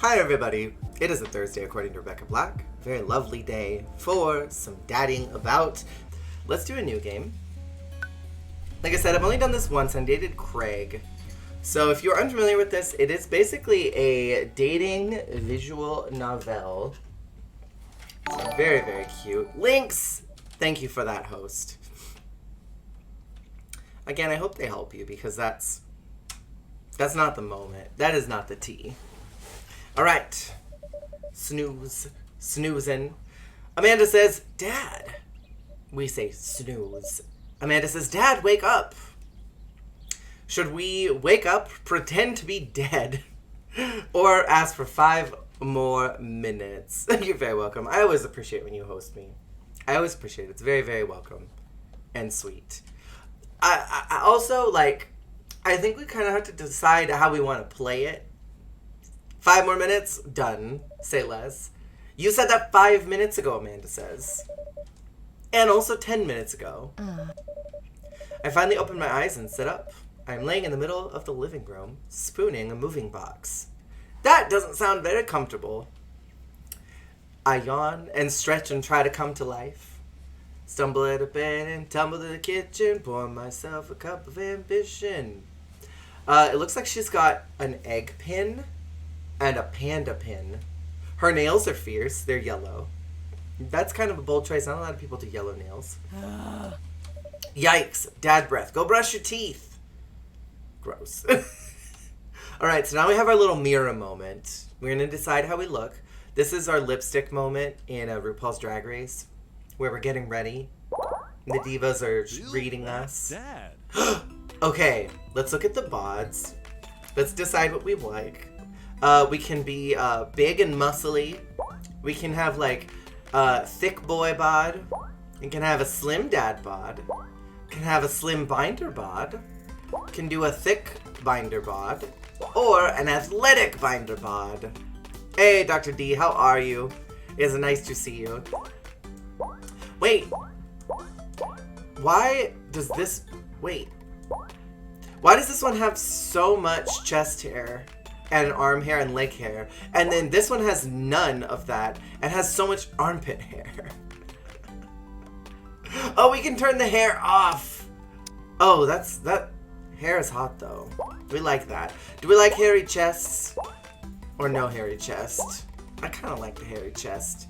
Hi everybody, it is a Thursday according to Rebecca Black. Very lovely day for some dadding about. Let's do a new game. Like I said, I've only done this once and dated Craig. So if you're unfamiliar with this, it is basically a dating visual novel. It's very, very cute. Links! Thank you for that, host. Again, I hope they help you because that's not the moment. That is not the tea. All right. Snoozing. Amanda says, Dad. We say snooze. Amanda says, Dad, wake up. Should we wake up, pretend to be dead, or ask for 5 more minutes? You're very welcome. I always appreciate when you host me. I always appreciate it. It's very, very welcome and sweet. I also, I think we kind of have to decide how we want to play it. 5 more minutes? Done. Say less. You said that 5 minutes ago, Amanda says. And also 10 minutes ago. I finally opened my eyes and sit up. I'm laying in the middle of the living room, spooning a moving box. That doesn't sound very comfortable. I yawn and stretch and try to come to life. Stumble out of bed and tumble to the kitchen, pour myself a cup of ambition. It looks like she's got an egg pin and a panda pin. Her nails are fierce. They're yellow. That's kind of a bold choice. Not a lot of people do yellow nails. Yikes. Dad breath. Go brush your teeth. Gross. Alright, so now we have our little mirror moment. We're going to decide how we look. This is our lipstick moment in RuPaul's Drag Race, where we're getting ready. The divas are reading us. Dad. Okay, let's look at the bods. Let's decide what we like. We can be big and muscly. We can have thick boy bod. We can have a slim dad bod. We can have a slim binder bod. We can do a thick binder bod. Or an athletic binder bod. Hey, Dr. D, how are you? It is nice to see you. Wait. Why does this... Wait. Why does this one have so much chest hair and arm hair and leg hair? And then this one has none of that and has so much armpit hair. Oh, we can turn the hair off. Oh, that hair is hot though. We like that. Do we like hairy chests? Or no hairy chest? I kind of like the hairy chest.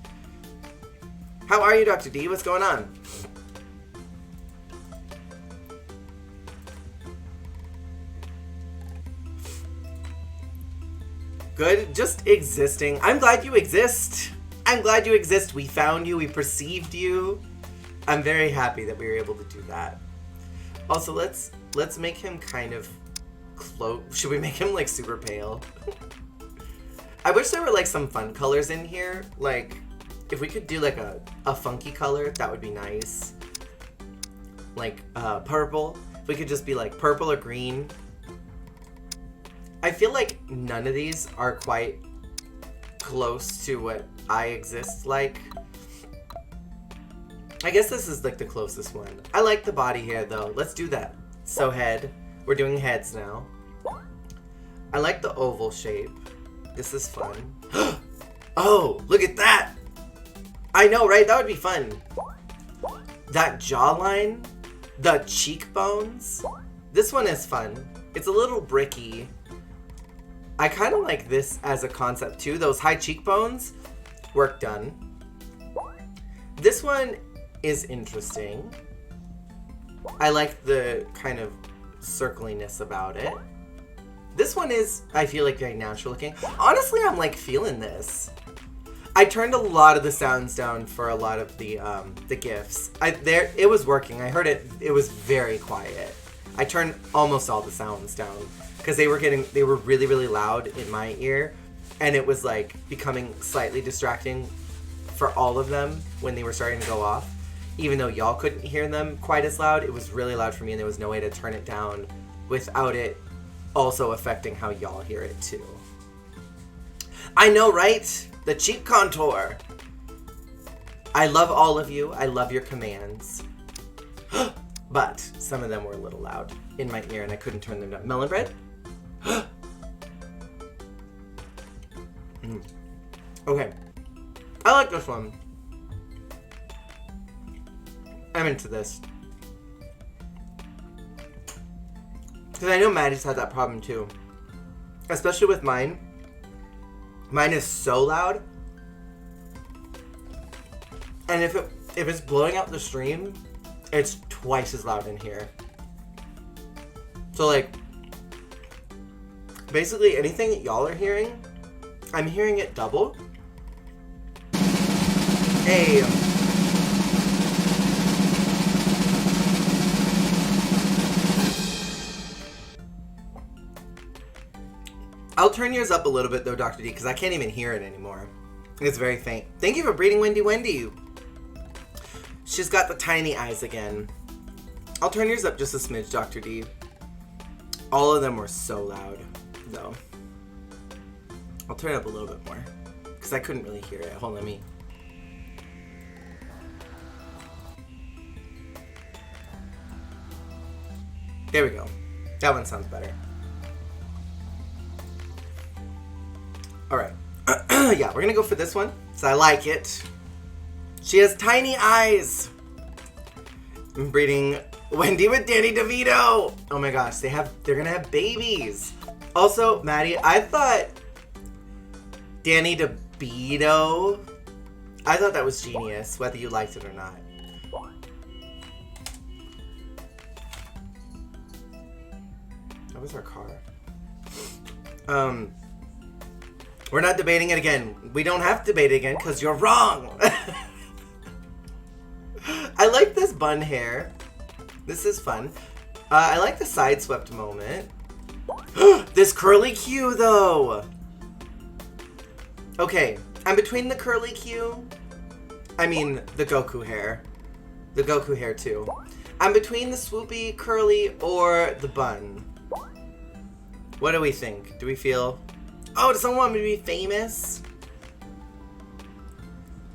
How are you, Dr. D? What's going on? Good, just existing. I'm glad you exist. I'm glad you exist. We found you, we perceived you. I'm very happy that we were able to do that. Also, let's make him kind of close. Should we make him super pale? I wish there were some fun colors in here. If we could do a funky color, that would be nice. Purple. If we could just be purple or green. I feel like none of these are quite close to what I exist like. I guess this is the closest one. I like the body hair though. Let's do that. So head. We're doing heads now. I like the oval shape. This is fun. Oh, look at that! I know, right? That would be fun. That jawline. The cheekbones. This one is fun. It's a little bricky. I kind of like this as a concept too. Those high cheekbones. Work done. This one is interesting. I like the kind of circliness about it. This one is, I feel very natural looking. Honestly, I'm feeling this. I turned a lot of the sounds down for a lot of the GIFs. It was working. I heard it. It was very quiet. I turned almost all the sounds down because they were really, really loud in my ear, and it was becoming slightly distracting for all of them when they were starting to go off. Even though y'all couldn't hear them quite as loud, it was really loud for me, and there was no way to turn it down without it also affecting how y'all hear it too. I know, right? The cheek contour. I love all of you. I love your commands. But some of them were a little loud in my ear and I couldn't turn them down. Melon bread? Okay. I like this one. I'm into this. Because I know Maddie's had that problem too. Especially with mine. Mine is so loud. And if it's blowing out the stream, it's twice as loud in here. So like, basically anything that y'all are hearing, I'm hearing it double. Hey. I'll turn yours up a little bit though, Dr. D, because I can't even hear it anymore. It's very faint. Thank you for breeding Wendy. She's got the tiny eyes again. I'll turn yours up just a smidge, Dr. D. All of them were so loud, though. I'll turn it up a little bit more, because I couldn't really hear it. Hold on, let me. There we go. That one sounds better. Alright. Yeah, we're gonna go for this one, so I like it. She has tiny eyes. I'm breeding Wendy with Danny DeVito. Oh my gosh, they're gonna have babies. Also, Maddie, I thought Danny DeVito, I thought that was genius, whether you liked it or not. That was our car. We're not debating it again. We don't have to debate it again because you're wrong. I like this bun hair. This is fun. I like the side swept moment. This curly Q though. Okay, I'm between the curly Q. I mean the Goku hair. The Goku hair too. I'm between the swoopy curly or the bun. What do we think? Do we feel... Oh, does someone want me to be famous?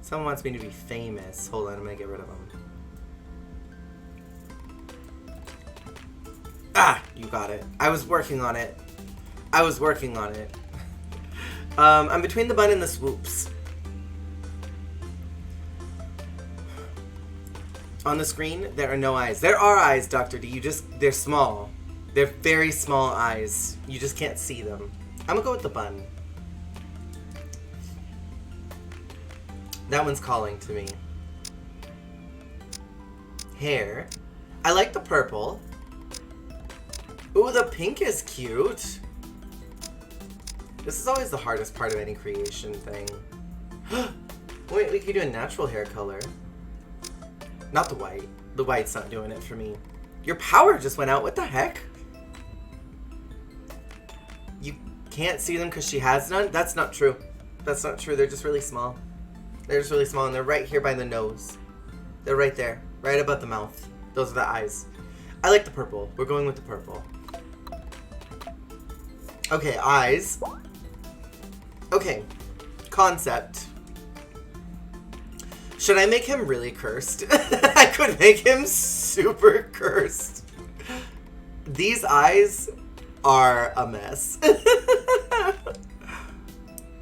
Someone wants me to be famous. Hold on, I'm gonna get rid of them. Ah, you got it. I was working on it. I'm between the bun and the swoops. On the screen, there are no eyes. There are eyes, Dr. D. They're small. They're very small eyes. You just can't see them. I'm gonna go with the bun. That one's calling to me. Hair. I like the purple. Ooh, the pink is cute. This is always the hardest part of any creation thing. Wait, we could do a natural hair color. Not the white. The white's not doing it for me. Your power just went out. What the heck? You can't see them because she has none? That's not true. That's not true. They're just really small. They're just really small, and they're right here by the nose. They're right there. Right above the mouth. Those are the eyes. I like the purple. We're going with the purple. Okay, eyes. Okay. Concept. Should I make him really cursed? I could make him super cursed. These eyes are a mess.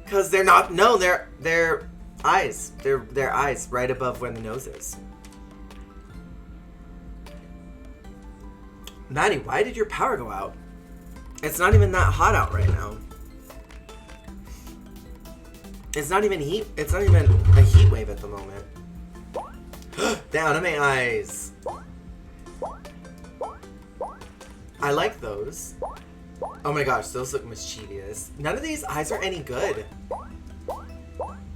Cause they're not, no, they're eyes. They're eyes right above where the nose is. Maddie, why did your power go out? It's not even that hot out right now. It's not even a heat wave at the moment. The anime eyes. I like those. Oh my gosh, those look mischievous. None of these eyes are any good.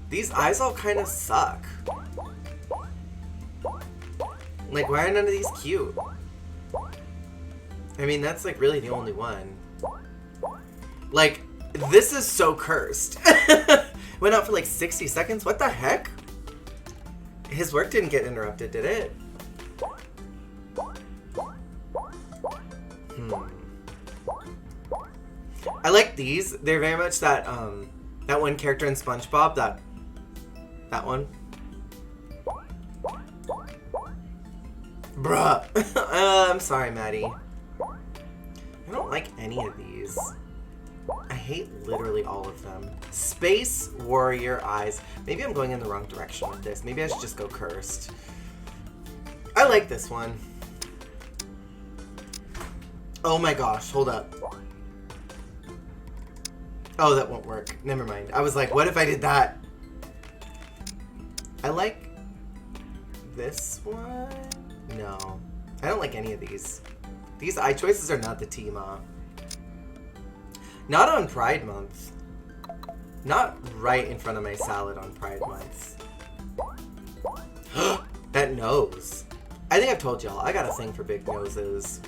These eyes all kind of suck. Like, why are none of these cute? I mean, that's like really the only one. Like, this is so cursed. Went out for like 60 seconds? What the heck? His work didn't get interrupted, did it? I like these. They're very much that that one character in SpongeBob, that one. Bruh. I'm sorry, Maddie. I don't like any of these. I hate literally all of them. Space Warrior Eyes. Maybe I'm going in the wrong direction with this. Maybe I should just go cursed. I like this one. Oh my gosh, hold up. Oh, that won't work. Never mind. I was like, what if I did that? I like this one. No. I don't like any of these. These eye choices are not the Tima. Not on Pride Month. Not right in front of my salad on Pride Month. That nose. I think I've told y'all, I got a thing for big noses.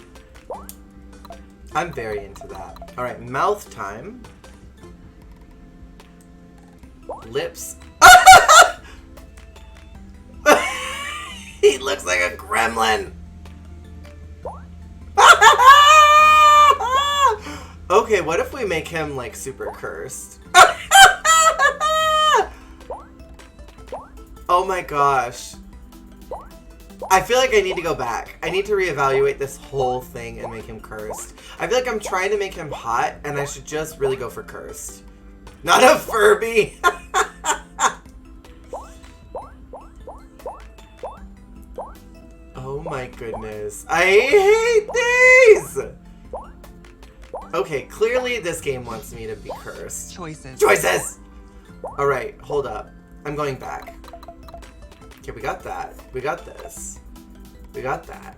I'm very into that. Alright, mouth time. Lips. He looks like a gremlin. Okay, what if we make him like super cursed? Oh my gosh. I feel like I need to go back. I need to reevaluate this whole thing and make him cursed. I feel like I'm trying to make him hot and I should just really go for cursed. Not a Furby! Oh my goodness. I hate these! Okay, clearly this game wants me to be cursed. Choices. Choices! Alright, hold up. I'm going back. Okay, we got that. We got this. We got that.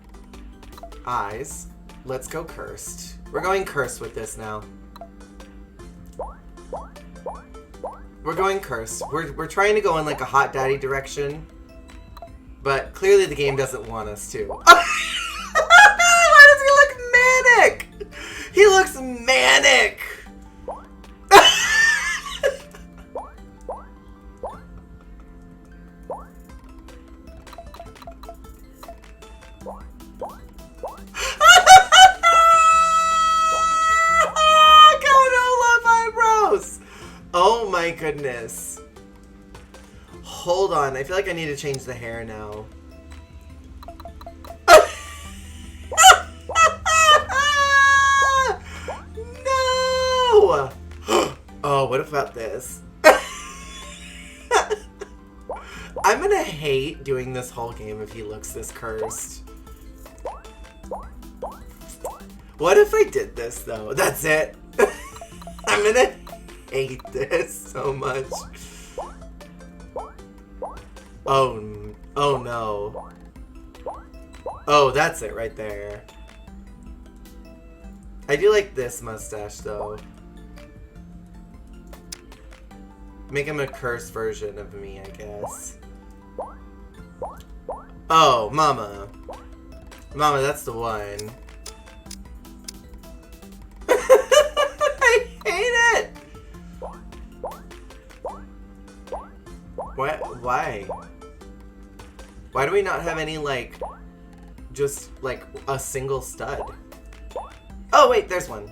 Eyes. Let's go cursed. We're going cursed with this now. We're going cursed. We're trying to go in like a hot daddy direction. But clearly the game doesn't want us to. Why does he look manic? He looks manic! Oh my goodness. Hold on, I feel like I need to change the hair now. No! Oh, what about this? I'm gonna hate doing this whole game if he looks this cursed. What if I did this though? That's it. I'm gonna hate this so much. Oh no. Oh, that's it right there. I do like this mustache though. Make him a cursed version of me, I guess. Oh, mama. Mama, that's the one. I hate it! Why? Why do we not have any, like, just, like, a single stud? Oh, wait, there's one.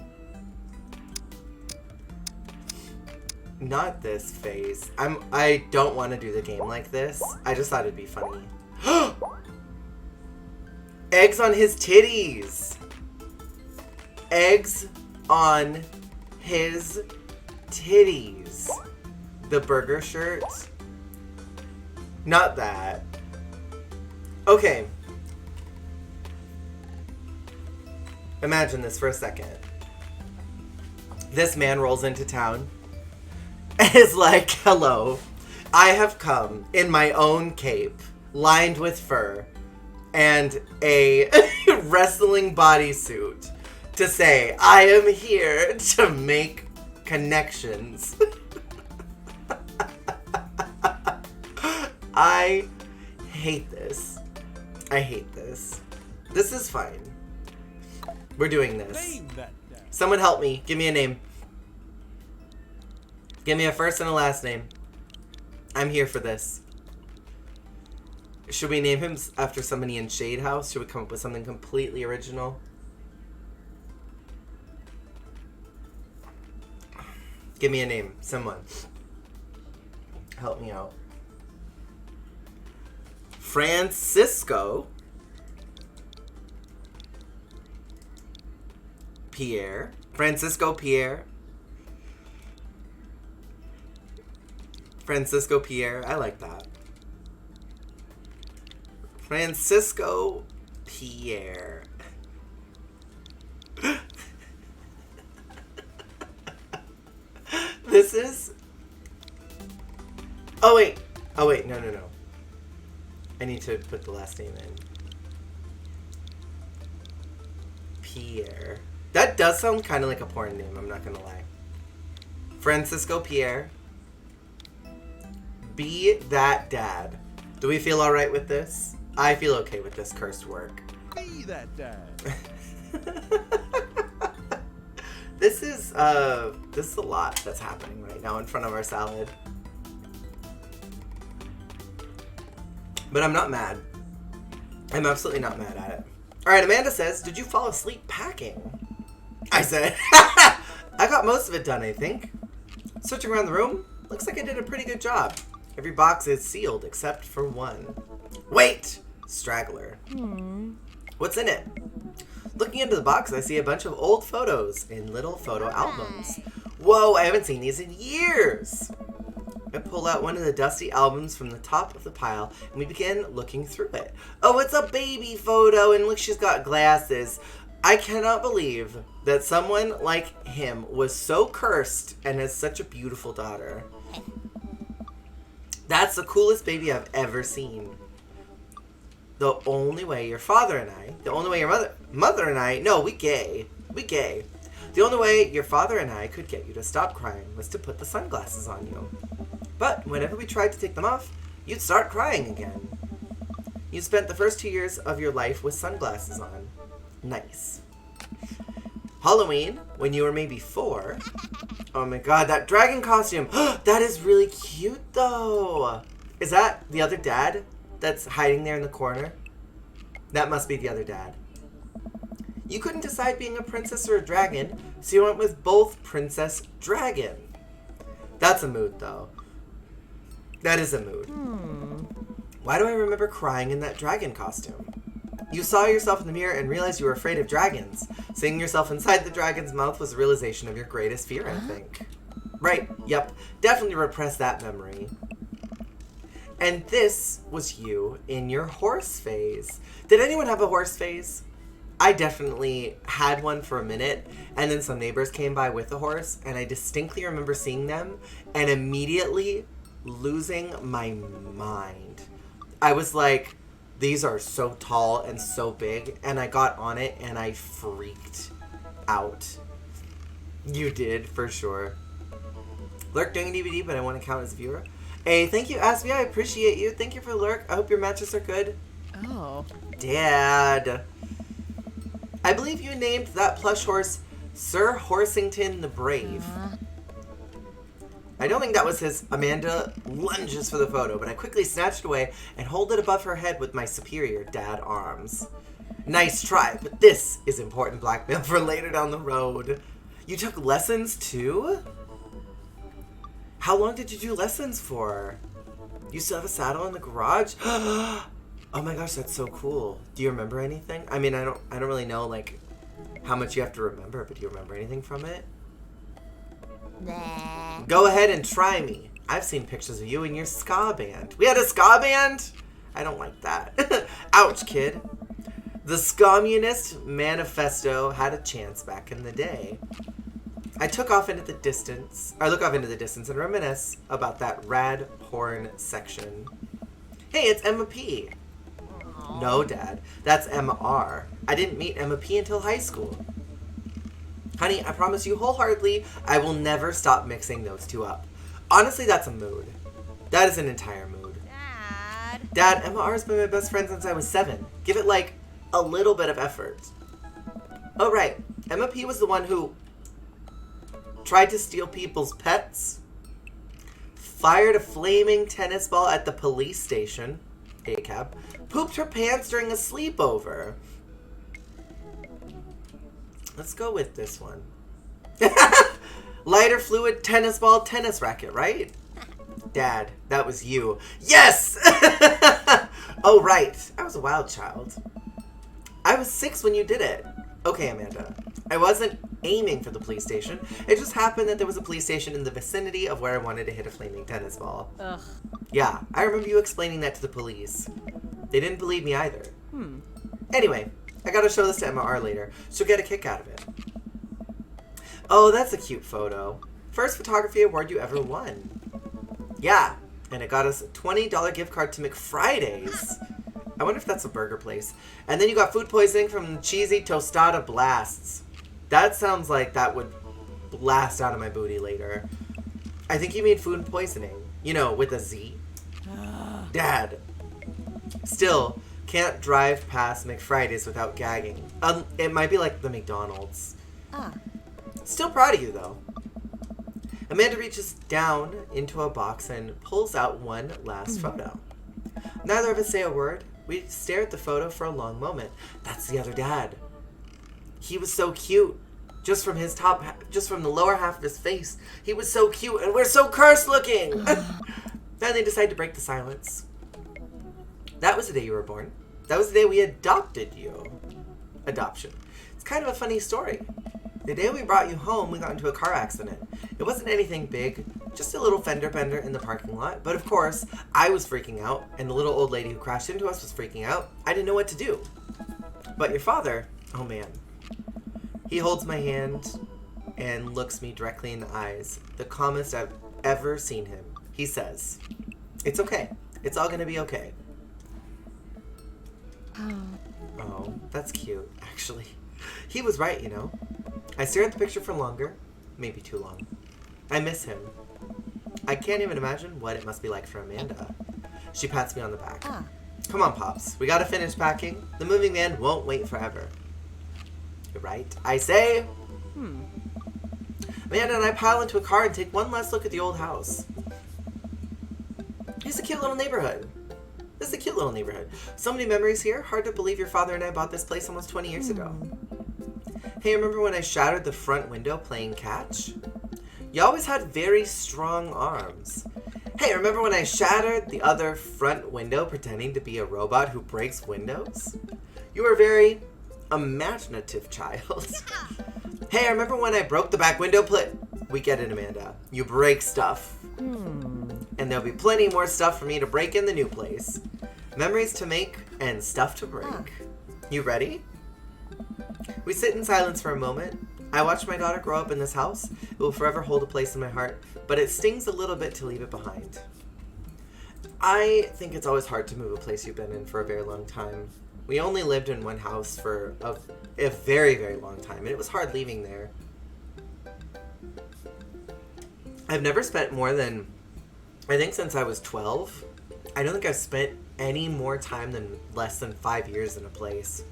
Not this face. I don't want to do the game like this. I just thought it'd be funny. Eggs on his titties! Eggs on his titties. The burger shirt. Not that. Okay. Imagine this for a second. This man rolls into town and is like, hello, I have come in my own cape, lined with fur, and a wrestling bodysuit to say, I am here to make connections. I hate this. I hate this. This is fine. We're doing this. Someone help me. Give me a name. Give me a first and a last name. I'm here for this. Should we name him after somebody in Shade House? Should we come up with something completely original? Give me a name. Someone. Help me out. Francisco. Pierre. Francisco Pierre. Francisco Pierre. I like that. Francisco Pierre. This is... Oh, wait. Oh, wait. No. I need to put the last name in. Pierre. That does sound kind of like a porn name, I'm not going to lie. Francisco Pierre. Be that dad. Do we feel alright with this? I feel okay with this cursed work. Be that dad. This is a lot that's happening right now in front of our salad. But I'm not mad. I'm absolutely not mad at it. Alright, Amanda says, did you fall asleep packing? I said, I got most of it done, I think. Searching around the room, looks like I did a pretty good job. Every box is sealed except for one. Wait! Straggler. What's in it? Looking into the box, I see a bunch of old photos in little photo albums. Whoa, I haven't seen these in years! I pull out one of the dusty albums from the top of the pile, and we begin looking through it. Oh, it's a baby photo, and look, she's got glasses. I cannot believe that someone like him was so cursed and has such a beautiful daughter. That's the coolest baby I've ever seen. The only way your father and I, the only way your mother and I, no, we gay. The only way your father and I could get you to stop crying was to put the sunglasses on you. But whenever we tried to take them off, you'd start crying again. You spent the first 2 years of your life with sunglasses on. Nice. Halloween, when you were maybe 4. Oh my god, that dragon costume. That is really cute though. Is that the other dad that's hiding there in the corner? That must be the other dad. You couldn't decide being a princess or a dragon, so you went with both princess dragon. That's a mood though. That is a mood. Why do I remember crying in that dragon costume? You saw yourself in the mirror and realized you were afraid of dragons. Seeing yourself inside the dragon's mouth was a realization of your greatest fear, I think. Right, yep. Definitely repress that memory. And this was you in your horse phase. Did anyone have a horse phase? I definitely had one for a minute, and then some neighbors came by with a horse, and I distinctly remember seeing them and immediately losing my mind. I was like, these are so tall and so big, and I got on it and I freaked out. You did, for sure. Lurk doing a DVD, but I want to count as a viewer. Hey, thank you, Asby. I appreciate you. Thank you for Lurk. I hope your matches are good. Oh. Dad. I believe you named that plush horse Sir Horsington the Brave. I don't think that was his. Amanda lunges for the photo, but I quickly snatched it away and hold it above her head with my superior dad arms. Nice try, but this is important blackmail for later down the road. You took lessons too? How long did you do lessons for? You still have a saddle in the garage? Oh my gosh, that's so cool. Do you remember anything? I mean, I don't really know like how much you have to remember, but do you remember anything from it? Nah. Go ahead and try me. I've seen pictures of you in your ska band. We had a ska band? I don't like that. Ouch, kid. The Scommunist Manifesto had a chance back in the day. I look off into the distance and reminisce about that rad porn section. Hey, it's Emma P. No, Dad. That's Emma R. I didn't meet Emma P until high school. Honey, I promise you wholeheartedly, I will never stop mixing those two up. Honestly, that's a mood. That is an entire mood. Dad, Emma R has been my best friend since I was 7. Give it, like, a little bit of effort. Oh, right. Emma P was the one who tried to steal people's pets, fired a flaming tennis ball at the police station, ACAB, pooped her pants during a sleepover. Let's go with this one. Lighter fluid, tennis ball, tennis racket, right? Dad, that was you. Yes! Oh, right. I was a wild child. I was 6 when you did it. Okay, Amanda. I wasn't aiming for the police station. It just happened that there was a police station in the vicinity of where I wanted to hit a flaming tennis ball. Ugh. Yeah, I remember you explaining that to the police. They didn't believe me either. Anyway, I gotta show this to Emma R later. She'll get a kick out of it. Oh, that's a cute photo. First photography award you ever won. Yeah, and it got us a $20 gift card to McFriday's. I wonder if that's a burger place. And then you got food poisoning from cheesy tostada blasts. That sounds like that would blast out of my booty later. I think you mean food poisoning. You know, with a Z. Dad. Still, can't drive past McFriday's without gagging. It might be like the McDonald's. Still proud of you, though. Amanda reaches down into a box and pulls out one last photo. Neither of us say a word. We stare at the photo for a long moment. That's the other dad. He was so cute. Just from the lower half of his face. He was so cute, and we're so cursed looking. Then they decide to break the silence. That was the day you were born. That was the day we adopted you. Adoption. It's kind of a funny story. The day we brought you home, we got into a car accident. It wasn't anything big, just a little fender bender in the parking lot. But of course, I was freaking out, and the little old lady who crashed into us was freaking out. I didn't know what to do. But your father, oh man. He holds my hand and looks me directly in the eyes. The calmest I've ever seen him. He says, "It's okay. It's all gonna be okay." Oh, that's cute, actually. He was right, you know. I stare at the picture for longer, maybe too long. I miss him. I can't even imagine what it must be like for Amanda. She pats me on the back. Come on, Pops. We gotta finish packing. The moving van won't wait forever. You're right, I say. Amanda and I pile into a car and take one last look at the old house. It's a cute little neighborhood. This is a cute little neighborhood. So many memories here. Hard to believe your father and I bought this place almost 20 years ago. Hey, remember when I shattered the front window playing catch? You always had very strong arms. Hey, remember when I shattered the other front window pretending to be a robot who breaks windows? You were a very imaginative child. Hey, remember when I broke the back window We get it, Amanda. You break stuff. And there'll be plenty more stuff for me to break in the new place. Memories to make and stuff to break. You ready? We sit in silence for a moment. I watch my daughter grow up in this house. It will forever hold a place in my heart, but it stings a little bit to leave it behind. I think it's always hard to move a place you've been in for a very long time. We only lived in one house for a very, very long time, and it was hard leaving there. I've never spent more than, I think since I was 12, I don't think I've spent any more time than less than 5 years in a place.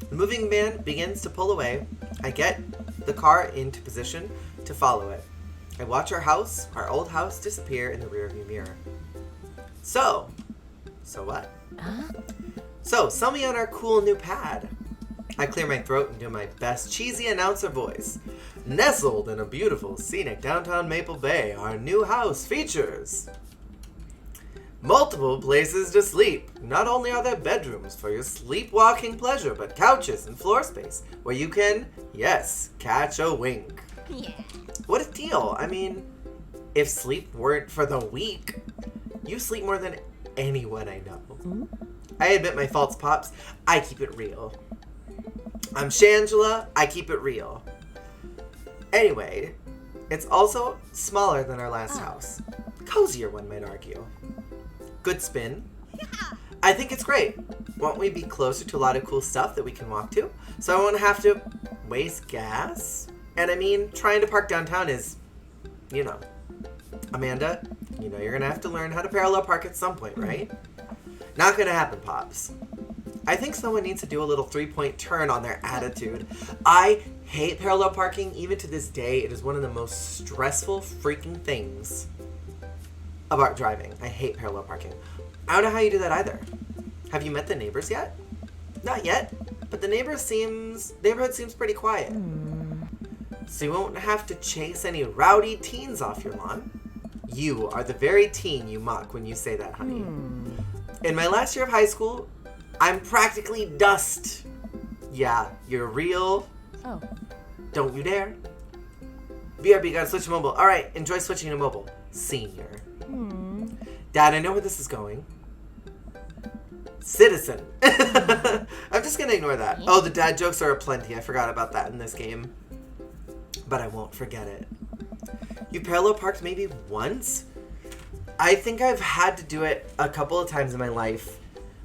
The moving van begins to pull away. I get the car into position to follow it. I watch our old house, disappear in the rearview mirror. So what? So, sell me on our cool new pad. I clear my throat and do my best cheesy announcer voice. Nestled in a beautiful, scenic downtown Maple Bay, our new house features multiple places to sleep. Not only are there bedrooms for your sleepwalking pleasure, but couches and floor space where you can, yes, catch a wink. Yeah. What a deal. I mean, if sleep weren't for the weak, you sleep more than anyone I know. I admit my faults, Pops. I keep it real. I'm Shangela. I keep it real. Anyway, it's also smaller than our last house. Cozier, one might argue. Good spin. I think it's great. Won't we be closer to a lot of cool stuff that we can walk to? So I won't have to waste gas? And I mean, trying to park downtown is, you know. Amanda, you know you're gonna have to learn how to parallel park at some point, right? Not gonna happen, Pops. I think someone needs to do a little 3-point turn on their attitude. I hate parallel parking. Even to this day, it is one of the most stressful freaking things about driving. I hate parallel parking. I don't know how you do that either. Have you met the neighbors yet? Not yet, but the neighborhood seems pretty quiet. So you won't have to chase any rowdy teens off your lawn. You are the very teen you mock when you say that, honey. In my last year of high school, I'm practically dust. Yeah, you're real. Don't you dare. BRB, gotta switch to mobile. Alright, enjoy switching to mobile. Senior. Dad, I know where this is going. Citizen. I'm just gonna ignore that. Oh, the dad jokes are aplenty. I forgot about that in this game. But I won't forget it. You parallel parked maybe once? I think I've had to do it a couple of times in my life.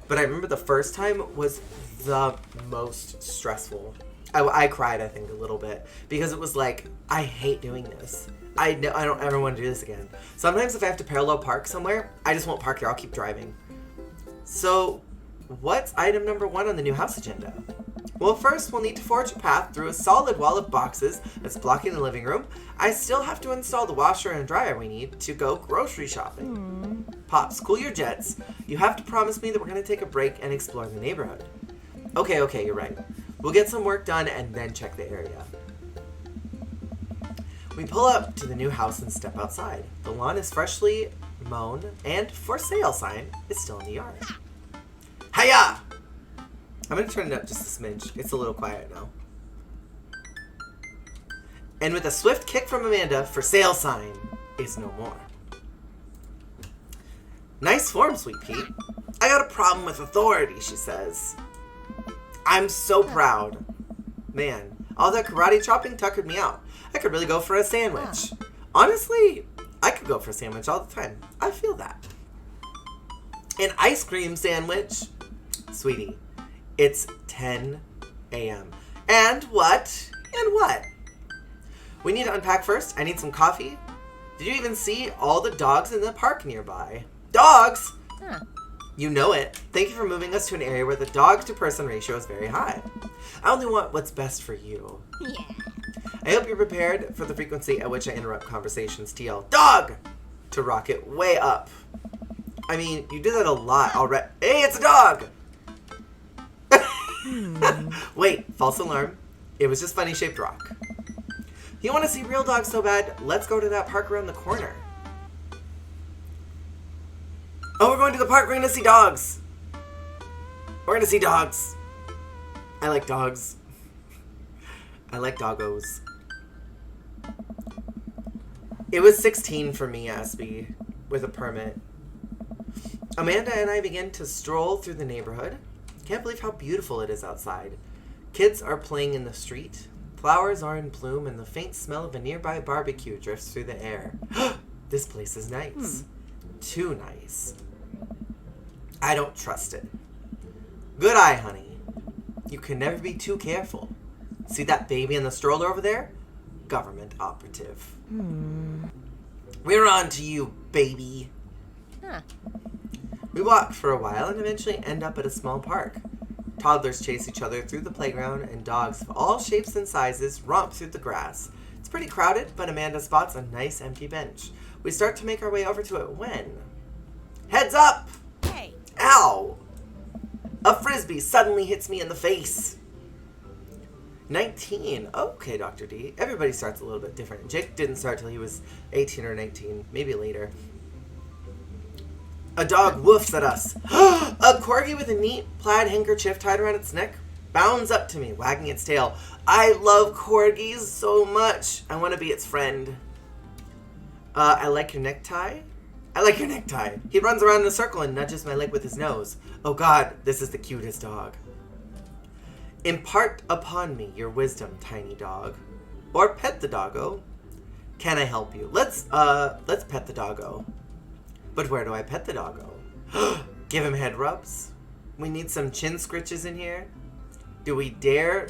But I remember the first time was the most stressful. I cried, I think, a little bit. Because it was like, I hate doing this. I don't ever want to do this again. Sometimes if I have to parallel park somewhere, I just won't park here. I'll keep driving. So, what's item number 1 on the new house agenda? Well, first, we'll need to forge a path through a solid wall of boxes that's blocking the living room. I still have to install the washer and dryer we need to go grocery shopping. Pops, cool your jets. You have to promise me that we're going to take a break and explore the neighborhood. Okay, you're right. We'll get some work done and then check the area. We pull up to the new house and step outside. The lawn is freshly mown and for sale sign is still in the yard. Hiya! I'm going to turn it up just a smidge. It's a little quiet now. And with a swift kick from Amanda, for sale sign is no more. Nice form, Sweet Pete. I got a problem with authority, she says. I'm so proud. Man, all that karate chopping tuckered me out. I could really go for a sandwich. Honestly, I could go for a sandwich all the time. I feel that. An ice cream sandwich? Sweetie, it's 10 a.m. And what? We need to unpack first. I need some coffee. Did you even see all the dogs in the park nearby? Dogs? Huh. You know it. Thank you for moving us to an area where the dog-to-person ratio is very high. I only want what's best for you. Yeah. I hope you're prepared for the frequency at which I interrupt conversations to yell, dog! To rocket way up. I mean, you did that a lot already. Hey, it's a dog! Wait, false alarm. It was just funny-shaped rock. You want to see real dogs so bad? Let's go to that park around the corner. Oh, we're going to the park. We're going to see dogs. We're going to see dogs. I like dogs. I like doggos. It was 16 for me, Aspie, with a permit. Amanda and I began to stroll through the neighborhood. Can't believe how beautiful it is outside. Kids are playing in the street. Flowers are in bloom, and the faint smell of a nearby barbecue drifts through the air. This place is nice. Too nice. I don't trust it. Good eye, honey. You can never be too careful. See that baby in the stroller over there? Government operative. We're on to you, baby. Huh. We walk for a while and eventually end up at a small park. Toddlers chase each other through the playground, and dogs of all shapes and sizes romp through the grass. It's pretty crowded, but Amanda spots a nice empty bench. We start to make our way over to it when... Heads up! Hey! Ow! A frisbee suddenly hits me in the face. 19. Okay, Dr. D. Everybody starts a little bit different. Jake didn't start till he was 18 or 19, maybe later. A dog woofs at us. A corgi with a neat plaid handkerchief tied around its neck bounds up to me, wagging its tail. I love corgis so much. I want to be its friend. I like your necktie. I like your necktie. He runs around in a circle and nudges my leg with his nose. Oh God, this is the cutest dog. Impart upon me your wisdom, tiny dog. Or pet the doggo. Can I help you? Let's pet the doggo. But where do I pet the doggo? Give him head rubs? We need some chin scritches in here? Do we dare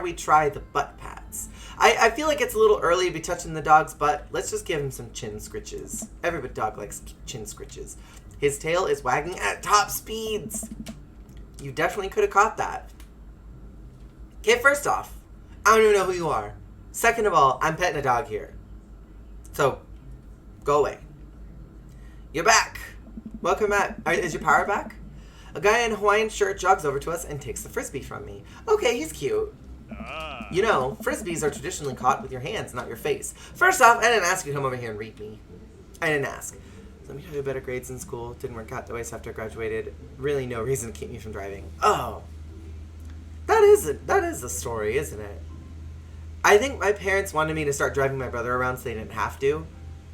we try the butt pats? I feel like it's a little early to be touching the dog's butt. Let's just give him some chin scritches. Every dog likes chin scritches. His tail is wagging at top speeds. You definitely could have caught that. Okay, first off, I don't even know who you are. Second of all, I'm petting a dog here. So, go away. You're back. Welcome back. Is your power back? A guy in a Hawaiian shirt jogs over to us and takes the frisbee from me. Okay, he's cute. You know, frisbees are traditionally caught with your hands, not your face. First off, I didn't ask you to come over here and read me. I didn't ask. Let me tell you better grades in school. Didn't work out the way so after I graduated. Really no reason to keep me from driving. Oh. That is a story, isn't it? I think my parents wanted me to start driving my brother around so they didn't have to.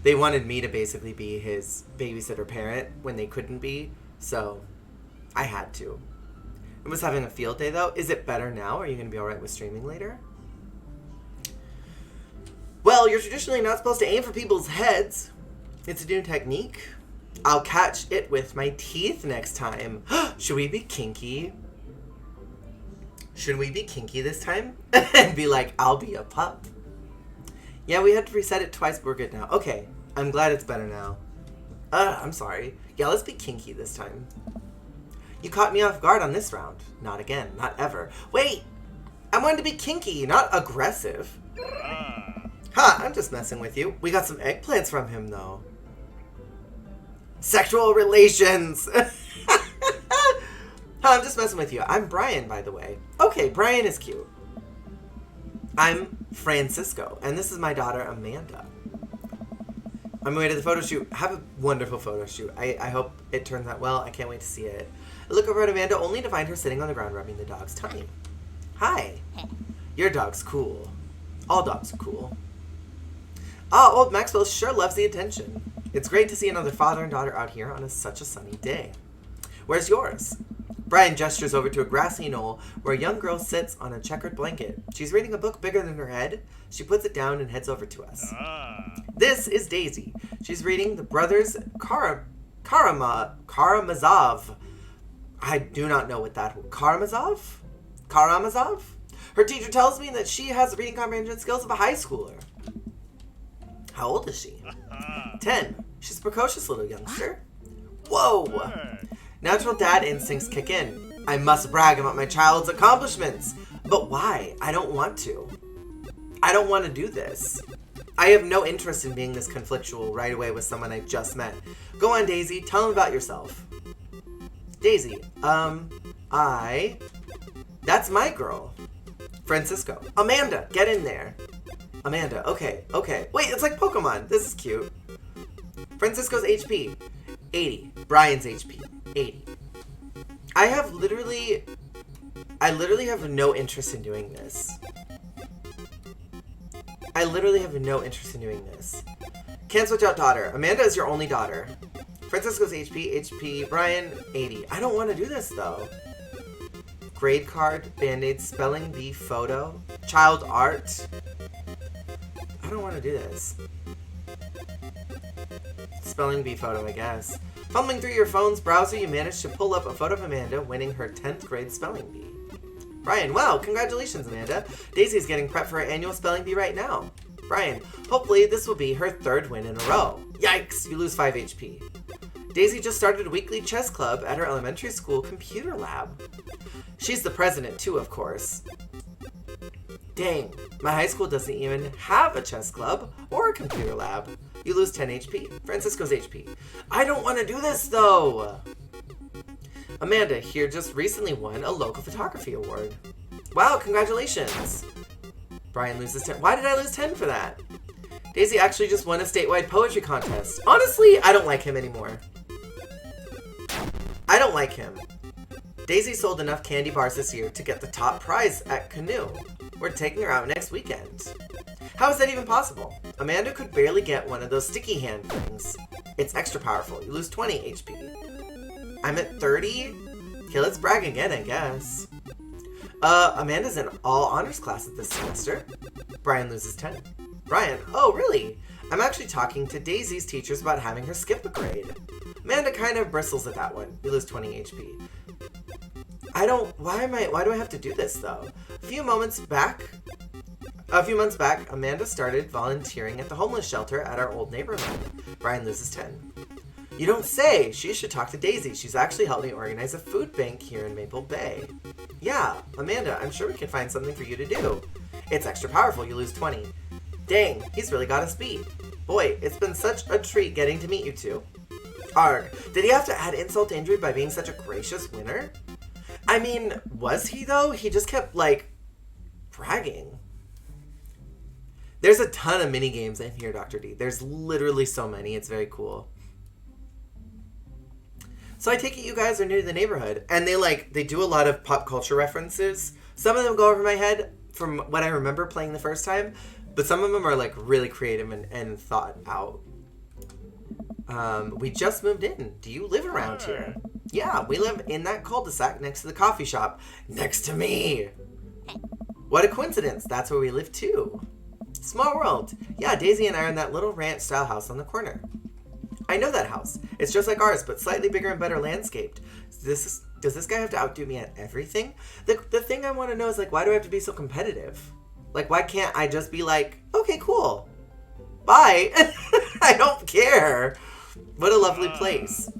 They wanted me to basically be his babysitter parent when they couldn't be, so I had to. I was having a field day, though. Is it better now? Are you going to be all right with streaming later? Well, you're traditionally not supposed to aim for people's heads. It's a new technique. I'll catch it with my teeth next time. Should we be kinky? Should we be kinky this time? And be like, I'll be a pup. Yeah, we had to reset it twice, but we're good now. Okay, I'm glad it's better now. I'm sorry. Yeah, let's be kinky this time. You caught me off guard on this round. Not again, not ever. Wait! I wanted to be kinky, not aggressive. I'm just messing with you. We got some eggplants from him, though. Sexual relations! I'm just messing with you. I'm Brian, by the way. Okay, Brian is cute. I'm Francisco, and this is my daughter, Amanda. On my way to the photo shoot. Have a wonderful photo shoot. I hope it turns out well. I can't wait to see it. I look over at Amanda only to find her sitting on the ground rubbing the dog's tummy. Hi. Your dog's cool. All dogs are cool. Oh, old Maxwell sure loves the attention. It's great to see another father and daughter out here on such a sunny day. Where's yours? Brian gestures over to a grassy knoll where a young girl sits on a checkered blanket. She's reading a book bigger than her head. She puts it down and heads over to us. This is Daisy. She's reading the Brothers Karamazov. I do not know what that... Karamazov? Her teacher tells me that she has the reading comprehension skills of a high schooler. How old is she? 10. She's a precocious little youngster. Whoa! Natural dad instincts kick in. I must brag about my child's accomplishments. But why? I don't want to. I don't want to do this. I have no interest in being this conflictual right away with someone I just met. Go on, Daisy. Tell them about yourself. Daisy, that's my girl. Francisco. Amanda, get in there. Amanda, okay. Wait, it's like Pokemon. This is cute. Francisco's HP, 80. Brian's HP, 80. I literally have no interest in doing this. Can't switch out daughter. Amanda is your only daughter. Francisco's HP, Brian, 80. I don't want to do this, though. Grade card, Band-Aid, spelling bee, photo, child art. I don't want to do this. Spelling bee photo, I guess. Fumbling through your phone's browser, you managed to pull up a photo of Amanda winning her 10th grade spelling bee. Brian, wow, congratulations, Amanda. Daisy's getting prepped for her annual spelling bee right now. Brian, hopefully this will be her 3rd win in a row. Yikes, you lose 5 HP. Daisy just started a weekly chess club at her elementary school computer lab. She's the president too, of course. Dang, my high school doesn't even have a chess club or a computer lab. You lose 10 HP. Francisco's HP. I don't want to do this, though. Amanda here just recently won a local photography award. Wow, congratulations. Brian loses 10. Why did I lose 10 for that? Daisy actually just won a statewide poetry contest. Honestly, I don't like him anymore. I don't like him. Daisy sold enough candy bars this year to get the top prize at Canoe. We're taking her out next weekend. How is that even possible? Amanda could barely get one of those sticky hand things. It's extra powerful. You lose 20 HP. I'm at 30? Okay, let's brag again, I guess. Amanda's in all honors classes this semester. Brian loses 10. Brian, oh really? I'm actually talking to Daisy's teachers about having her skip a grade. Amanda kind of bristles at that one. You lose 20 HP. Why do I have to do this though? A few months back, Amanda started volunteering at the homeless shelter at our old neighborhood. Brian loses 10. You don't say! She should talk to Daisy. She's actually helped me organize a food bank here in Maple Bay. Yeah, Amanda, I'm sure we can find something for you to do. It's extra powerful. You lose 20. Dang, he's really got us beat. Boy, it's been such a treat getting to meet you two. Arg, did he have to add insult to injury by being such a gracious winner? I mean, was he though? He just kept, bragging. There's a ton of mini games in here, Dr. D. There's literally so many. It's very cool. So I take it you guys are new to the neighborhood, and they do a lot of pop culture references. Some of them go over my head. from what I remember playing the first time, but some of them are like really creative and thought out. We just moved in. Do you live around here? Yeah, we live in that cul-de-sac next to the coffee shop. Next to me. What a coincidence. That's where we live too. Small world. Yeah, Daisy and I are in that little ranch-style house on the corner. I know that house. It's just like ours, but slightly bigger and better landscaped. Does this guy have to outdo me at everything? The thing I want to know is, like, why do I have to be so competitive? Like, why can't I just be like, okay, cool. Bye. I don't care. What a lovely place.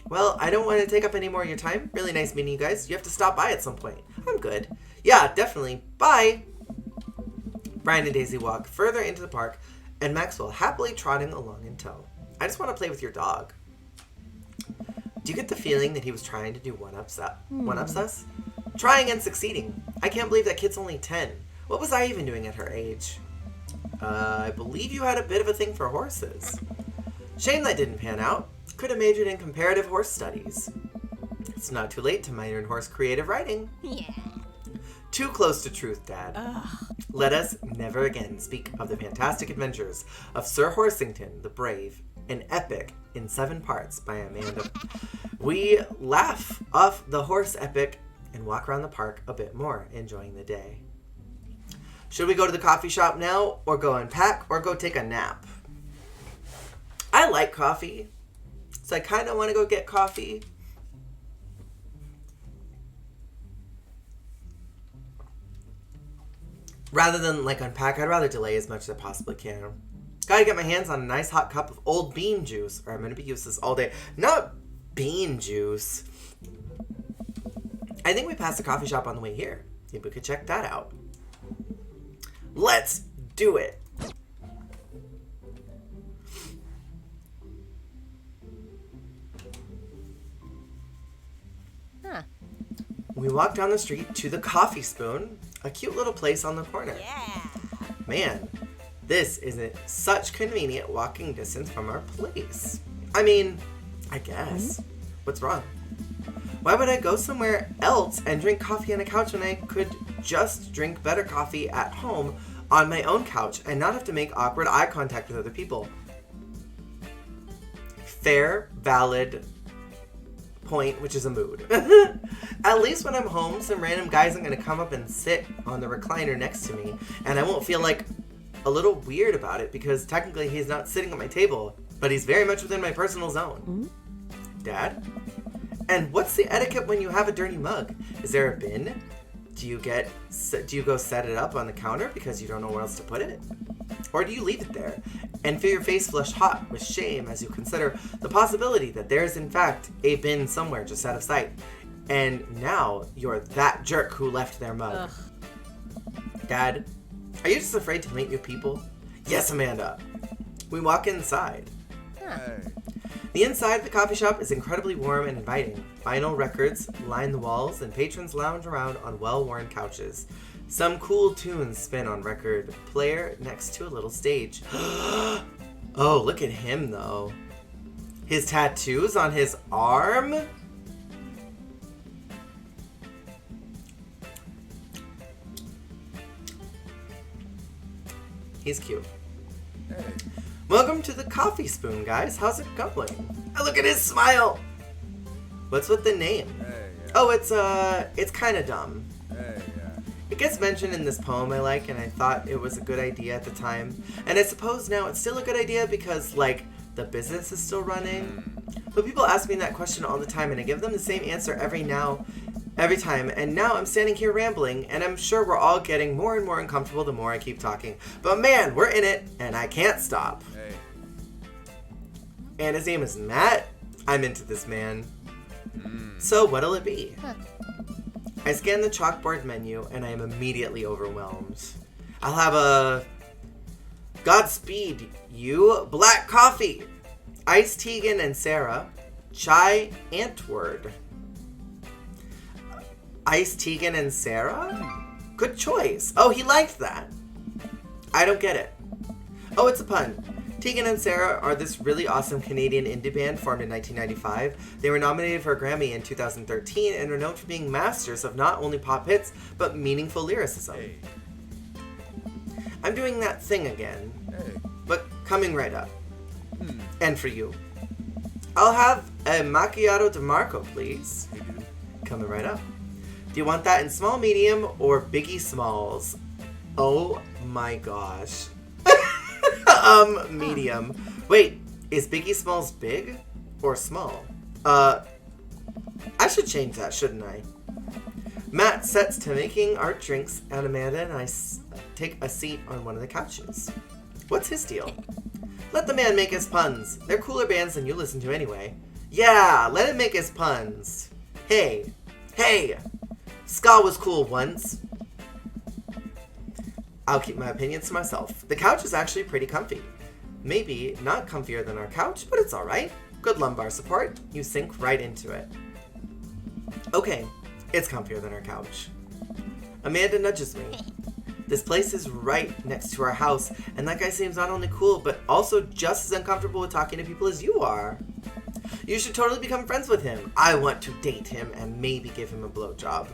Well, I don't want to take up any more of your time. Really nice meeting you guys. You have to stop by at some point. I'm good. Yeah, definitely. Bye. Brian and Daisy walk further into the park, and Maxwell happily trotting along in tow. I just want to play with your dog. Do you get the feeling that he was trying to do one-ups us? Trying and succeeding. I can't believe that kid's only 10. What was I even doing at her age? I believe you had a bit of a thing for horses. Shame that didn't pan out. Could have majored in comparative horse studies. It's not too late to minor in horse creative writing. Yeah. Too close to truth, Dad. Ugh. Let us never again speak of the fantastic adventures of Sir Horsington the Brave, an epic in 7 parts by Amanda. We laugh off the horse epic and walk around the park a bit more, enjoying the day. Should we go to the coffee shop now, or go unpack, or go take a nap? I like coffee, so I kind of want to go get coffee. Rather than like unpack, I'd rather delay as much as I possibly can. Gotta get my hands on a nice hot cup of old bean juice, or I'm gonna be useless all day. Not bean juice. I think we passed the coffee shop on the way here. Maybe we could check that out. Let's do it. We walk down the street to the Coffee Spoon, a cute little place on the corner. Yeah. Man, this isn't such convenient walking distance from our place. I mean, I guess. What's wrong? Why would I go somewhere else and drink coffee on a couch when I could just drink better coffee at home on my own couch and not have to make awkward eye contact with other people? Fair, valid point, which is a mood. At least when I'm home, some random guy's going to come up and sit on the recliner next to me, and I won't feel like a little weird about it because technically he's not sitting at my table, but he's very much within my personal zone. Dad? And what's the etiquette when you have a dirty mug? Is there a bin? Do you go set it up on the counter because you don't know where else to put it? Or do you leave it there and feel your face flush hot with shame as you consider the possibility that there is in fact a bin somewhere just out of sight, and now you're that jerk who left their mug? Ugh. Dad, are you just afraid to meet new people? Yes, Amanda. We walk inside. Hey. The inside of the coffee shop is incredibly warm and inviting. Vinyl records line the walls, and patrons lounge around on well-worn couches. Some cool tunes spin on record player next to a little stage. Oh, look at him, though. His tattoos on his arm? He's cute. Hey. Welcome to the Coffee Spoon, guys. How's it going? Oh, look at his smile. What's with the name? Hey, yeah. Oh, it's kind of dumb. Hey, yeah. It gets mentioned in this poem I like, and I thought it was a good idea at the time. And I suppose now it's still a good idea because, like, the business is still running. But people ask me that question all the time, and I give them the same answer every time. And now I'm standing here rambling, and I'm sure we're all getting more and more uncomfortable the more I keep talking. But man, we're in it, and I can't stop. Hey. And his name is Matt. I'm into this man. So what'll it be? I scan the chalkboard menu, and I am immediately overwhelmed. I'll have a Godspeed, you, black coffee, iced Tegan and Sarah, chai Antword. Iced Tegan and Sarah? Good choice. Oh, he liked that. I don't get it. Oh, it's a pun. Tegan and Sarah are this really awesome Canadian indie band formed in 1995. They were nominated for a Grammy in 2013 and are known for being masters of not only pop hits, but meaningful lyricism. Hey. I'm doing that thing again. Hey. But coming right up. And for you. I'll have a macchiato di Marco, please. Hey, dude. Coming right up. Do you want that in small, medium, or biggie smalls? Oh my gosh. Medium. Wait, is biggie smalls big or small? I should change that, shouldn't I? Matt sets to making our drinks, and Amanda and I take a seat on one of the couches. What's his deal? Let the man make his puns. They're cooler bands than you listen to anyway. Yeah, let him make his puns. Hey, ska was cool once. I'll keep my opinions to myself. The couch is actually pretty comfy. Maybe not comfier than our couch, but it's alright. Good lumbar support. You sink right into it. Okay, it's comfier than our couch. Amanda nudges me. This place is right next to our house, and that guy seems not only cool, but also just as uncomfortable with talking to people as you are. You should totally become friends with him. I want to date him and maybe give him a blowjob.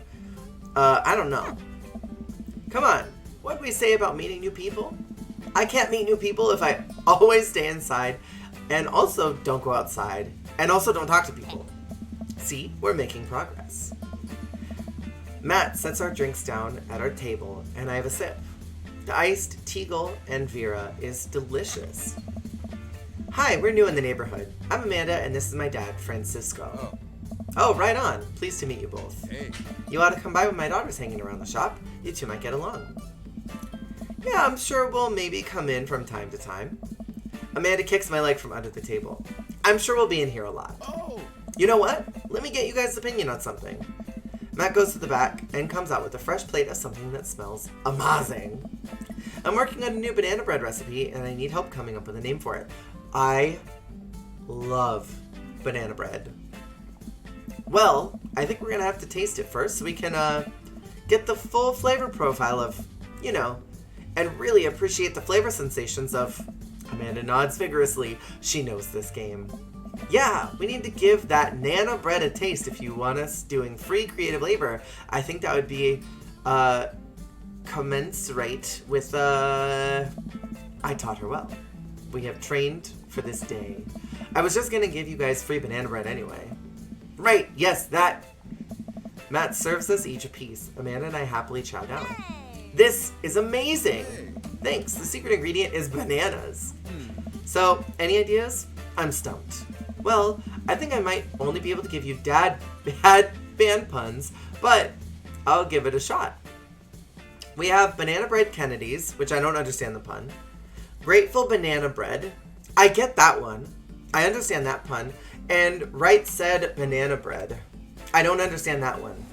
I don't know. Come on, what'd we say about meeting new people? I can't meet new people if I always stay inside, and also don't go outside, and also don't talk to people. See, we're making progress. Matt sets our drinks down at our table, and I have a sip. The iced Teagle and Vera is delicious. Hi, we're new in the neighborhood. I'm Amanda, and this is my dad, Francisco. Oh, right on. Pleased to meet you both. Hey. You ought to come by when my daughter's hanging around the shop. You two might get along. Yeah, I'm sure we'll maybe come in from time to time. Amanda kicks my leg from under the table. I'm sure we'll be in here a lot. Oh. You know what? Let me get you guys' opinion on something. Matt goes to the back and comes out with a fresh plate of something that smells amazing. I'm working on a new banana bread recipe, and I need help coming up with a name for it. I love banana bread. Well, I think we're going to have to taste it first so we can get the full flavor profile of, and really appreciate the flavor sensations of... Amanda nods vigorously. She knows this game. Yeah, we need to give that Nana bread a taste if you want us doing free creative labor. I think that would be commensurate with I taught her well. We have trained for this day. I was just gonna give you guys free banana bread anyway. Right, yes, that. Matt serves us each a piece. Amanda and I happily chow down. This is amazing. Thanks, the secret ingredient is bananas. So, any ideas? I'm stumped. Well, I think I might only be able to give you bad band puns, but I'll give it a shot. We have banana bread Kennedys, which I don't understand the pun. Grateful banana bread. I get that one. I understand that pun. And Right Said banana bread. I don't understand that one.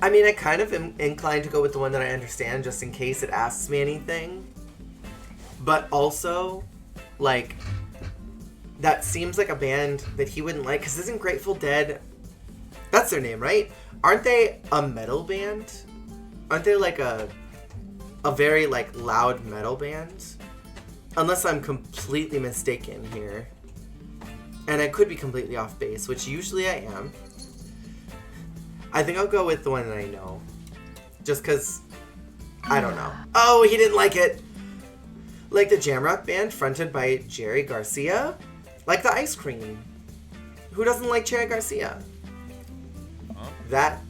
I mean, I kind of am inclined to go with the one that I understand just in case it asks me anything. But also, that seems like a band that he wouldn't like, because isn't Grateful Dead, that's their name, right? Aren't they a metal band? Aren't they a very loud metal band? Unless I'm completely mistaken here. And I could be completely off base, which usually I am. I think I'll go with the one that I know. Just because, I don't know. Oh, he didn't like it! Like the jam rock band fronted by Jerry Garcia? Like the ice cream. Who doesn't like Jerry Garcia? Huh? That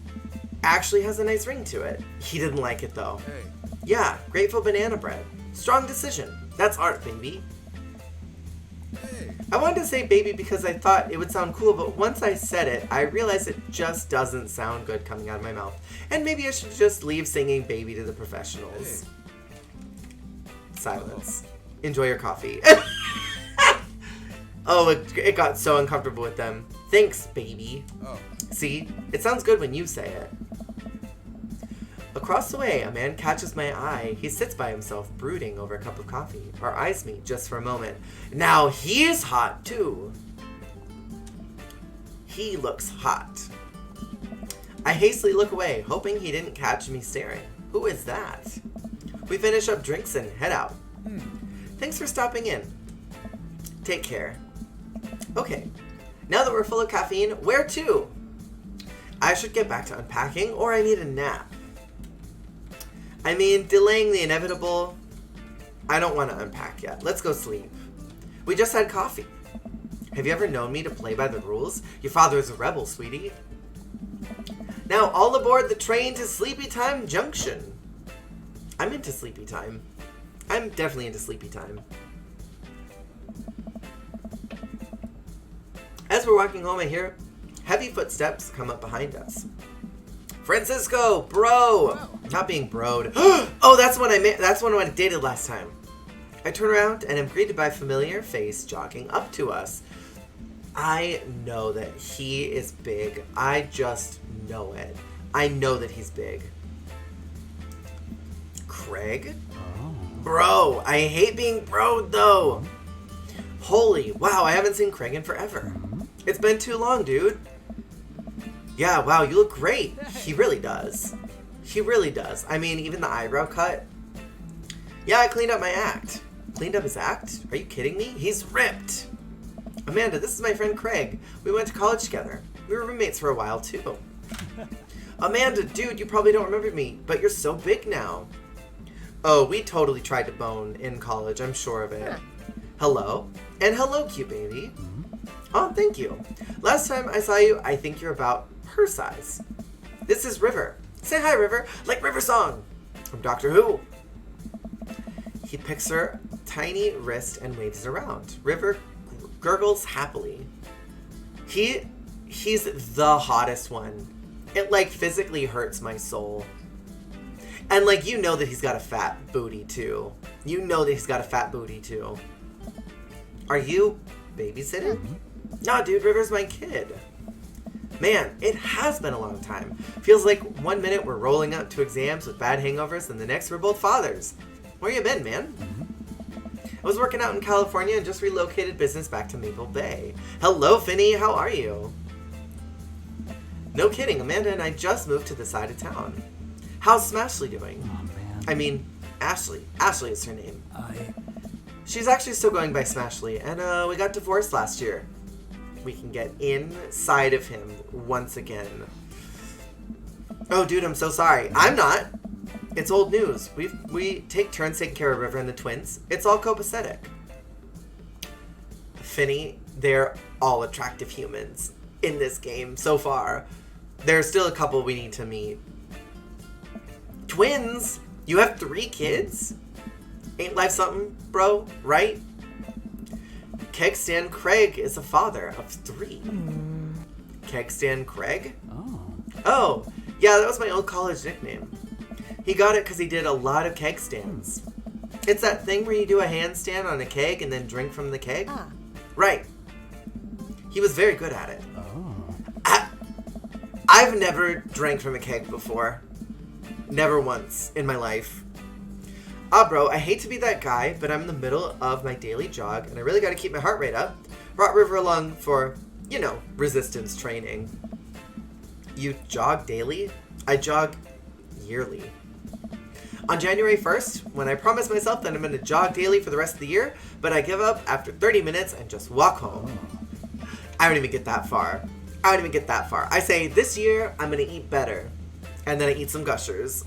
actually has a nice ring to it. He didn't like it though. Hey. Yeah, Grateful banana bread. Strong decision. That's art, baby. Hey. I wanted to say baby because I thought it would sound cool, but once I said it, I realized it just doesn't sound good coming out of my mouth. And maybe I should just leave singing baby to the professionals. Hey. Silence. Enjoy your coffee. Oh, it got so uncomfortable with them. Thanks, baby. Oh. See? It sounds good when you say it. Across the way, a man catches my eye. He sits by himself, brooding over a cup of coffee. Our eyes meet just for a moment. Now he's hot, too. He looks hot. I hastily look away, hoping he didn't catch me staring. Who is that? We finish up drinks and head out. Thanks for stopping in. Take care. Okay, now that we're full of caffeine, where to? I should get back to unpacking, or I need a nap. I mean, delaying the inevitable, I don't want to unpack yet. Let's go sleep. We just had coffee. Have you ever known me to play by the rules? Your father is a rebel, sweetie. Now, all aboard the train to Sleepy Time Junction. I'm into Sleepy Time. I'm definitely into Sleepy Time. As we're walking home, I hear heavy footsteps come up behind us. Francisco, bro! Whoa. Not being broed. Oh, that's when I dated last time. I turn around and am greeted by a familiar face jogging up to us. I know that he is big. I just know it. I know that he's big. Craig? Oh. Bro, I hate being broed though. Holy, wow, I haven't seen Craig in forever. It's been too long, dude. Yeah, wow, you look great. He really does. He really does. I mean, even the eyebrow cut. Yeah, I cleaned up my act. Cleaned up his act? Are you kidding me? He's ripped. Amanda, this is my friend Craig. We went to college together. We were roommates for a while, too. Amanda, dude, you probably don't remember me, but you're so big now. Oh, we totally tried to bone in college, I'm sure of it. Hello. And hello, cute baby. Oh, thank you. Last time I saw you, I think you're about her size. This is River. Say hi, River, like River Song from Doctor Who. He picks her tiny wrist and waves it around. River gurgles happily. He's the hottest one. It, like, physically hurts my soul. And, like, you know that he's got a fat booty, too. You know that he's got a fat booty, too. Are you babysitting? Nah, dude, River's my kid. Man, it has been a long time. Feels like 1 minute we're rolling up to exams with bad hangovers, and the next we're both fathers. Where you been, man? I was working out in California and just relocated business back to Maple Bay. Hello, Finny. How are you? No kidding. Amanda and I just moved to the side of town. How's Smashley doing? Oh, man. I mean, Ashley. Ashley is her name. She's actually still going by Smashley, and we got divorced last year. We can get inside of him once again. Oh, dude, I'm so sorry. I'm not. It's old news. We take turns taking care of River and the twins. It's all copacetic. Finny, they're all attractive humans in this game so far. There's still a couple we need to meet. Twins? You have 3 kids? Ain't life something, bro? Right? Kegstan Craig is a father of 3. Kegstan Craig? Oh. Oh, yeah, that was my old college nickname. He got it because he did a lot of keg stands. It's that thing where you do a handstand on a keg and then drink from the keg. Ah. Right. He was very good at it. Oh. I've never drank from a keg before. Never once in my life. Bro, I hate to be that guy, but I'm in the middle of my daily jog, and I really gotta keep my heart rate up. Brought River along for, you know, resistance training. You jog daily? I jog yearly. On January 1st, when I promised myself that I'm gonna jog daily for the rest of the year, but I give up after 30 minutes and just walk home. I don't even get that far. I say, this year, I'm gonna eat better. And then I eat some Gushers.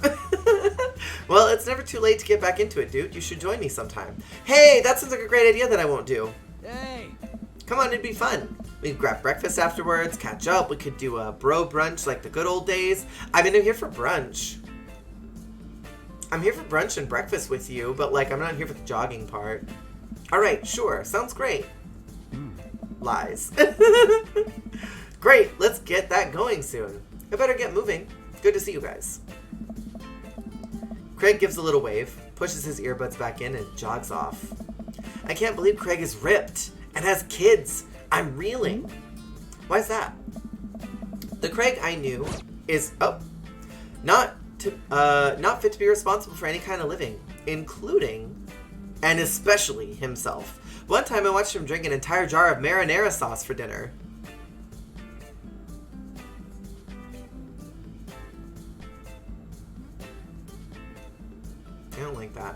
Well, it's never too late to get back into it, dude. You should join me sometime. Hey, that sounds like a great idea that I won't do. Hey. Come on, it'd be fun. We could grab breakfast afterwards, catch up. We could do a bro brunch like the good old days. I mean, I'm here for brunch. I'm here for brunch and breakfast with you, but, like, I'm not here for the jogging part. All right, sure. Sounds great. Lies. Great, let's get that going soon. I better get moving. Good to see you guys. Craig gives a little wave, pushes his earbuds back in, and jogs off. I can't believe Craig is ripped and has kids. I'm reeling. Why's that? The Craig I knew is, not fit to be responsible for any kind of living, including and especially himself. One time I watched him drink an entire jar of marinara sauce for dinner. I don't like that.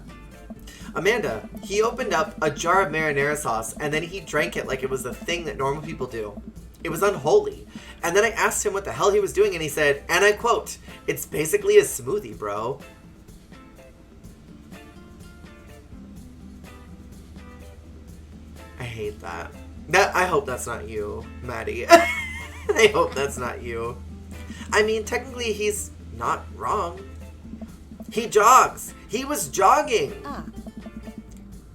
Amanda, he opened up a jar of marinara sauce and then he drank it like it was a thing that normal people do. It was unholy. And then I asked him what the hell he was doing and he said, and I quote, "It's basically a smoothie, bro." hate that. I hope that's not you, Maddie. I hope that's not you. I mean, technically he's not wrong. He jogs. He was jogging.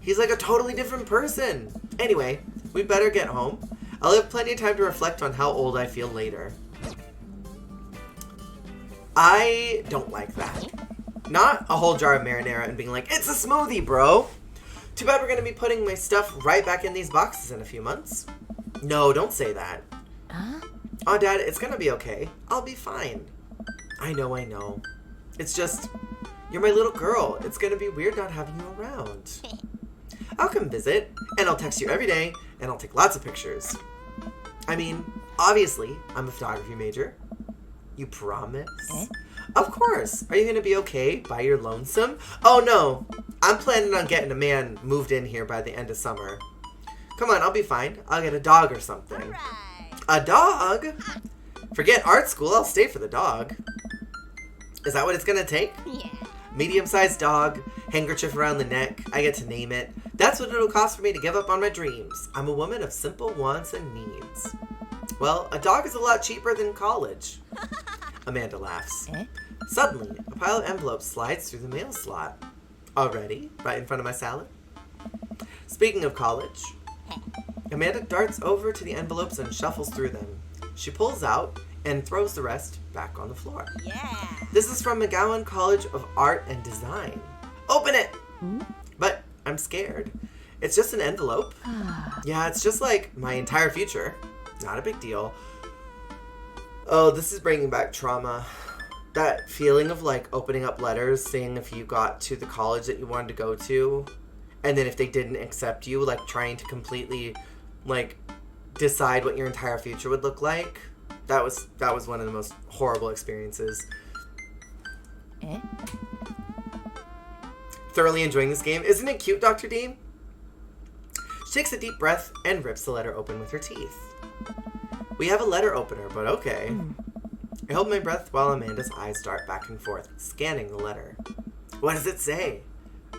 He's like a totally different person. Anyway, we better get home. I'll have plenty of time to reflect on how old I feel later. I don't like that. Not a whole jar of marinara and being like, it's a smoothie, bro. Too bad we're going to be putting my stuff right back in these boxes in a few months. No, don't say that. Oh, Dad, it's going to be okay. I'll be fine. I know. It's just, you're my little girl. It's going to be weird not having you around. I'll come visit, and I'll text you every day, and I'll take lots of pictures. I mean, obviously, I'm a photography major. You promise? Of course. Are you going to be okay by your lonesome? Oh, no. I'm planning on getting a man moved in here by the end of summer. Come on, I'll be fine. I'll get a dog or something. Right. A dog? Forget art school. I'll stay for the dog. Is that what it's going to take? Yeah. Medium-sized dog, handkerchief around the neck. I get to name it. That's what it'll cost for me to give up on my dreams. I'm a woman of simple wants and needs. Well, a dog is a lot cheaper than college. Amanda laughs. Suddenly, a pile of envelopes slides through the mail slot. Already? Right in front of my salad? Speaking of college, Amanda darts over to the envelopes and shuffles through them. She pulls out and throws the rest back on the floor. Yeah. This is from McGowan College of Art and Design. Open it! But I'm scared. It's just an envelope. Yeah, it's just like my entire future. Not a big deal. Oh, this is bringing back trauma. That feeling of like opening up letters, seeing if you got to the college that you wanted to go to, and then if they didn't accept you, like trying to completely like decide what your entire future would look like. That was one of the most horrible experiences. Thoroughly enjoying this game. Isn't it cute, Dr. Dean? She takes a deep breath and rips the letter open with her teeth. We have a letter opener, but okay. I hold my breath while Amanda's eyes dart back and forth, scanning the letter. What does it say?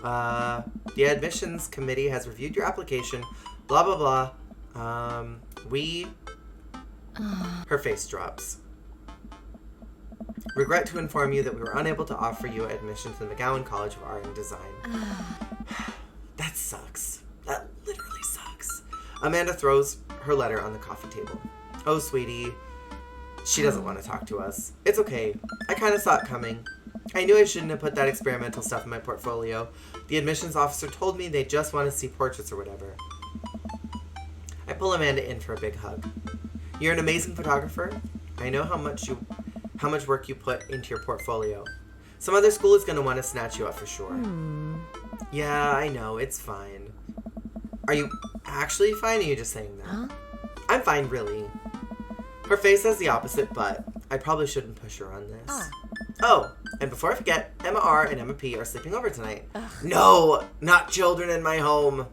The admissions committee has reviewed your application, blah, blah, blah. Her face drops. Regret to inform you that we were unable to offer you admission to the McGowan College of Art and Design. That sucks. That literally sucks. Amanda throws her letter on the coffee table. Oh, sweetie. She doesn't want to talk to us. It's okay. I kind of saw it coming. I knew I shouldn't have put that experimental stuff in my portfolio. The admissions officer told me they just want to see portraits or whatever. I pull Amanda in for a big hug. You're an amazing photographer. I know how much work you put into your portfolio. Some other school is going to want to snatch you up for sure. Yeah, I know. It's fine. Are you actually fine, or are you just saying that? I'm fine, really. Her face says the opposite, but I probably shouldn't push her on this. Oh, and before I forget, Emma R. and Emma P. are sleeping over tonight. No, not children in my home.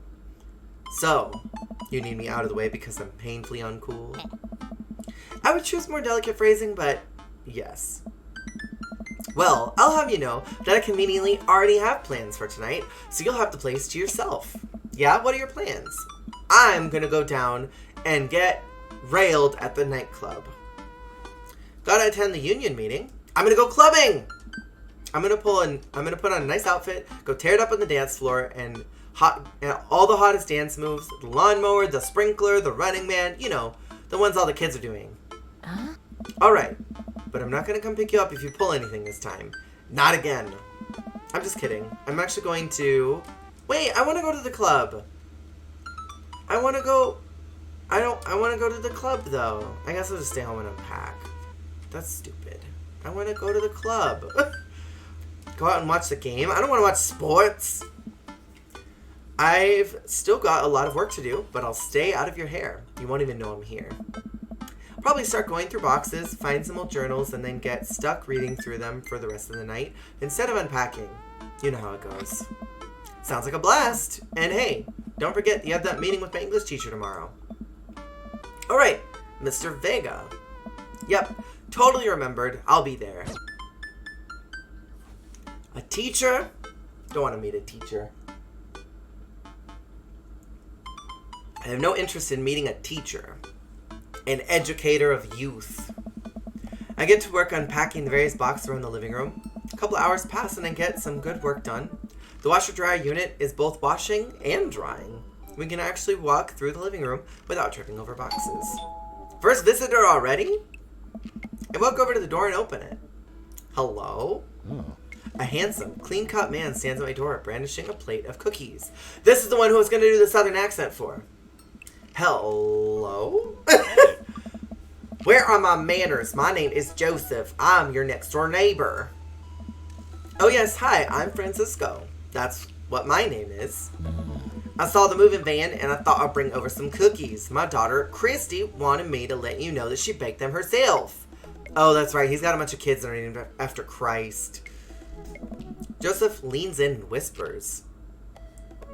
So, you need me out of the way because I'm painfully uncool? I would choose more delicate phrasing, but yes. Well, I'll have you know that I conveniently already have plans for tonight, so you'll have the place to yourself. Yeah, what are your plans? I'm gonna go down and get railed at the nightclub. Gotta attend the union meeting. I'm gonna go clubbing! I'm gonna put on a nice outfit, go tear it up on the dance floor, and all the hottest dance moves, the lawnmower, the sprinkler, the running man, you know, the ones all the kids are doing. Alright, but I'm not gonna come pick you up if you pull anything this time. Not again. I'm just kidding. I'm actually going to... Wait, I wanna go to the club. I wanna go to the club, though. I guess I'll just stay home and unpack. That's stupid. I want to go to the club. Go out and watch the game? I don't want to watch sports. I've still got a lot of work to do, but I'll stay out of your hair. You won't even know I'm here. I'll probably start going through boxes, find some old journals, and then get stuck reading through them for the rest of the night instead of unpacking. You know how it goes. Sounds like a blast. And hey, don't forget you have that meeting with my English teacher tomorrow. Alright, Mr. Vega. Yep, totally remembered. I'll be there. A teacher? Don't want to meet a teacher. I have no interest in meeting a teacher, an educator of youth. I get to work unpacking the various boxes around the living room. A couple hours pass and I get some good work done. The washer-dryer unit is both washing and drying. We can actually walk through the living room without tripping over boxes. First visitor already? I walk over to the door and open it. Hello? Oh. A handsome, clean-cut man stands at my door, brandishing a plate of cookies. This is the one who I was going to do the southern accent for. Hello? Where are my manners? My name is Joseph. I'm your next-door neighbor. Oh yes, hi, I'm Francisco. That's what my name is. I saw the moving van and I thought I'd bring over some cookies. My daughter, Christy, wanted me to let you know that she baked them herself. Oh, that's right. He's got a bunch of kids that are named after Christ. Joseph leans in and whispers.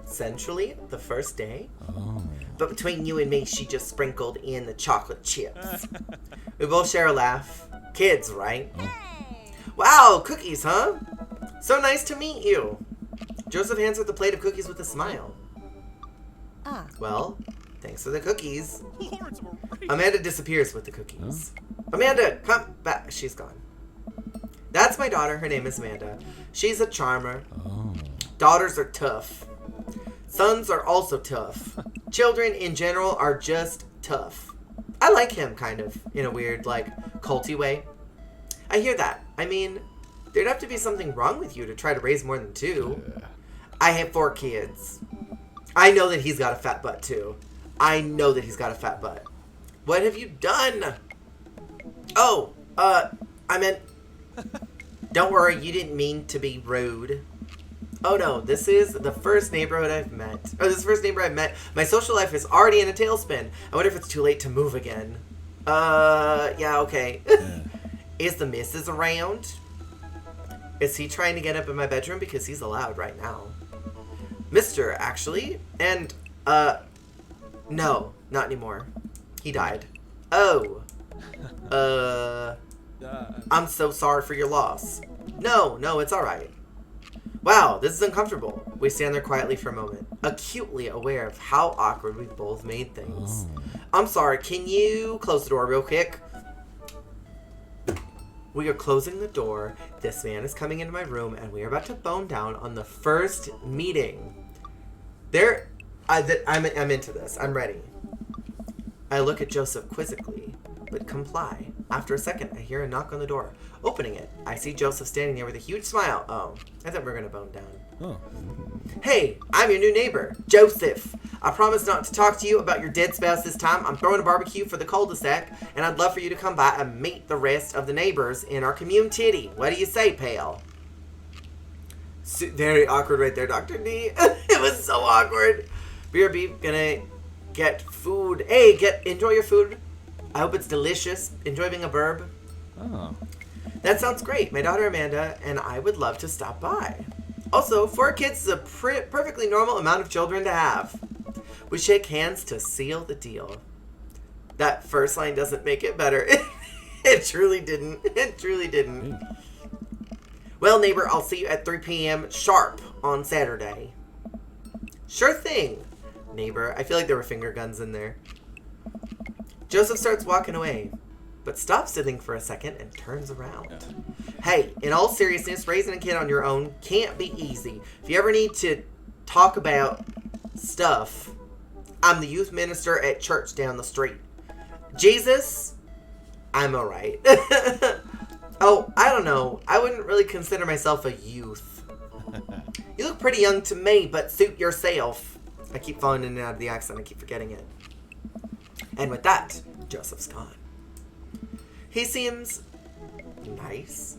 Essentially, the first day. Oh. But between you and me, she just sprinkled in the chocolate chips. We both share a laugh. Kids, right? Wow, cookies, huh? So nice to meet you. Joseph hands her the plate of cookies with a smile. Well, thanks for the cookies. Amanda disappears with the cookies. Amanda, come back. She's gone. That's my daughter. Her name is Amanda. She's a charmer. Oh. Daughters are tough. Sons are also tough. Children in general are just tough. I like him, kind of, in a weird, like, culty way. I hear that. I mean, there'd have to be something wrong with you to try to raise more than two. Yeah. I have 4 kids. I know that he's got a fat butt, too. I know that he's got a fat butt. What have you done? Oh, I meant... Don't worry, you didn't mean to be rude. Oh no, this is the first neighborhood I've met. Or this is the first neighbor I've met. My social life is already in a tailspin. I wonder if it's too late to move again. Yeah, okay. Yeah. Is the missus around? Is he trying to get up in my bedroom? Because he's allowed right now. Mr., actually. And, no, not anymore. He died. Oh. I'm so sorry for your loss. No, it's alright. Wow, this is uncomfortable. We stand there quietly for a moment, acutely aware of how awkward we both made things. Oh. I'm sorry, can you close the door real quick? We are closing the door. This man is coming into my room, and we are about to bone down on the first meeting. I'm into this. I'm ready. I look at Joseph quizzically, but comply. After a second, I hear a knock on the door. Opening it, I see Joseph standing there with a huge smile. Oh, I thought we were going to bone down. Oh. Hey, I'm your new neighbor, Joseph. I promise not to talk to you about your dead spouse this time. I'm throwing a barbecue for the cul-de-sac, and I'd love for you to come by and meet the rest of the neighbors in our community. What do you say, pal? Very awkward right there, Dr. D. It was so awkward. BRB, gonna get food. Hey, enjoy your food. I hope it's delicious. Enjoy being a burb. Oh. That sounds great. My daughter Amanda and I would love to stop by. Also, 4 kids is a perfectly normal amount of children to have. We shake hands to seal the deal. That first line doesn't make it better. It truly didn't. It truly didn't. Well, neighbor, I'll see you at 3 p.m. sharp on Saturday. Sure thing, neighbor. I feel like there were finger guns in there. Joseph starts walking away, but stops to think for a second and turns around. Hey, in all seriousness, raising a kid on your own can't be easy. If you ever need to talk about stuff, I'm the youth minister at church down the street. Jesus, I'm alright. Oh, I don't know. I wouldn't really consider myself a youth. You look pretty young to me, but suit yourself. I keep falling in and out of the accent. I keep forgetting it. And with that, Joseph's gone. He seems nice.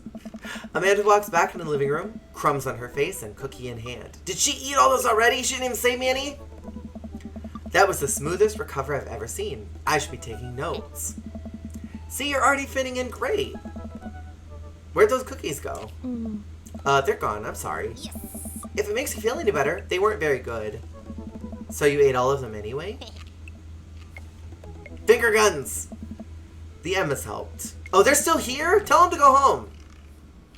Amanda walks back into the living room, crumbs on her face and cookie in hand. Did she eat all those already? She didn't even say me any? That was the smoothest recovery I've ever seen. I should be taking notes. See, you're already fitting in great. Where'd those cookies go? They're gone. I'm sorry. Yes. If it makes you feel any better, they weren't very good. So you ate all of them anyway? Finger guns! The Emmas helped. Oh, they're still here? Tell them to go home.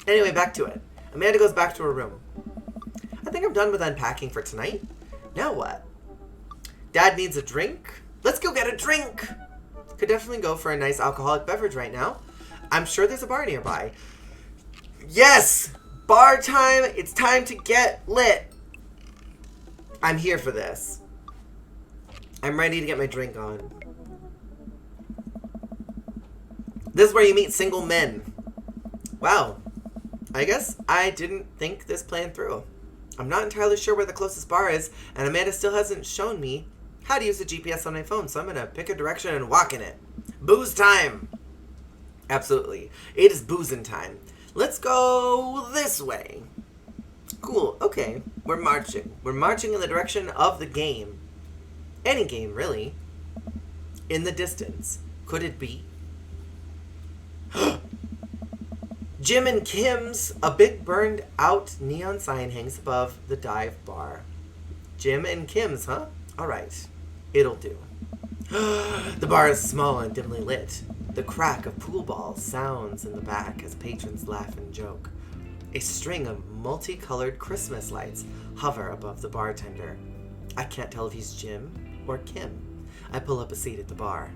Anyway, back to it. Amanda goes back to her room. I think I'm done with unpacking for tonight. Now what? Dad needs a drink. Let's go get a drink. Could definitely go for a nice alcoholic beverage right now. I'm sure there's a bar nearby. Yes! Bar time! It's time to get lit. I'm here for this. I'm ready to get my drink on. This is where you meet single men. Wow. I guess I didn't think this plan through. I'm not entirely sure where the closest bar is, and Amanda still hasn't shown me how to use the GPS on my phone, so I'm gonna pick a direction and walk in it. Booze time! Absolutely. It is boozing time. Let's go this way. Cool. Okay. We're marching. We're marching in the direction of the game. Any game, really. In the distance. Could it be? Jim and Kim's. A big burned out neon sign hangs above the dive bar. Jim and Kim's, huh? Alright. It'll do. The bar is small and dimly lit. The crack of pool balls sounds in the back as patrons laugh and joke. A string of multicolored Christmas lights hover above the bartender. I can't tell if he's Jim or Kim. I pull up a seat at the bar.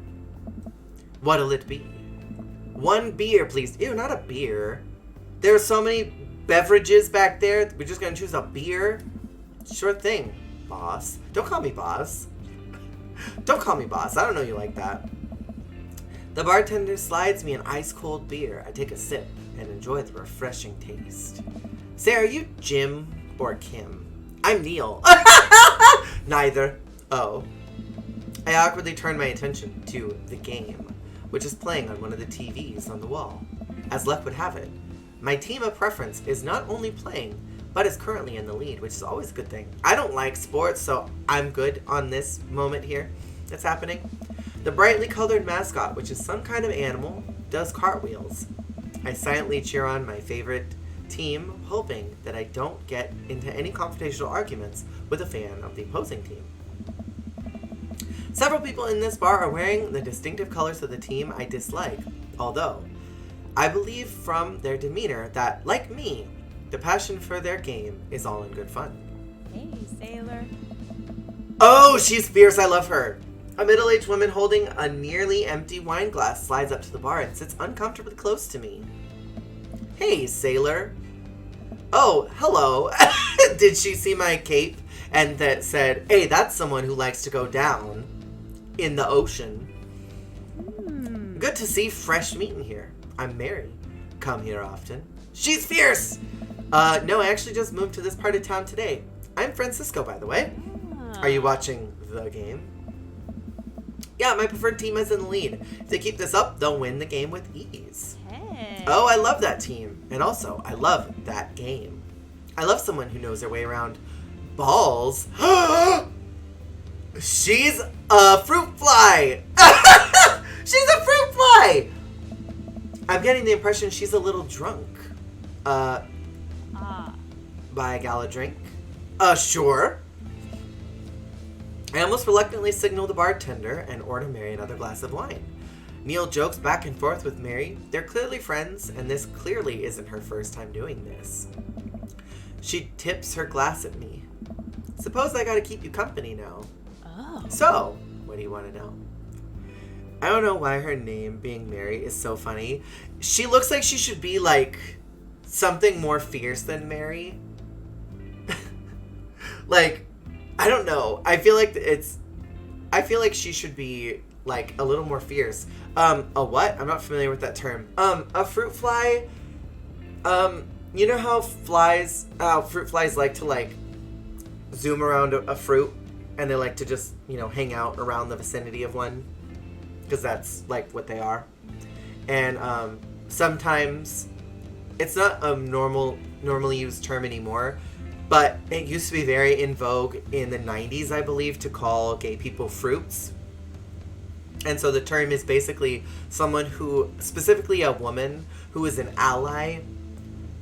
What'll it be? One beer, please. Ew, not a beer. There are so many beverages back there. We're just gonna choose a beer? Sure thing, boss. Don't call me boss. Don't call me boss. I don't know you like that. The bartender slides me an ice-cold beer. I take a sip and enjoy the refreshing taste. Say, are you Jim or Kim? I'm Neil. Neither. Oh. I awkwardly turn my attention to the game, which is playing on one of the TVs on the wall. As luck would have it, my team of preference is not only playing, but is currently in the lead, which is always a good thing. I don't like sports, so I'm good on this moment here that's happening. The brightly colored mascot, which is some kind of animal, does cartwheels. I silently cheer on my favorite team, hoping that I don't get into any confrontational arguments with a fan of the opposing team. Several people in this bar are wearing the distinctive colors of the team I dislike, although I believe from their demeanor that, like me, the passion for their game is all in good fun. Hey, sailor. Oh, she's fierce. I love her. A middle-aged woman holding a nearly empty wine glass slides up to the bar and sits uncomfortably close to me. Hey, sailor. Oh, hello. Did she see my cape and that said, hey, that's someone who likes to go down in the ocean. Good to see fresh meat in here. I'm Mary. Come here often. She's fierce! No, I actually just moved to this part of town today. I'm Francisco, by the way. Are you watching the game? Yeah, my preferred team is in the lead. If they keep this up, they'll win the game with ease. Hey. Oh, I love that team. And also, I love that game. I love someone who knows their way around balls. She's a fruit fly! She's a fruit fly! I'm getting the impression she's a little drunk. Buy a gal a drink? Sure. I almost reluctantly signal the bartender and order Mary another glass of wine. Neil jokes back and forth with Mary. They're clearly friends, and this clearly isn't her first time doing this. She tips her glass at me. Suppose I gotta keep you company now. Oh. So, what do you want to know? I don't know why her name, being Mary, is so funny. She looks like she should be, like, something more fierce than Mary. Like, I don't know. I feel like she should be, like, a little more fierce. A what? I'm not familiar with that term. A fruit fly, you know how fruit flies like to, like, zoom around a fruit, and they like to just, you know, hang out around the vicinity of one? Because that's, like, what they are. And, sometimes, it's not a normally used term anymore, but it used to be very in vogue in the 90s, I believe, to call gay people fruits. And so the term is basically someone who, specifically a woman, who is an ally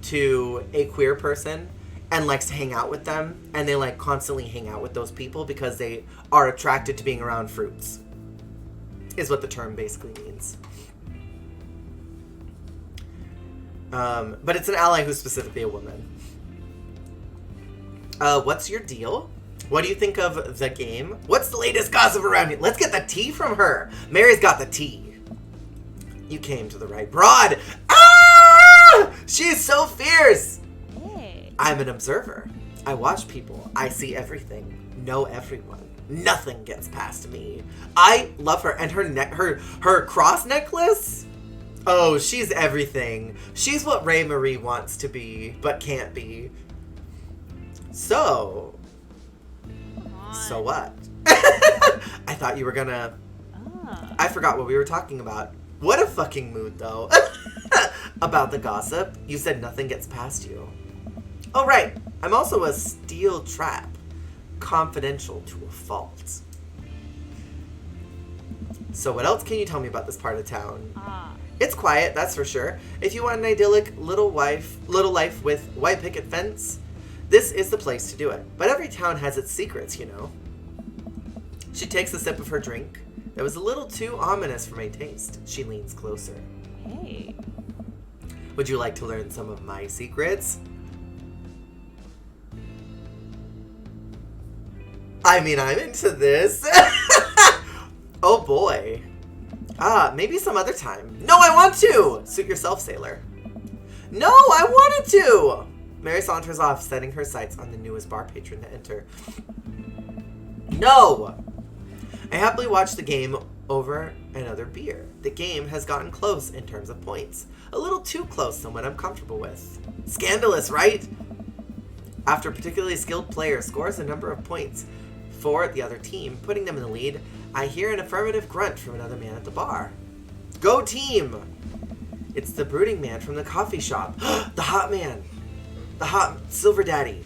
to a queer person and likes to hang out with them, and they, like, constantly hang out with those people because they are attracted to being around fruits, is what the term basically means. But it's an ally who's specifically a woman. What's your deal? What do you think of the game? What's the latest gossip around here? Let's get the tea from her. Mary's got the tea. You came to the right broad. Ah! She's so fierce. Hey. I'm an observer. I watch people. I see everything. Know everyone. Nothing gets past me. I love her. And her cross necklace? Oh, she's everything. She's what Ray Marie wants to be, but can't be. So what? I thought you were gonna... I forgot what we were talking about. What a fucking mood, though. About the gossip. You said nothing gets past you. Oh, right. I'm also a steel trap. Confidential to a fault. So what else can you tell me about this part of town? It's quiet, that's for sure. If you want an idyllic little life with white picket fence, this is the place to do it. But every town has its secrets, you know. She takes a sip of her drink. It was a little too ominous for my taste. She leans closer. Hey. Would you like to learn some of my secrets? I mean, I'm into this. Oh boy. Maybe some other time. No, I want to! Suit yourself, sailor. No, I wanted to! Mary saunters off, setting her sights on the newest bar patron to enter. No! I happily watch the game over another beer. The game has gotten close in terms of points. A little too close than what I'm comfortable with. Scandalous, right? After a particularly skilled player scores a number of points for the other team, putting them in the lead, I hear an affirmative grunt from another man at the bar. Go team! It's the brooding man from the coffee shop. The hot man. The hot silver daddy.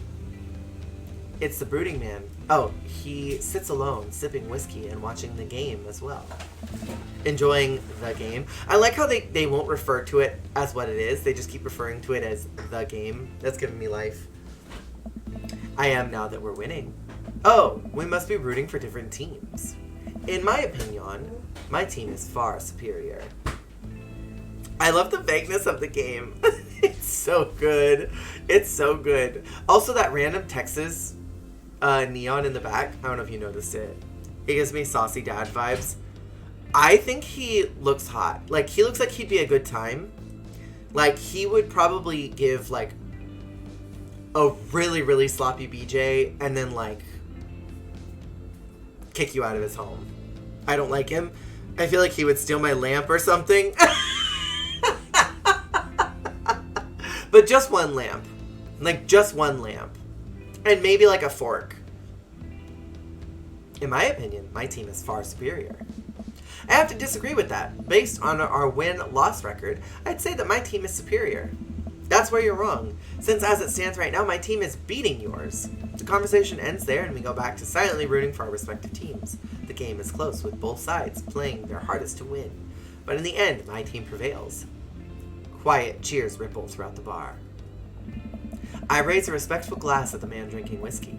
It's the brooding man. Oh, he sits alone, sipping whiskey and watching the game as well. Enjoying the game. I like how they won't refer to it as what it is. They just keep referring to it as the game. That's giving me life. I am now that we're winning. Oh, we must be rooting for different teams. In my opinion, my team is far superior. I love the vagueness of the game. It's so good. It's so good. Also, that random Texas neon in the back. I don't know if you noticed it. It gives me saucy dad vibes. I think he looks hot. Like, he looks like he'd be a good time. Like, he would probably give, like, a really, really sloppy BJ and then, like, kick you out of his home. I don't like him. I feel like he would steal my lamp or something. But just one lamp. Like, just one lamp. And maybe, like, a fork. In my opinion, my team is far superior. I have to disagree with that. Based on our win-loss record, I'd say that my team is superior. That's where you're wrong, since as it stands right now, my team is beating yours. The conversation ends there and we go back to silently rooting for our respective teams. The game is close, with both sides playing their hardest to win. But in the end, my team prevails. Quiet cheers ripple throughout the bar. I raise a respectful glass at the man drinking whiskey.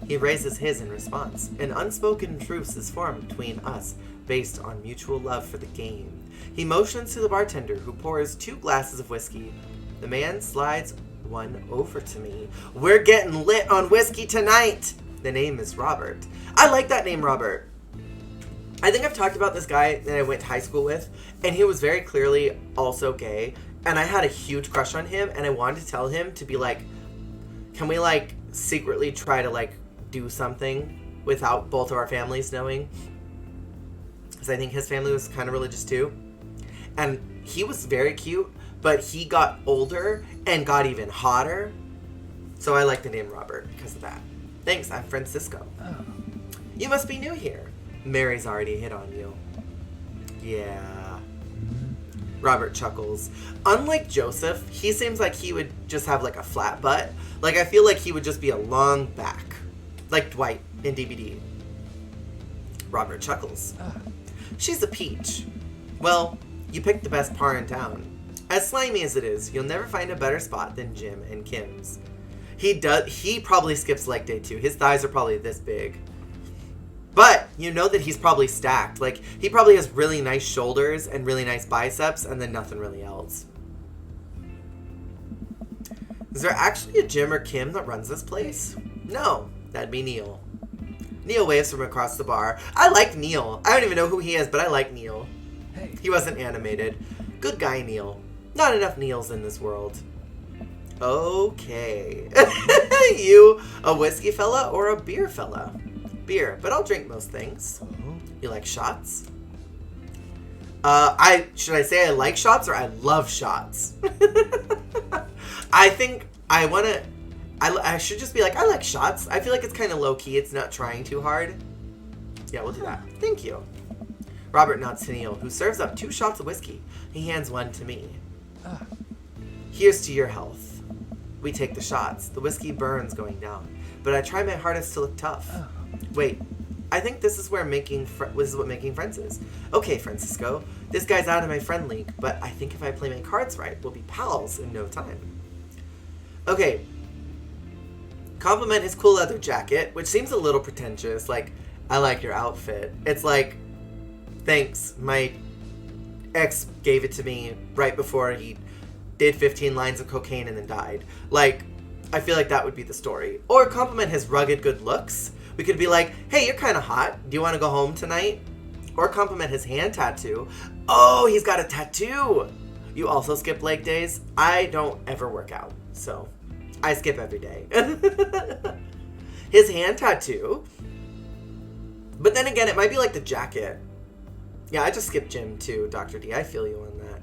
He raises his in response. An unspoken truce is formed between us based on mutual love for the game. He motions to the bartender, who pours 2 glasses of whiskey. The man slides one over to me. We're getting lit on whiskey tonight! The name is Robert. I like that name, Robert. I think I've talked about this guy that I went to high school with, and he was very clearly also gay, and I had a huge crush on him, and I wanted to tell him to be like, can we, like, secretly try to, like, do something without both of our families knowing? Because I think his family was kind of religious too. And he was very cute, but he got older and got even hotter. So I like the name Robert because of that. Thanks, I'm Francisco. Oh. You must be new here. Mary's already hit on you. Yeah. Robert chuckles. Unlike Joseph, he seems like he would just have like a flat butt. Like, I feel like he would just be a long back. Like Dwight in DVD. Robert chuckles. She's a peach. Well, you picked the best par in town. As slimy as it is, you'll never find a better spot than Jim and Kim's. He probably skips leg day too. His thighs are probably this big. But you know that he's probably stacked. Like, he probably has really nice shoulders and really nice biceps and then nothing really else. Is there actually a Jim or Kim that runs this place? No, that'd be Neil. Neil waves from across the bar. I like Neil. I don't even know who he is, but I like Neil. Hey. He wasn't animated. Good guy, Neil. Not enough Neils in this world. Okay. You a whiskey fella or a beer fella? Beer, but I'll drink most things. You like shots? Should I say I like shots or I love shots? I think I should just be like, I like shots. I feel like it's kind of low-key. It's not trying too hard. Yeah, we'll do that. Thank you. Robert nods to Neil, who serves up 2 shots of whiskey. He hands one to me. Here's to your health. We take the shots. The whiskey burns going down, but I try my hardest to look tough. Wait, I think this is what making friends is. Okay, Francisco, this guy's out of my friend league, but I think if I play my cards right, we'll be pals in no time. Okay. Compliment his cool leather jacket, which seems a little pretentious. Like, I like your outfit. It's like, thanks, my ex gave it to me right before he did 15 lines of cocaine and then died. Like, I feel like that would be the story. Or compliment his rugged good looks. We could be like, hey, you're kind of hot. Do you want to go home tonight? Or compliment his hand tattoo. Oh, he's got a tattoo. You also skip leg days? I don't ever work out, so I skip every day. His hand tattoo. But then again, it might be like the jacket. Yeah, I just skipped gym too, Dr. D. I feel you on that.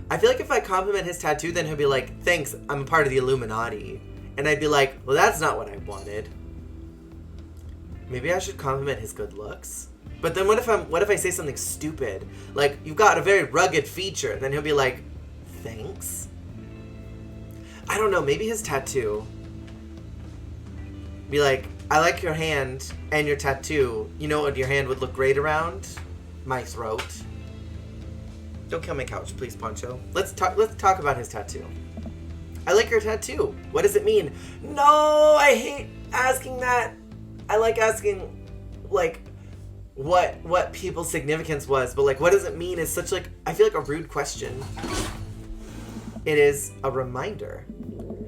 I feel like if I compliment his tattoo, then he'll be like, thanks, I'm a part of the Illuminati. And I'd be like, well, that's not what I wanted. Maybe I should compliment his good looks. But then what if I say something stupid? Like, you've got a very rugged feature. Then he'll be like, thanks? I don't know, maybe his tattoo. Be like, I like your hand and your tattoo. You know what your hand would look great around? My throat. Don't kill my couch, please, Poncho. Let's talk about his tattoo. I like your tattoo. What does it mean? No, I hate asking that. I like asking, like, what people's significance was, but, like, what does it mean is such, like, I feel like a rude question. It is a reminder.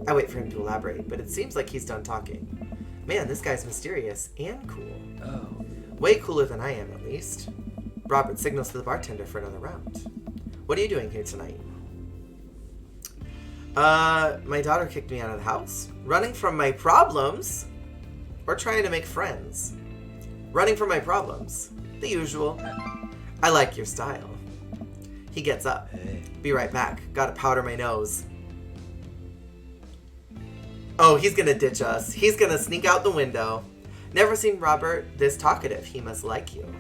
I wait for him to elaborate, but it seems like he's done talking. Man, this guy's mysterious and cool. Oh. Way cooler than I am, at least. Robert signals to the bartender for another round. What are you doing here tonight? My daughter kicked me out of the house. Running from my problems? Or trying to make friends? Running from my problems. The usual. I like your style. He gets up. Hey. Be right back. Gotta powder my nose. Oh, he's gonna ditch us. He's gonna sneak out the window. Never seen Robert this talkative. He must like you.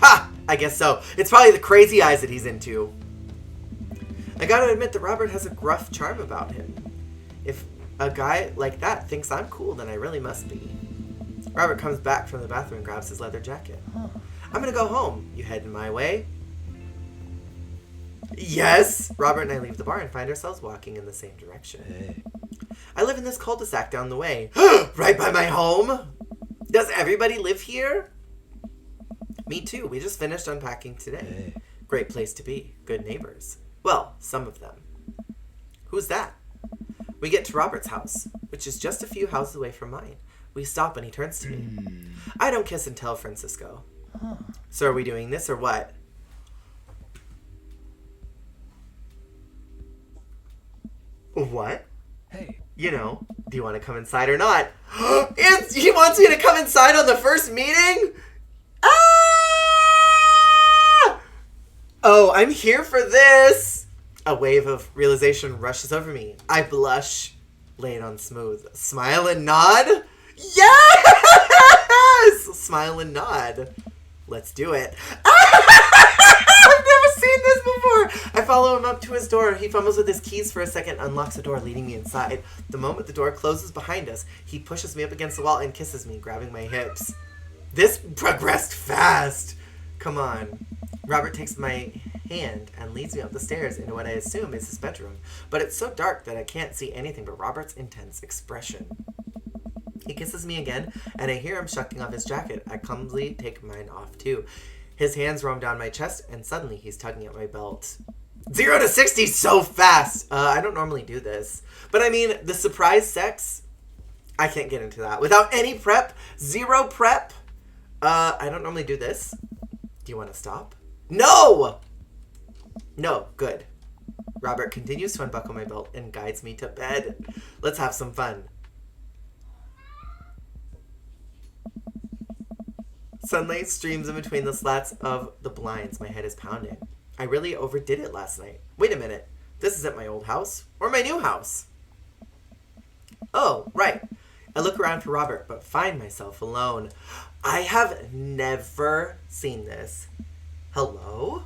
Ha! I guess so. It's probably the crazy eyes that he's into. I gotta admit that Robert has a gruff charm about him. If a guy like that thinks I'm cool, then I really must be. Robert comes back from the bathroom and grabs his leather jacket. I'm gonna go home. You heading my way? Yes! Robert and I leave the bar and find ourselves walking in the same direction. Hey. I live in this cul-de-sac down the way. Right by my home? Does everybody live here? Me too. We just finished unpacking today. Hey. Great place to be. Good neighbors. Well, some of them. Who's that? We get to Robert's house, which is just a few houses away from mine. We stop and he turns to me. I don't kiss and tell, Francisco. So are we doing this or what? What? Hey. You know, do you want to come inside or not? He wants me to come inside on the first meeting? Ah! Oh, I'm here for this. A wave of realization rushes over me. I blush. Lay it on smooth. Smile and nod. Yes! Smile and nod. Let's do it. I've never seen this before. I follow him up to his door. He fumbles with his keys for a second, unlocks the door, leading me inside. The moment the door closes behind us, he pushes me up against the wall and kisses me, grabbing my hips. This progressed fast. Come on. Robert takes my hand and leads me up the stairs into what I assume is his bedroom, but it's so dark that I can't see anything but Robert's intense expression. He kisses me again, and I hear him shucking off his jacket. I clumsily take mine off too. His hands roam down my chest, and suddenly he's tugging at my belt. 0 to 60 so fast! I don't normally do this. But I mean, the surprise sex, I can't get into that. Without any prep, zero prep, I don't normally do this. Do you want to stop? No! No, good. Robert continues to unbuckle my belt and guides me to bed. Let's have some fun. Sunlight streams in between the slats of the blinds. My head is pounding. I really overdid it last night. Wait a minute. This isn't my old house or my new house. Oh, right. I look around for Robert, but find myself alone. I have never seen this. Hello?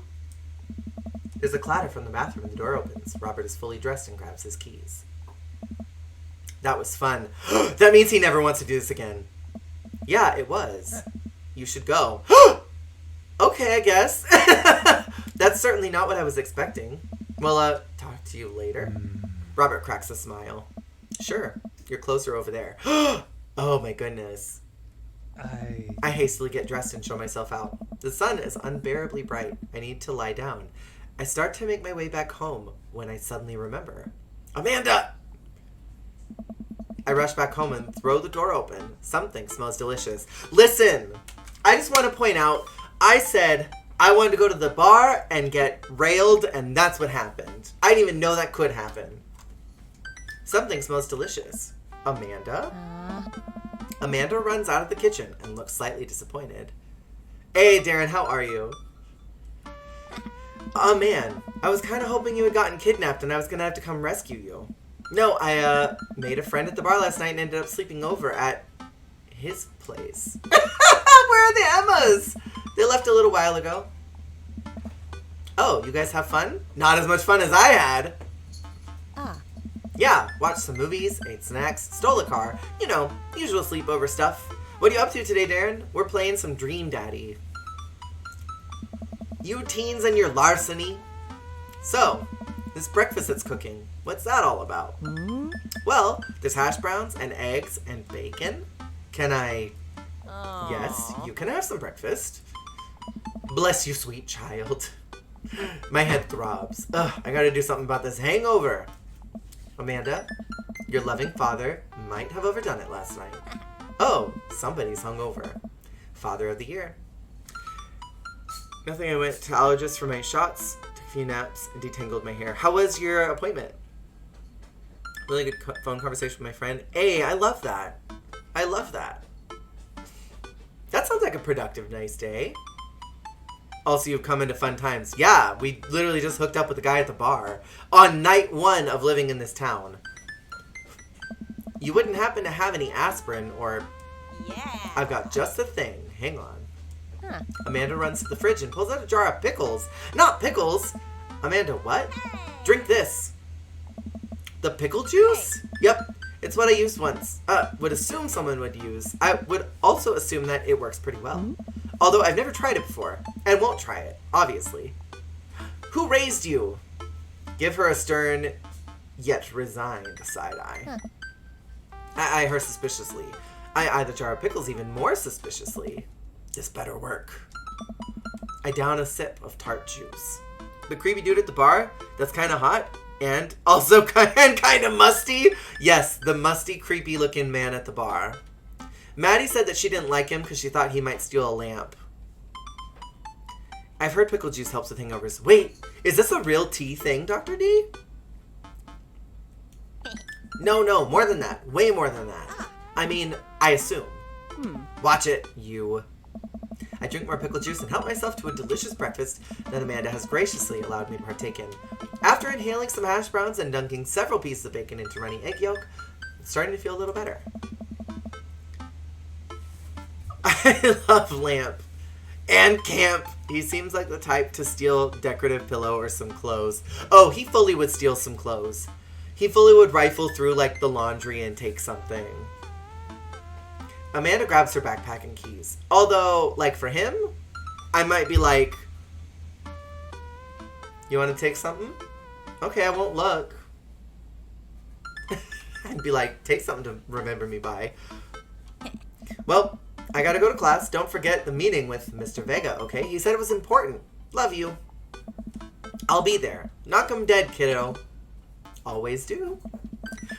There's a clatter from the bathroom and the door opens. Robert is fully dressed and grabs his keys. That was fun. That means he never wants to do this again. Yeah, it was. You should go. Okay, I guess. That's certainly not what I was expecting. Well, talk to you later. Robert cracks a smile. Sure, your clothes are over there. Oh my goodness. I hastily get dressed and show myself out. The sun is unbearably bright. I need to lie down. I start to make my way back home when I suddenly remember. Amanda! I rush back home and throw the door open. Something smells delicious. Listen! I just want to point out, I said I wanted to go to the bar and get railed, and that's what happened. I didn't even know that could happen. Something smells delicious. Amanda? Amanda runs out of the kitchen and looks slightly disappointed. Hey, Darren, how are you? Oh, man. I was kind of hoping you had gotten kidnapped and I was going to have to come rescue you. No, I made a friend at the bar last night and ended up sleeping over at his place. Where are the Emmas? They left a little while ago. Oh, you guys have fun? Not as much fun as I had. Yeah, watched some movies, ate snacks, stole a car. You know, usual sleepover stuff. What are you up to today, Darren? We're playing some Dream Daddy. You teens and your larceny. So, this breakfast that's cooking, what's that all about? Well, there's hash browns and eggs and bacon. Can I... Aww. Yes, you can have some breakfast. Bless you, sweet child. My head throbs. Ugh, I gotta do something about this hangover. Amanda, your loving father might have overdone it last night. Oh, somebody's hungover. Father of the year. Nothing, I went to allergist for my shots, took a few naps, and detangled my hair. How was your appointment? Really good phone conversation with my friend. Hey, I love that. I love that. That sounds like a productive, nice day. Also, you've come into fun times. Yeah, we literally just hooked up with the guy at the bar on night 1 of living in this town. You wouldn't happen to have any aspirin or... Yeah. I've got just the thing. Hang on. Amanda runs to the fridge and pulls out a jar of pickles. Not pickles! Amanda, what? Drink this. The pickle juice? Yep. It's what I used once. Would assume someone would use. I would also assume that it works pretty well. Although I've never tried it before. And won't try it, obviously. Who raised you? Give her a stern, yet resigned side-eye. I eye her suspiciously. I eye the jar of pickles even more suspiciously. This better work. I down a sip of tart juice. The creepy dude at the bar, that's kind of hot, and also kind of musty. Yes, the musty, creepy-looking man at the bar. Maddie said that she didn't like him because she thought he might steal a lamp. I've heard pickle juice helps with hangovers. Wait, is this a real tea thing, Dr. D? No, more than that. Way more than that. I mean, I assume. Watch it, you. I drink more pickle juice and help myself to a delicious breakfast that Amanda has graciously allowed me to partake in. After inhaling some hash browns and dunking several pieces of bacon into runny egg yolk, I'm starting to feel a little better. I love Lamp. And Camp. He seems like the type to steal decorative pillow or some clothes. Oh, he fully would steal some clothes. He fully would rifle through, like, the laundry and take something. Amanda grabs her backpack and keys. Although, like, for him, I might be like, you want to take something? Okay, I won't look. I'd be like, take something to remember me by. Well, I gotta go to class. Don't forget the meeting with Mr. Vega, okay? He said it was important. Love you. I'll be there. Knock 'em dead, kiddo. Always do.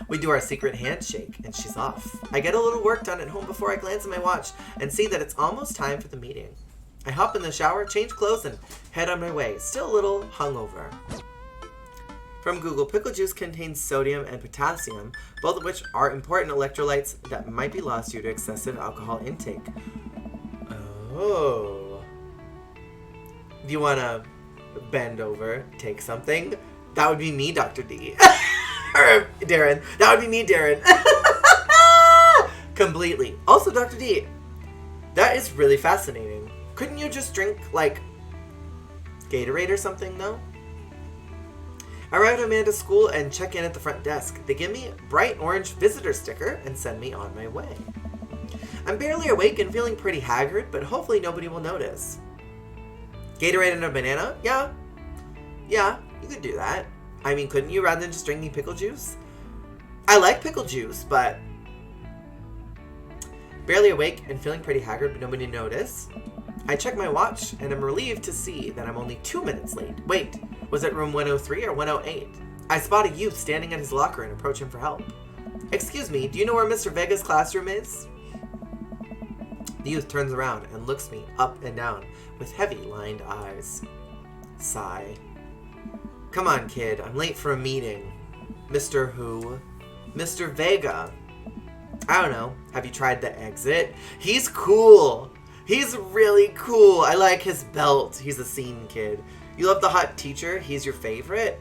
We do our secret handshake, and she's off. I get a little work done at home before I glance at my watch and see that it's almost time for the meeting. I hop in the shower, change clothes, and head on my way, still a little hungover. From Google, pickle juice contains sodium and potassium, both of which are important electrolytes that might be lost due to excessive alcohol intake. Oh. Do you want to bend over, take something? That would be me, Dr. D. Or Darren. That would be me, Darren. Completely. Also, Dr. D, that is really fascinating. Couldn't you just drink, like, Gatorade or something, though? I arrive at Amanda's school and check in at the front desk. They give me a bright orange visitor sticker and send me on my way. I'm barely awake and feeling pretty haggard, but hopefully nobody will notice. Gatorade and a banana? Yeah, you could do that. I mean, couldn't you rather than just drinking pickle juice? I like pickle juice, but... Barely awake and feeling pretty haggard, but nobody notice. I check my watch, and I'm relieved to see that I'm only 2 minutes late. Wait, was it room 103 or 108? I spot a youth standing at his locker and approach him for help. Excuse me, do you know where Mr. Vega's classroom is? The youth turns around and looks me up and down with heavy lined eyes. Sigh. Come on, kid, I'm late for a meeting. Mr. Who? Mr. Vega. I don't know, have you tried the exit? He's cool. He's really cool. I like his belt. He's a scene kid. You love the hot teacher? He's your favorite?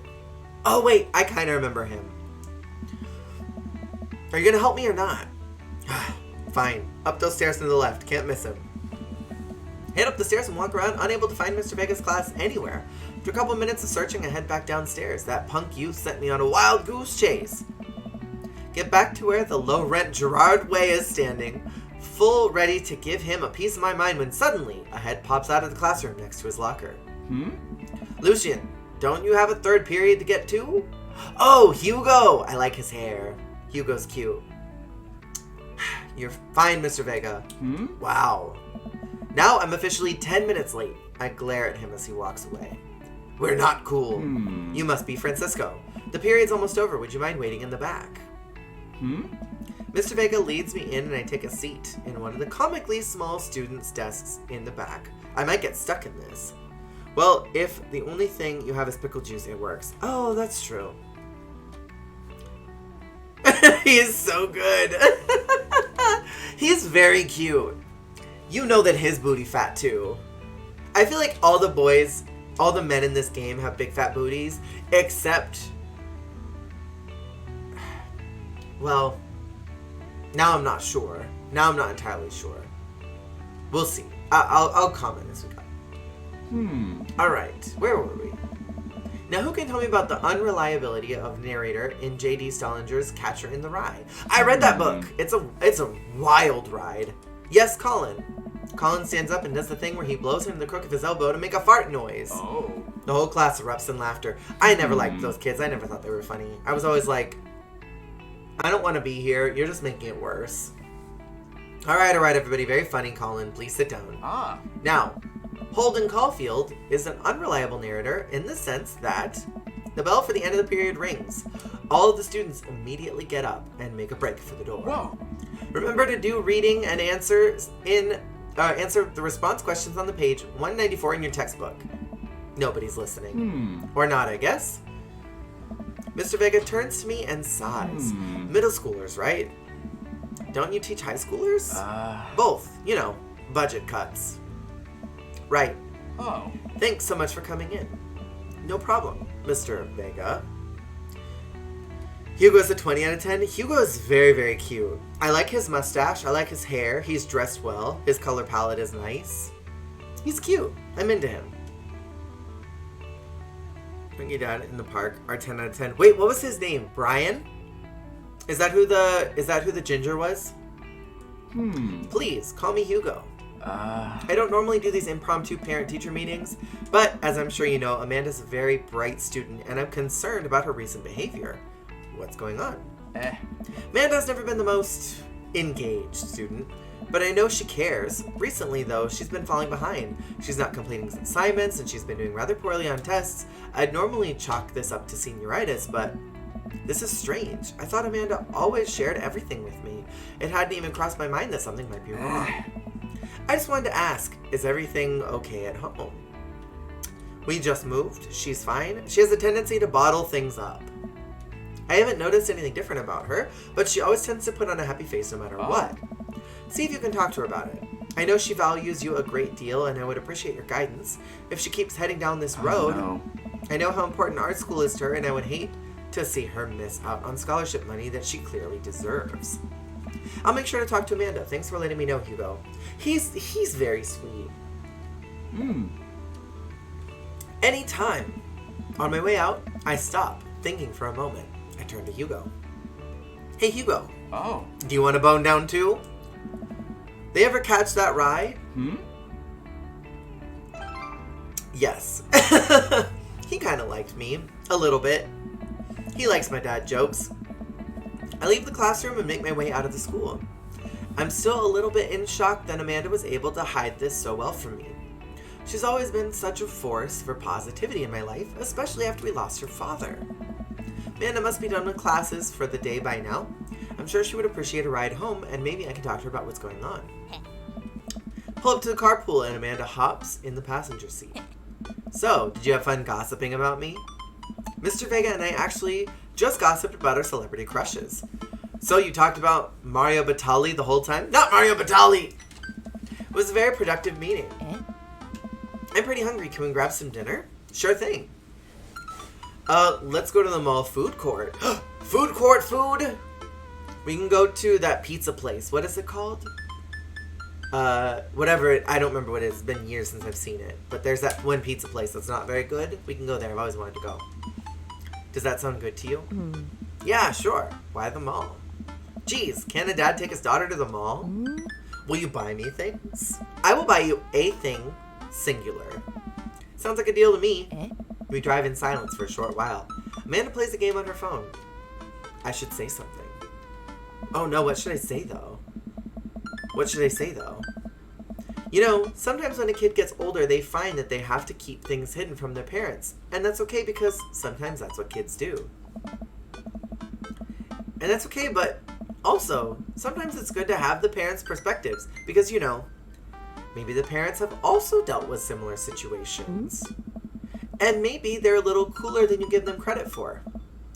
Oh, wait. I kind of remember him. Are you going to help me or not? Fine. Up those stairs to the left. Can't miss him. Head up the stairs and walk around, unable to find Mr. Vega's class anywhere. After a couple minutes of searching, I head back downstairs. That punk youth sent me on a wild goose chase. Get back to where the low-rent Gerard Way is standing, full ready to give him a piece of my mind when suddenly a head pops out of the classroom next to his locker. Lucian, don't you have a third period to get to? Oh, Hugo! I like his hair. Hugo's cute. You're fine, Mr. Vega. Wow. Now I'm officially 10 minutes late. I glare at him as he walks away. We're not cool. You must be Francisco. The period's almost over. Would you mind waiting in the back? Mr. Vega leads me in and I take a seat in one of the comically small students' desks in the back. I might get stuck in this. Well, if the only thing you have is pickle juice, it works. Oh, that's true. He is so good. He's very cute. You know that his booty fat too. I feel like all the boys, all the men in this game have big fat booties, except... Well, now I'm not sure. Now I'm not entirely sure. We'll see. I'll comment as we go. Alright, where were we? Now who can tell me about the unreliability of narrator in J.D. Stallinger's Catcher in the Rye? I read that book. It's a wild ride. Yes, Colin. Colin stands up and does the thing where he blows him the crook of his elbow to make a fart noise. Oh. The whole class erupts in laughter. I never liked those kids. I never thought they were funny. I was always like, I don't want to be here. You're just making it worse. All right, everybody. Very funny, Colin. Please sit down. Now, Holden Caulfield is an unreliable narrator in the sense that the bell for the end of the period rings. All of the students immediately get up and make a break for the door. Whoa. Remember to do reading and answers answer the response questions on the page 194 in your textbook. Nobody's listening. Or not, I guess. Mr. Vega turns to me and sighs. Middle schoolers, right? Don't you teach high schoolers? Both. You know, budget cuts. Right. Oh. Thanks so much for coming in. No problem, Mr. Vega. Hugo's a 20 out of 10. Hugo is very, very cute. I like his mustache. I like his hair. He's dressed well. His color palette is nice. He's cute. I'm into him. Bring your dad in the park. Our 10 out of 10. Wait, what was his name? Brian? Is that who the ginger was? Please, call me Hugo. I don't normally do these impromptu parent-teacher meetings, but as I'm sure you know, Amanda's a very bright student, and I'm concerned about her recent behavior. What's going on? Amanda's never been the most engaged student, but I know she cares. Recently, though, she's been falling behind. She's not completing assignments, and she's been doing rather poorly on tests. I'd normally chalk this up to senioritis, but This is strange. I thought Amanda always shared everything with me. It hadn't even crossed my mind that something might be wrong. I just wanted to ask, is everything okay at home? We just moved. She's fine. She has a tendency to bottle things up. I haven't noticed anything different about her, but she always tends to put on a happy face no matter what. See if you can talk to her about it. I know she values you a great deal, and I would appreciate your guidance. If she keeps heading down this road, I know how important art school is to her, and I would hate to see her miss out on scholarship money that she clearly deserves. I'll make sure to talk to Amanda. Thanks for letting me know, Hugo. He's very sweet. Anytime. On my way out, I stop, thinking for a moment. I turn to Hugo. Hey, Hugo. Oh. Do you want to bone down too? They ever catch that ride? Yes. He kind of liked me. A little bit. He likes my dad jokes. I leave the classroom and make my way out of the school. I'm still a little bit in shock that Amanda was able to hide this so well from me. She's always been such a force for positivity in my life, especially after we lost her father. Amanda must be done with classes for the day by now. I'm sure she would appreciate a ride home, and maybe I can talk to her about what's going on. Pull up to the carpool, and Amanda hops in the passenger seat. So, did you have fun gossiping about me? Mr. Vega and I actually just gossiped about our celebrity crushes. So you talked about Mario Batali the whole time? Not Mario Batali! It was a very productive meeting. I'm pretty hungry. Can we grab some dinner? Sure thing. Let's go to the mall food court. Food court food! We can go to that pizza place. What is it called? Whatever. I don't remember what it is. It's been years since I've seen it. But there's that one pizza place that's not very good. We can go there. I've always wanted to go. Does that sound good to you? Yeah, sure. Why the mall? Geez, can a dad take his daughter to the mall? Will you buy me things? I will buy you a thing, singular. Sounds like a deal to me. We drive in silence for a short while. Amanda plays a game on her phone. I should say something. Oh no, what should I say though? What should I say though? You know, sometimes when a kid gets older, they find that they have to keep things hidden from their parents. And that's okay because sometimes that's what kids do. And that's okay, but also, sometimes it's good to have the parents' perspectives because, you know, maybe the parents have also dealt with similar situations. And maybe they're a little cooler than you give them credit for.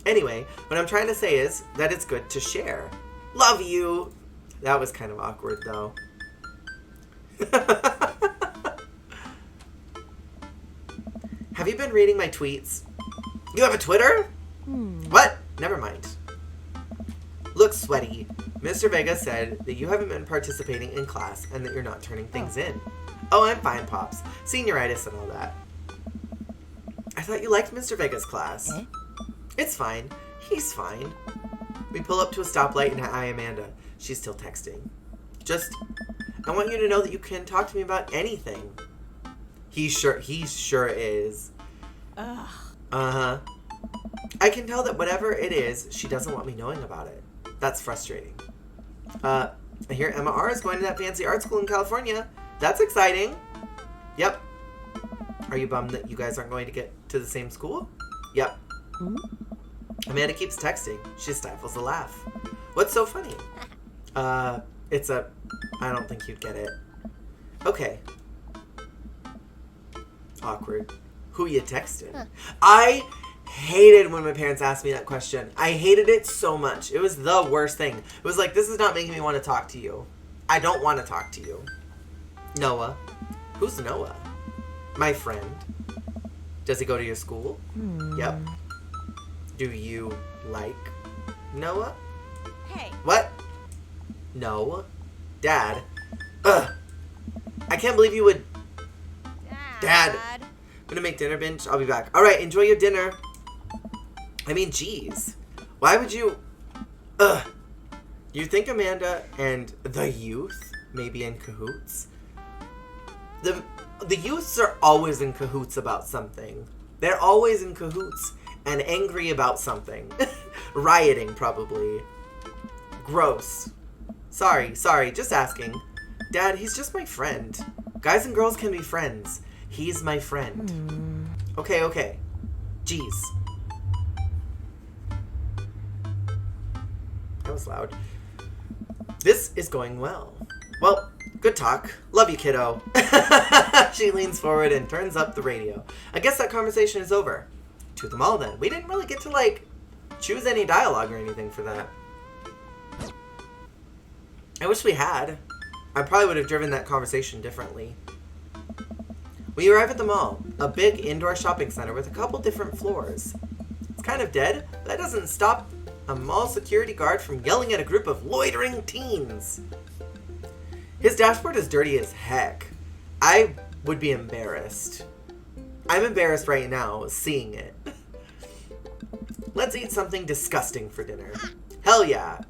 Anyway, what I'm trying to say is that it's good to share. Love you! That was kind of awkward, though. Have you been reading my tweets? You have a Twitter? What? Never mind. Look, sweaty. Mr. Vega said that you haven't been participating in class and that you're not turning things in. Oh, I'm fine, Pops. Senioritis and all that. I thought you liked Mr. Vega's class. It's fine. He's fine. We pull up to a stoplight and I Amanda. She's still texting. I want you to know that you can talk to me about anything. He sure is. Uh-huh. I can tell that whatever it is, she doesn't want me knowing about it. That's frustrating. I hear Emma R. is going to that fancy art school in California. That's exciting. Yep. Are you bummed that you guys aren't going to get to the same school? Yep. Amanda keeps texting. She stifles a laugh. What's so funny? I don't think you'd get it. Okay. Awkward. Who you texting? I hated when my parents asked me that question. I hated it so much. It was the worst thing. It was like, this is not making me want to talk to you. I don't want to talk to you. Noah. Who's Noah? My friend. Does he go to your school? Yep. Do you like Noah? Hey. What? No. Dad. Ugh. I can't believe you would... Dad. I'm gonna make dinner, binge. I'll be back. Alright, enjoy your dinner. I mean, geez. Why would you... Ugh. You think Amanda and the youth may be in cahoots? The youths are always in cahoots about something. They're always in cahoots and angry about something. Rioting, probably. Gross. Sorry, just asking. Dad, he's just my friend. Guys and girls can be friends. He's my friend. Okay. Jeez. That was loud. This is going well. Well, good talk. Love you, kiddo. She leans forward and turns up the radio. I guess that conversation is over. To the mall then. We didn't really get to, like, choose any dialogue or anything for that. I wish we had. I probably would have driven that conversation differently. We arrive at the mall, a big indoor shopping center with a couple different floors. It's kind of dead, but that doesn't stop a mall security guard from yelling at a group of loitering teens. His dashboard is dirty as heck. I would be embarrassed. I'm embarrassed right now seeing it. Let's eat something disgusting for dinner. Hell yeah.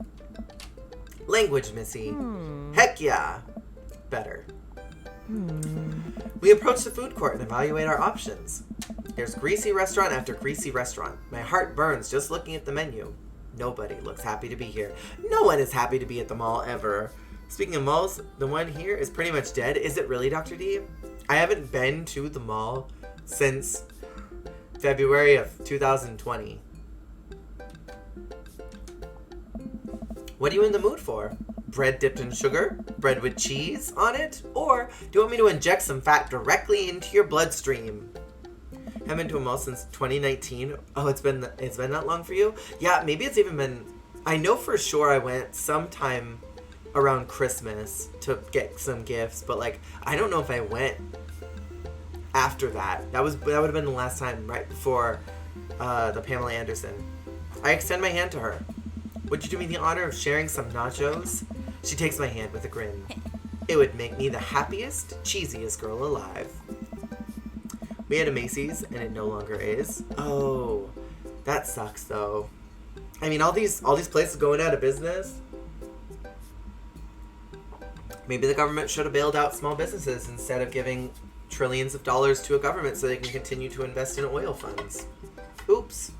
Language, Missy. Heck yeah. Better. We approach the food court and evaluate our options. There's greasy restaurant after greasy restaurant. My heart burns just looking at the menu. Nobody looks happy to be here. No one is happy to be at the mall ever. Speaking of malls, the one here is pretty much dead. Is it really, Dr. D? I haven't been to the mall since February of 2020. What are you in the mood for? Bread dipped in sugar? Bread with cheese on it? Or do you want me to inject some fat directly into your bloodstream? Haven't been to a mall since 2019. Oh, it's been that long for you? Yeah, maybe it's even been... I know for sure I went sometime around Christmas to get some gifts, but like I don't know if I went after that. That would have been the last time, right before the Pamela Anderson. I extend my hand to her. Would you do me the honor of sharing some nachos? She takes my hand with a grin. It would make me the happiest, cheesiest girl alive. We had a Macy's and it no longer is. Oh, that sucks though. I mean, all these places going out of business. Maybe the government should have bailed out small businesses instead of giving trillions of dollars to a government so they can continue to invest in oil funds. Oops.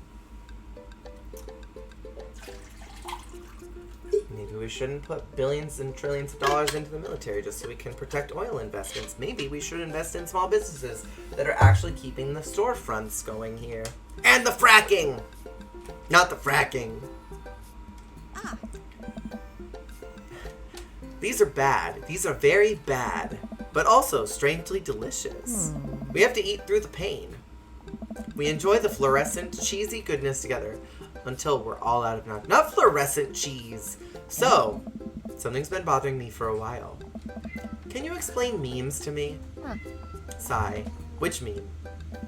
Maybe we shouldn't put billions and trillions of dollars into the military just so we can protect oil investments. Maybe we should invest in small businesses that are actually keeping the storefronts going here. And the fracking! Not the fracking. These are bad. These are very bad, but also strangely delicious. We have to eat through the pain. We enjoy the fluorescent, cheesy goodness together until we're all out of not fluorescent cheese. So, something's been bothering me for a while. Can you explain memes to me? Sigh. Which meme?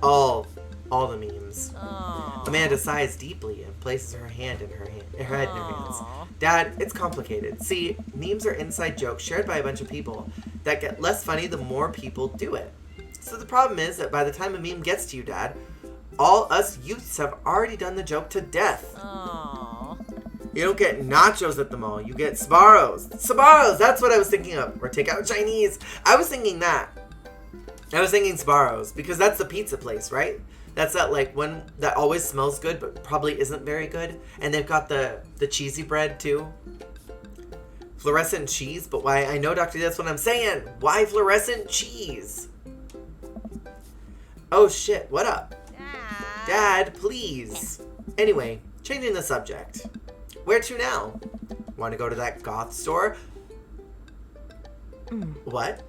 All the memes. Oh. Amanda sighs deeply and places her head in her hands. Dad, it's complicated. See, memes are inside jokes shared by a bunch of people that get less funny the more people do it. So the problem is that by the time a meme gets to you, Dad, all us youths have already done the joke to death. Oh. You don't get nachos at the mall. You get Sbarros. Sbarros, that's what I was thinking of. Or takeout Chinese. I was thinking that. I was thinking Sbarros because that's the pizza place, right? That's that like one that always smells good but probably isn't very good. And they've got the cheesy bread too. Fluorescent cheese, but why? I know, Doctor, that's what I'm saying. Why fluorescent cheese? Oh shit, what up? Dad, please. Anyway, changing the subject. Where to now? Want to go to that goth store? What?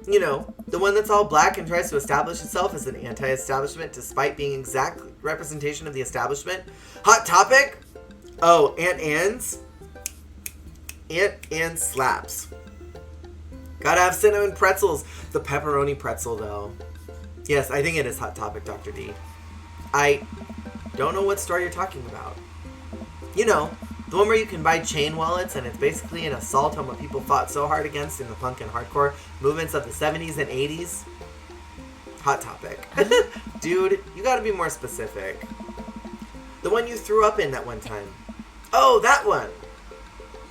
You know, the one that's all black and tries to establish itself as an anti-establishment despite being exact representation of the establishment. Hot Topic? Oh, Aunt Anne's? Aunt Anne slaps. Gotta have cinnamon pretzels. The pepperoni pretzel, though. Yes, I think it is Hot Topic, Dr. D. I don't know what store you're talking about. You know, the one where you can buy chain wallets and it's basically an assault on what people fought so hard against in the punk and hardcore movements of the 70s and 80s. Hot Topic. Dude, you gotta be more specific. The one you threw up in that one time. Oh, that one.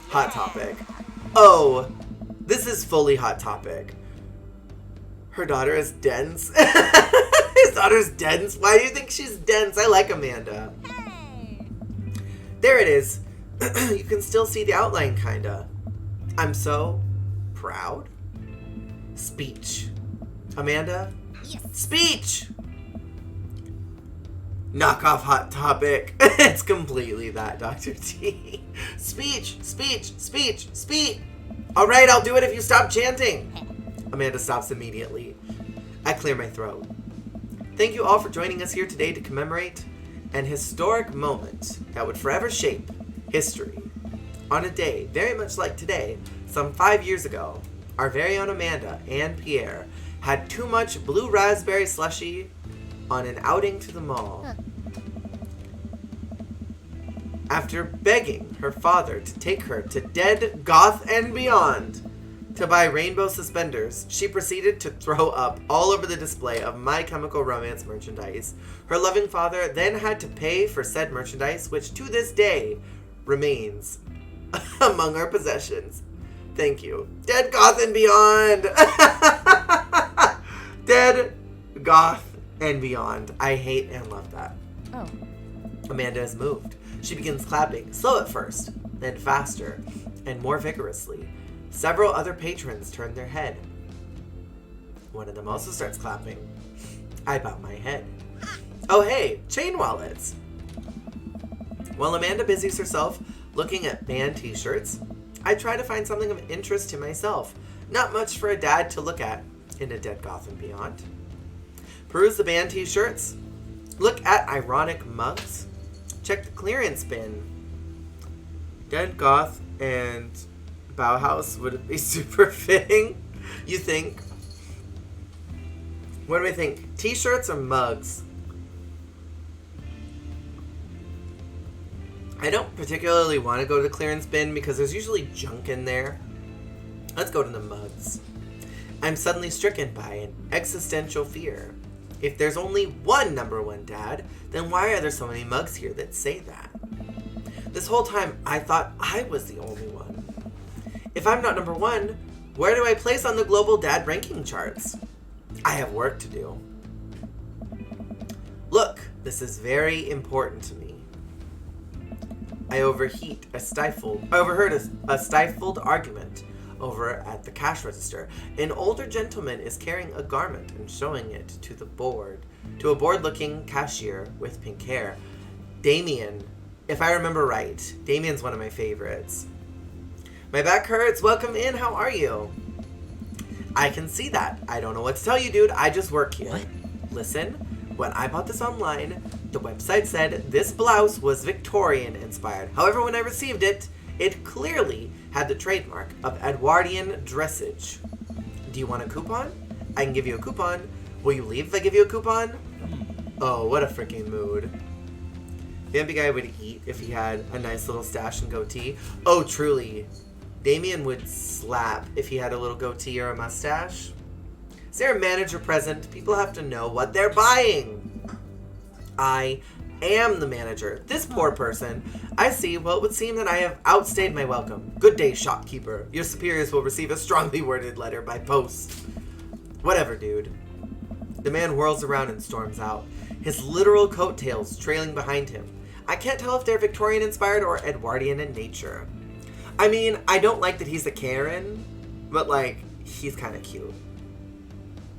Hot Topic. Oh, this is fully Hot Topic. Her daughter is dense. His daughter's dense? Why do you think she's dense? I like Amanda. Hey. There it is. You can still see the outline, kinda. I'm so proud. Speech. Amanda? Yes. Speech! Knock off Hot Topic. It's completely that, Dr. T. Speech, speech, speech, speech. All right, I'll do it if you stop chanting. Amanda stops immediately. I clear my throat. Thank you all for joining us here today to commemorate an historic moment that would forever shape history. On a day very much like today, some 5 years ago, our very own Amanda and Pierre had too much blue raspberry slushy on an outing to the mall. After begging her father to take her to Dead, Goth, and Beyond to buy rainbow suspenders, she proceeded to throw up all over the display of My Chemical Romance merchandise. Her loving father then had to pay for said merchandise, which to this day remains among our possessions. Thank you. Dead, Goth, and Beyond! Dead, Goth, and Beyond. I hate and love that. Oh. Amanda is moved. She begins clapping, slow at first, then faster, and more vigorously. Several other patrons turn their head. One of them also starts clapping. I bow my head. Oh hey, chain wallets! While Amanda busies herself looking at band t-shirts, I try to find something of interest to myself. Not much for a dad to look at in a Dead, Goth, and Beyond. Peruse the band t-shirts. Look at ironic mugs. Check the clearance bin. Dead, Goth, and Bauhaus would be super fitting, you think? What do we think? T-shirts or mugs? I don't particularly want to go to the clearance bin because there's usually junk in there. Let's go to the mugs. I'm suddenly stricken by an existential fear. If there's only one number one dad, then why are there so many mugs here that say that? This whole time, I thought I was the only one. If I'm not number one, where do I place on the global dad ranking charts? I have work to do. Look, this is very important to me. I overheard a stifled argument over at the cash register. An older gentleman is carrying a garment and showing it to a bored-looking cashier with pink hair. Damien, if I remember right, Damien's one of my favorites. My back hurts. Welcome in. How are you? I can see that. I don't know what to tell you, dude. I just work here. What? Listen, when I bought this online, the website said this blouse was Victorian inspired. However, when I received it, it clearly had the trademark of Edwardian dressage. Do you want a coupon? I can give you a coupon. Will you leave if I give you a coupon? Oh, what a freaking mood. Vampy guy would eat if he had a nice little stash and goatee. Oh, truly. Damien would slap if he had a little goatee or a mustache. Is there a manager present? People have to know what they're buying. I am the manager. This poor person. I see. Well, it would seem that I have outstayed my welcome. Good day, shopkeeper. Your superiors will receive a strongly worded letter by post. Whatever, dude. The man whirls around and storms out, his literal coattails trailing behind him. I can't tell if they're Victorian-inspired or Edwardian in nature. I mean, I don't like that he's a Karen, but, like, he's kind of cute.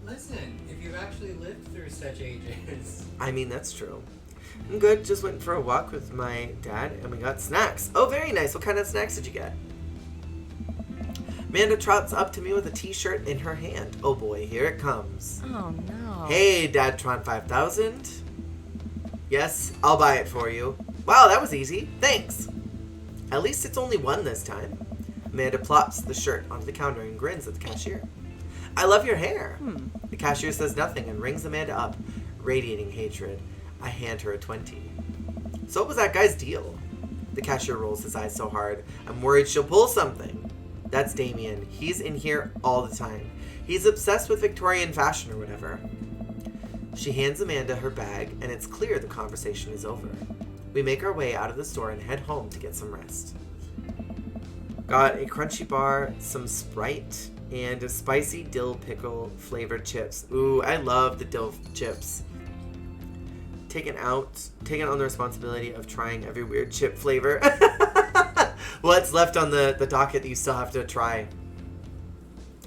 Listen, if you've actually lived through such ages. I mean, that's true. I'm good. Just went for a walk with my dad, and we got snacks. Oh, very nice. What kind of snacks did you get? Amanda trots up to me with a t-shirt in her hand. Oh boy, here it comes. Oh no. Hey, Dadtron 5000. Yes, I'll buy it for you. Wow, that was easy. Thanks. At least it's only one this time. Amanda plops the shirt onto the counter and grins at the cashier. I love your hair. The cashier says nothing and rings Amanda up, radiating hatred. I hand her a 20. So what was that guy's deal? The cashier rolls his eyes so hard, I'm worried she'll pull something. That's Damien. He's in here all the time. He's obsessed with Victorian fashion or whatever. She hands Amanda her bag, and it's clear the conversation is over. We make our way out of the store and head home to get some rest. Got a crunchy bar, some Sprite, and a spicy dill pickle flavored chips. Ooh, I love the dill chips. Taken on the responsibility of trying every weird chip flavor. What's left on the docket that you still have to try?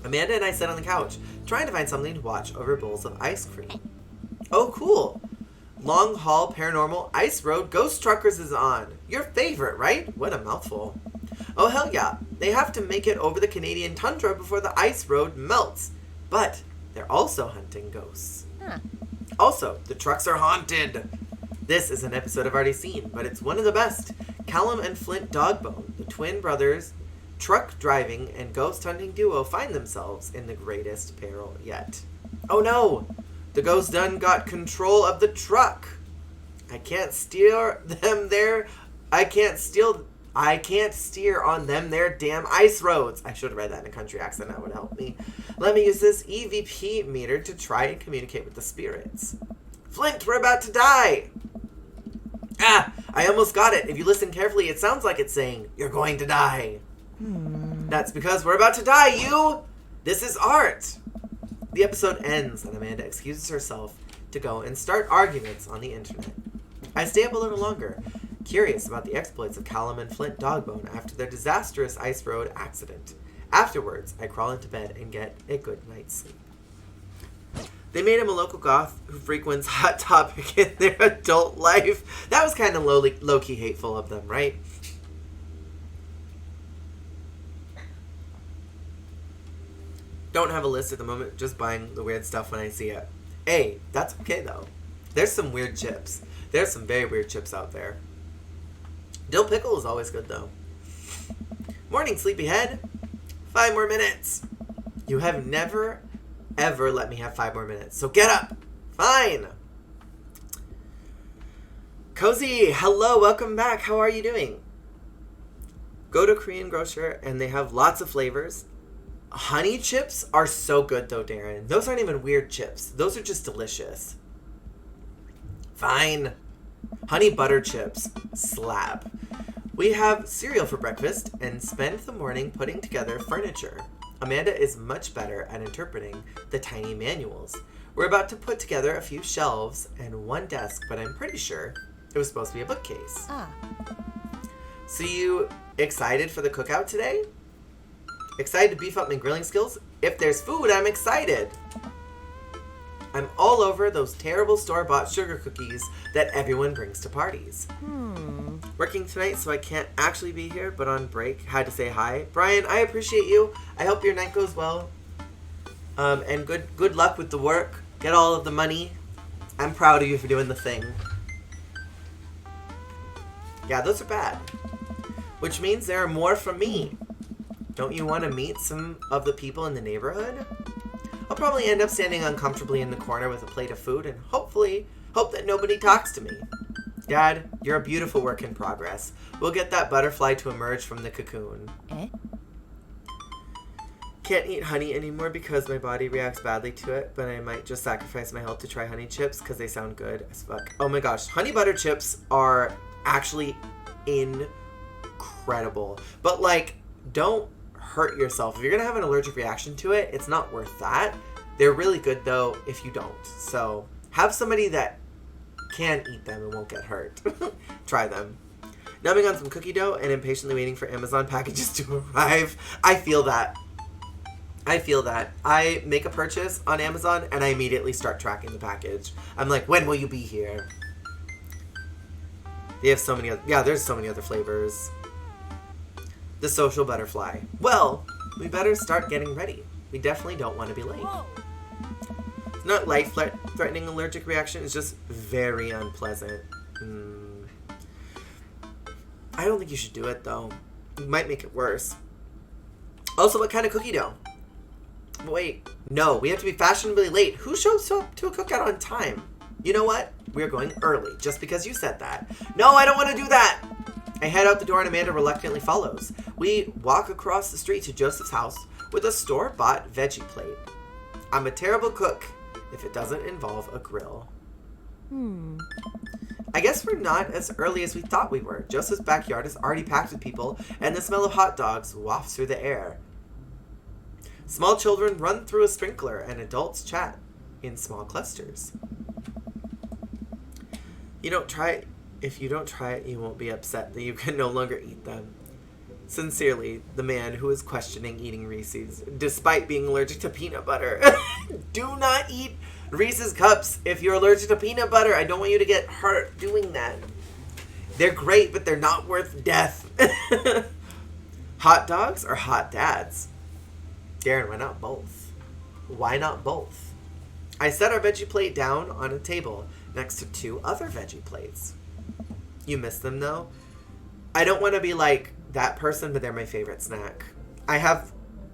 Amanda and I sit on the couch, trying to find something to watch over bowls of ice cream. Oh, cool. Long Haul Paranormal Ice Road Ghost Truckers is on. Your favorite, right? What a mouthful. Oh, hell yeah. They have to make it over the Canadian tundra before the ice road melts. But they're also hunting ghosts. Huh. Also, the trucks are haunted. This is an episode I've already seen, but it's one of the best. Callum and Flint Dogbone, the twin brothers, truck driving and ghost hunting duo, find themselves in the greatest peril yet. Oh no! The ghost done got control of the truck. I can't steer them there. I can't steer on them their damn ice roads. I should have read that in a country accent. That would help me. Let me use this EVP meter to try and communicate with the spirits. Flint, we're about to die. Ah, I almost got it. If you listen carefully, it sounds like it's saying, you're going to die. That's because we're about to die, you! This is art. The episode ends and Amanda excuses herself to go and start arguments on the internet. I stay up a little longer, curious about the exploits of Callum and Flint Dogbone after their disastrous ice road accident. Afterwards, I crawl into bed and get a good night's sleep. They made him a local goth who frequents Hot Topic in their adult life. That was kind of low-key hateful of them, right? Don't have a list at the moment, just buying the weird stuff when I see it. Hey, that's okay though. There's some weird chips. There's some very weird chips out there. Dill pickle is always good though. Morning, sleepyhead. 5 more minutes. You have never, ever let me have 5 more minutes, so get up. Fine. Cozy, hello, welcome back. How are you doing? Go to Korean Grocer and they have lots of flavors. Honey chips are so good though, Darren. Those aren't even weird chips. Those are just delicious. Fine. Honey butter chips. Slap. We have cereal for breakfast and spend the morning putting together furniture. Amanda is much better at interpreting the tiny manuals. We're about to put together a few shelves and one desk, but I'm pretty sure it was supposed to be a bookcase. So you excited for the cookout today? Excited to beef up my grilling skills? If there's food, I'm excited. I'm all over those terrible store-bought sugar cookies that everyone brings to parties. Working tonight, so I can't actually be here, but on break, had to say hi. Brian, I appreciate you. I hope your night goes well. And good luck with the work. Get all of the money. I'm proud of you for doing the thing. Yeah, those are bad. Which means there are more from me. Don't you want to meet some of the people in the neighborhood? I'll probably end up standing uncomfortably in the corner with a plate of food and hopefully hope that nobody talks to me. Dad, you're a beautiful work in progress. We'll get that butterfly to emerge from the cocoon. Can't eat honey anymore because my body reacts badly to it, but I might just sacrifice my health to try honey chips because they sound good as fuck. Oh my gosh, honey butter chips are actually incredible. But like, don't hurt yourself. If you're gonna have an allergic reaction to it, it's not worth that. They're really good though if you don't. So have somebody that can eat them and won't get hurt. Try them. Numbing on some cookie dough and impatiently waiting for Amazon packages to arrive. I feel that. I make a purchase on Amazon and I immediately start tracking the package. I'm like, when will you be here? They have so many other, there's so many other flavors. The social butterfly. Well, we better start getting ready. We definitely don't want to be late. It's not life-threatening allergic reaction. It's just very unpleasant. I don't think you should do it, though. It might make it worse. Also, what kind of cookie dough? Wait, no. We have to be fashionably late. Who shows up to a cookout on time? You know what? We're going early, just because you said that. No, I don't want to do that! I head out the door and Amanda reluctantly follows. We walk across the street to Joseph's house with a store-bought veggie plate. I'm a terrible cook if it doesn't involve a grill. I guess we're not as early as we thought we were. Joseph's backyard is already packed with people, and the smell of hot dogs wafts through the air. Small children run through a sprinkler, and adults chat in small clusters. If you don't try it, you won't be upset that you can no longer eat them. Sincerely, the man who is questioning eating Reese's, despite being allergic to peanut butter. Do not eat Reese's Cups, if you're allergic to peanut butter, I don't want you to get hurt doing that. They're great, but they're not worth death. Hot dogs or hot dads? Darren, why not both? Why not both? I set our veggie plate down on a table next to 2 other veggie plates. You miss them, though? I don't want to be like that person, but they're my favorite snack. I have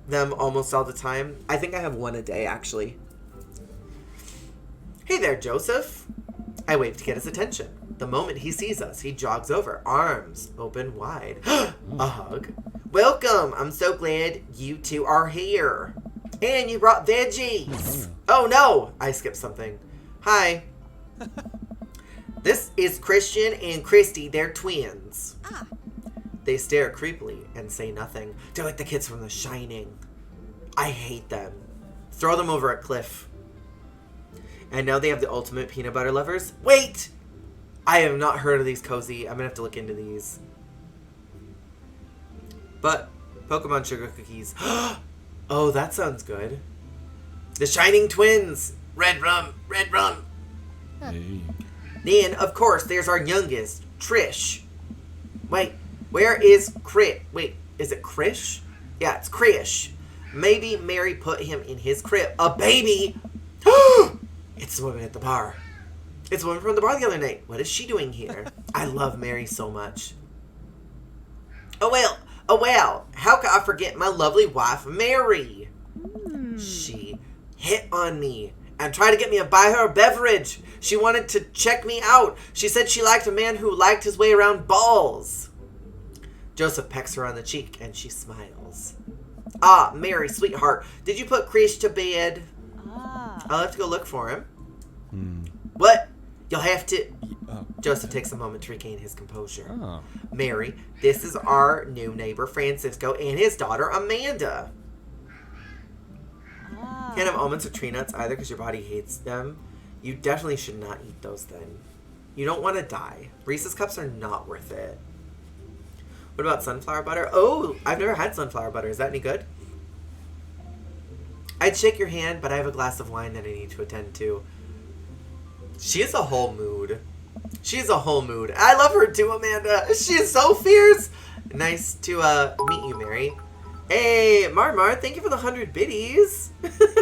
them almost all the time. I think I have one a day, actually. Hey there, Joseph. I wave to get his attention. The moment he sees us, he jogs over, arms open wide. A hug. Welcome. I'm so glad you two are here. And you brought veggies. Oh, no. I skipped something. Hi. This is Christian and Christy. They're twins. Ah. They stare creepily and say nothing. They're like the kids from The Shining. I hate them. Throw them over a cliff. And now they have the ultimate peanut butter lovers. Wait! I have not heard of these, Cozy. I'm gonna have to look into these. But, Pokemon Sugar Cookies. Oh, that sounds good. The Shining Twins! Red rum! Red rum! Hey. Then, of course, there's our youngest, Trish. Wait, where is Crit? Wait, is it Krish? Yeah, it's Krish. Maybe Mary put him in his crib. A baby! It's the woman at the bar. It's the woman from the bar the other night. What is she doing here? I love Mary so much. Oh well, how could I forget my lovely wife, Mary? She hit on me and tried to get me to buy her a beverage. She wanted to check me out. She said she liked a man who liked his way around balls. Joseph pecks her on the cheek and she smiles. Ah, Mary, sweetheart, did you put Krish to bed? I'll have to go look for him. What? You'll have to... Joseph takes a moment to regain his composure. Oh. Mary, this is our new neighbor, Francisco, and his daughter, Amanda. Can't have almonds or tree nuts either because your body hates them. You definitely should not eat those then. You don't want to die. Reese's Cups are not worth it. What about sunflower butter? Oh, I've never had sunflower butter. Is that any good? I'd shake your hand, but I have a glass of wine that I need to attend to. She is a whole mood. She's a whole mood. I love her too, Amanda. She is so fierce. Nice to meet you, Mary. Hey, Mar, thank you for the 100 biddies.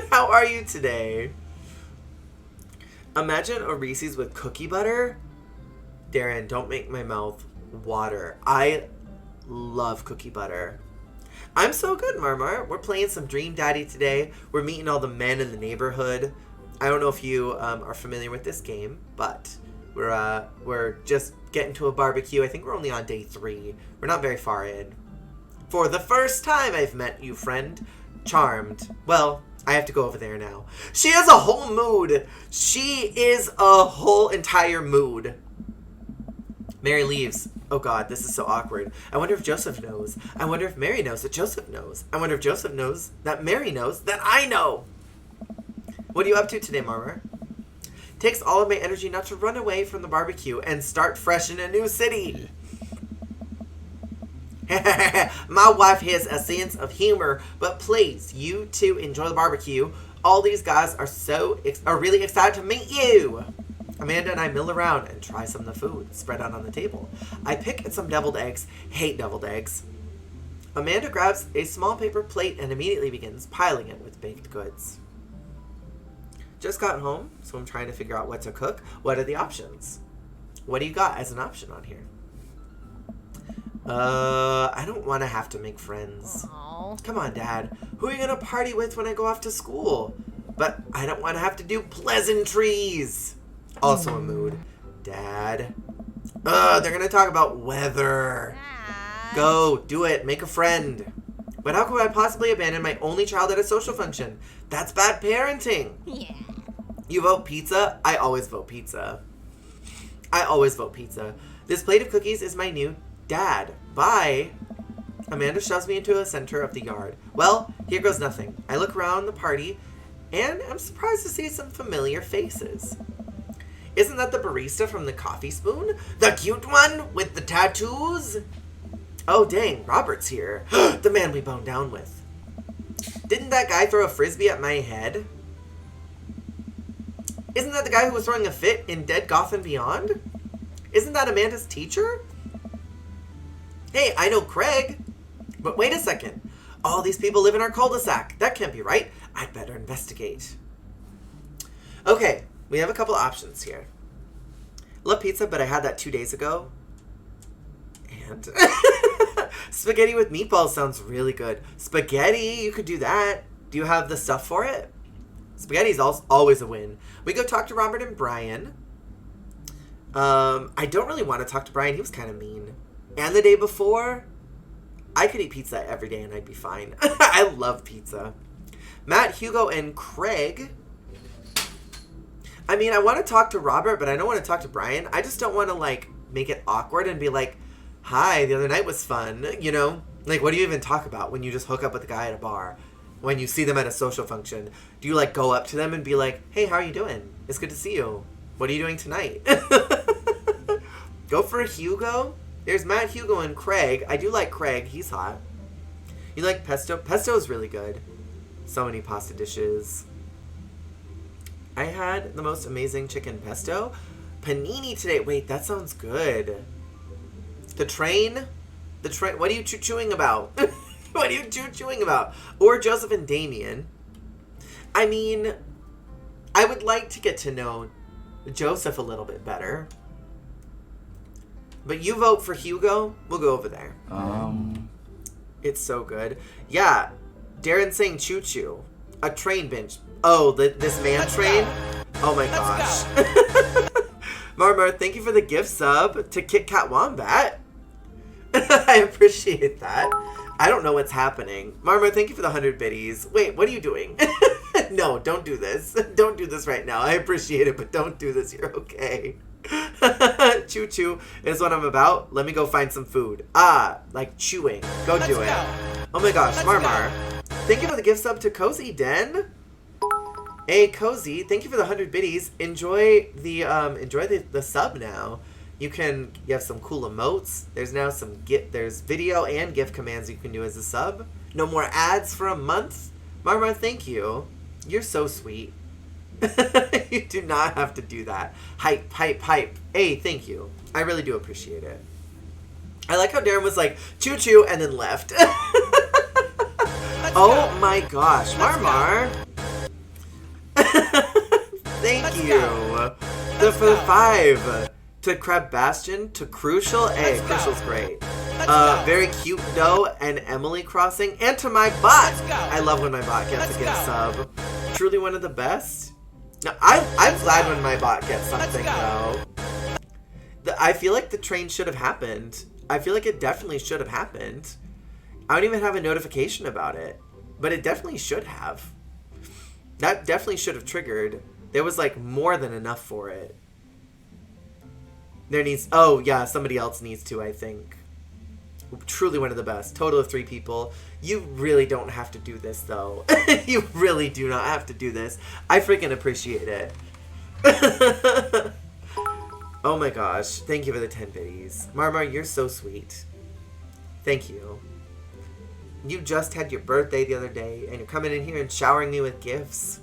How are you today? Imagine a Reese's with cookie butter. Darren, don't make my mouth water. I love cookie butter. I'm so good, Mar. We're playing some Dream Daddy today. We're meeting all the men in the neighborhood. I don't know if you are familiar with this game, but we're just getting to a barbecue. I think we're only on day 3. We're not very far in. For the first time I've met you, friend. Charmed. Well, I have to go over there now. She has a whole mood. She is a whole entire mood. Mary leaves. Oh god, this is so awkward. I wonder if Joseph knows. I wonder if Mary knows that Joseph knows. I wonder if Joseph knows that Mary knows that I know. What are you up to today, Marmar? Takes all of my energy not to run away from the barbecue and start fresh in a new city. My wife has a sense of humor, but please, you two enjoy the barbecue. All these guys are really excited to meet you. Amanda and I mill around and try some of the food spread out on the table. I pick at some deviled eggs. Hate deviled eggs. Amanda grabs a small paper plate and immediately begins piling it with baked goods. Just got home, so I'm trying to figure out what to cook. What are the options? What do you got as an option on here? I don't want to have to make friends. Aww. Come on, Dad. Who are you going to party with when I go off to school? But I don't want to have to do pleasantries. Also a mood. Dad. They're going to talk about weather. Dad. Go, do it. Make a friend. But how could I possibly abandon my only child at a social function? That's bad parenting. Yeah. You vote pizza? I always vote pizza. I always vote pizza. This plate of cookies is my new dad. Bye. Amanda shoves me into the center of the yard. Well, here goes nothing. I look around the party, and I'm surprised to see some familiar faces. Isn't that the barista from the Coffee Spoon? The cute one with the tattoos? Oh, dang, Robert's here. The man we boned down with. Didn't that guy throw a frisbee at my head? Isn't that the guy who was throwing a fit in Dead Gotham Beyond? Isn't that Amanda's teacher? Hey, I know Craig. But wait a second. All these people live in our cul-de-sac. That can't be right. I'd better investigate. Okay, we have a couple options here. Love pizza, but I had that 2 days ago. And spaghetti with meatballs sounds really good. Spaghetti, you could do that. Do you have the stuff for it? Spaghetti's always a win. We go talk to Robert and Brian. I don't really want to talk to Brian. He was kind of mean. And the day before, I could eat pizza every day and I'd be fine. I love pizza. Matt, Hugo, and Craig. I mean, I want to talk to Robert, but I don't want to talk to Brian. I just don't want to, like, make it awkward and be like, hi, the other night was fun, you know? Like, what do you even talk about when you just hook up with a guy at a bar? When you see them at a social function? Do you, like, go up to them and be like, hey, how are you doing? It's good to see you. What are you doing tonight? Go for Hugo. There's Matt, Hugo, and Craig. I do like Craig. He's hot. You like pesto? Pesto is really good. So many pasta dishes. I had the most amazing chicken pesto. Panini today. Wait, that sounds good. The train? The train. What are you chewing about? What are you chewing about? Or Joseph and Damien. I mean, I would like to get to know Joseph a little bit better. But you vote for Hugo, we'll go over there. It's so good. Yeah, Darren saying choo choo. A train bench. Oh, this man train? Oh my gosh. Marmar, thank you for the gift sub to Kit Kat Wombat. I appreciate that. I don't know what's happening. Marmar, thank you for the 100 biddies. Wait, what are you doing? No, don't do this. Don't do this right now. I appreciate it, but don't do this. You're okay. Choo choo is what I'm about. Let me go find some food. Ah, like chewing. Go do it. Oh my gosh, Marmar. Thank you for the gift sub to Cozy Den. Hey, Cozy, thank you for the 100 biddies. Enjoy the sub now. You have some cool emotes. There's now there's video and gift commands you can do as a sub. No more ads for a month. Marmar, thank you. You're so sweet. You do not have to do that. Hype, hype, hype. Hey, thank you. I really do appreciate it. I like how Darren was like, choo choo, and then left. Oh my gosh, Marmar. Thank you. For the 5. To Crab Bastion, to Crucial. Hey, Crucial's great. Very cute Doe and Emily Crossing, and to my bot. I love when my bot gets a gift sub. Truly one of the best. No, I'm glad when my bot gets something though. I feel like the train should have happened. I feel like it definitely should have happened. I don't even have a notification about it, but it definitely should have. That definitely should have triggered. There was like more than enough for it. Oh yeah, somebody else needs to, I think. Truly one of the best. Total of 3 people. You really don't have to do this though. You really do not have to do this. I freaking appreciate it. Oh my gosh. Thank you for the 10 biddies. Marmar, you're so sweet. Thank you. You just had your birthday the other day and you're coming in here and showering me with gifts.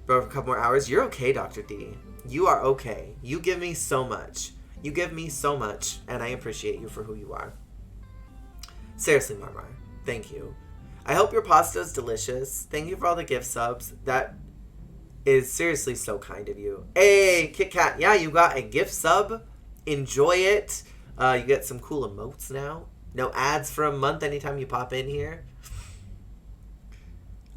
For a couple more hours. You're okay, Dr. D. You are okay. You give me so much. You give me so much, and I appreciate you for who you are. Seriously, Marmar, thank you. I hope your pasta is delicious. Thank you for all the gift subs. That is seriously so kind of you. Hey, Kit Kat, yeah, you got a gift sub. Enjoy it. You get some cool emotes now. No ads for a month anytime you pop in here.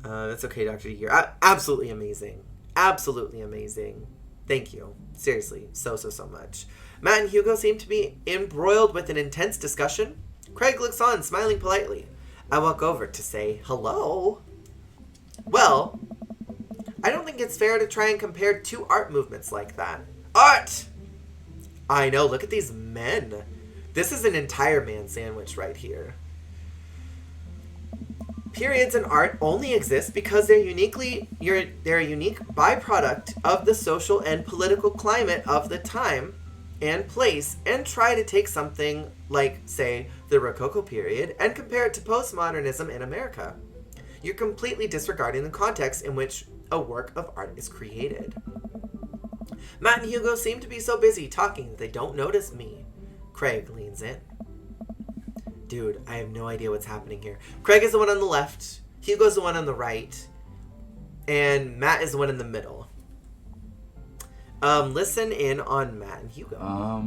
That's okay, Dr. D. You're absolutely amazing. Absolutely amazing. Thank you. Seriously, so much. Matt and Hugo seem to be embroiled with an intense discussion. Craig looks on, smiling politely. I walk over to say hello. Well, I don't think it's fair to try and compare 2 art movements like that. Art! I know, look at these men. This is an entire man sandwich right here. Periods in art only exist because they're a unique byproduct of the social and political climate of the time and place, and try to take something like, say, the Rococo period and compare it to postmodernism in America. You're completely disregarding the context in which a work of art is created. Matt and Hugo seem to be so busy talking that they don't notice me. Craig leans in. Dude, I have no idea what's happening here. Craig is the one on the left, Hugo's the one on the right, and Matt is the one in the middle. Listen in on Matt and Hugo.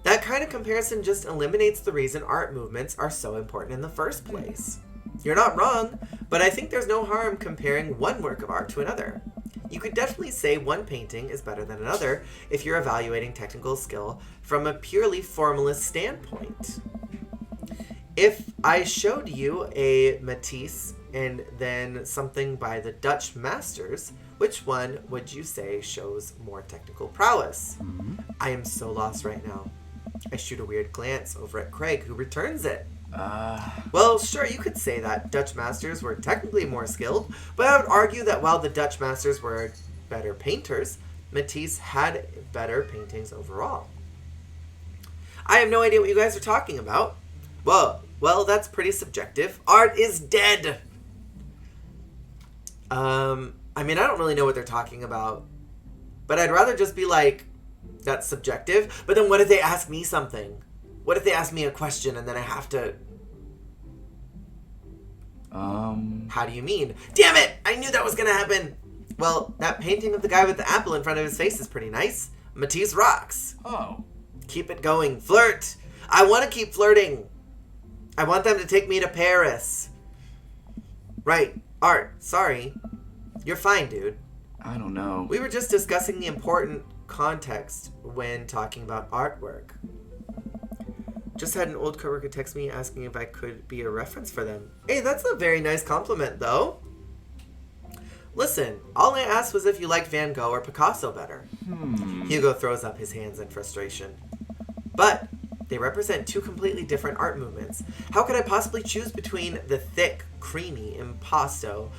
That kind of comparison just eliminates the reason art movements are so important in the first place. You're not wrong, but I think there's no harm comparing one work of art to another. You could definitely say one painting is better than another if you're evaluating technical skill from a purely formalist standpoint. If I showed you a Matisse and then something by the Dutch masters, which one would you say shows more technical prowess? I am so lost right now. I shoot a weird glance over at Craig, who returns it. Well, sure, you could say that Dutch masters were technically more skilled, but I would argue that while the Dutch masters were better painters, Matisse had better paintings overall. I have no idea what you guys are talking about. Well, that's pretty subjective. Art is dead! I mean, I don't really know what they're talking about, but I'd rather just be like, that's subjective. But then what if they ask me something? What if they ask me a question and then I have to... How do you mean? Damn it! I knew that was gonna happen! Well, that painting of the guy with the apple in front of his face is pretty nice. Matisse rocks. Oh. Keep it going. Flirt! I want to keep flirting. I want them to take me to Paris. Right. Art. Sorry. You're fine, dude. I don't know. We were just discussing the important context when talking about artwork. Just had an old coworker text me asking if I could be a reference for them. Hey, that's a very nice compliment, though. Listen, all I asked was if you liked Van Gogh or Picasso better. Hugo throws up his hands in frustration. But they represent two completely different art movements. How could I possibly choose between the thick, creamy impasto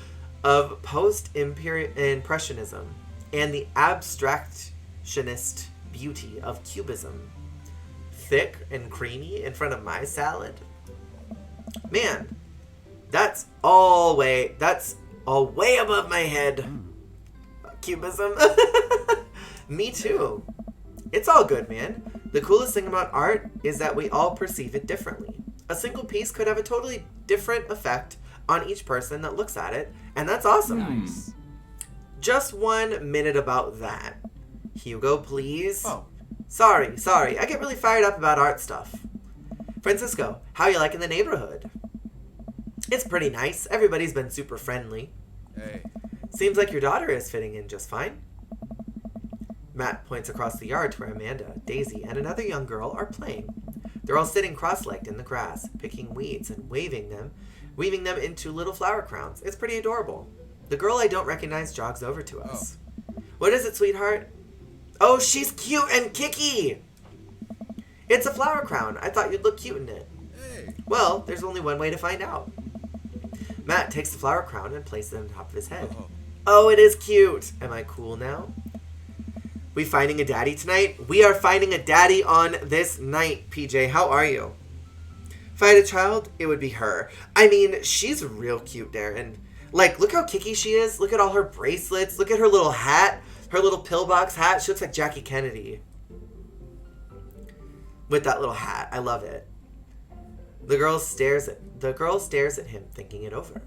of post-impressionism and the abstractionist beauty of cubism? Thick and creamy in front of my salad? Man, that's all way above my head. Cubism. Me too. It's all good, man. The coolest thing about art is that we all perceive it differently. A single piece could have a totally different effect on each person that looks at it, and that's awesome. Nice. Just 1 minute about that. Hugo, please. Oh. Sorry. I get really fired up about art stuff. Francisco, how you liking the neighborhood? It's pretty nice. Everybody's been super friendly. Hey. Seems like your daughter is fitting in just fine. Matt points across the yard to where Amanda, Daisy, and another young girl are playing. They're all sitting cross-legged in the grass, picking weeds and weaving them into little flower crowns. It's pretty adorable. The girl I don't recognize jogs over to us. What is it, sweetheart? Oh, she's cute and kicky! It's a flower crown. I thought you'd look cute in it. Hey. Well, there's only one way to find out. Matt takes the flower crown and places it on top of his head. Oh, it is cute. Am I cool now? We finding a daddy tonight? We are finding a daddy on this night, PJ. How are you? If I had a child, it would be her. I mean, she's real cute, Darren. Like, look how kicky she is. Look at all her bracelets. Look at her little hat. Her little pillbox hat. She looks like Jackie Kennedy. With that little hat. I love it. The girl stares at him, thinking it over.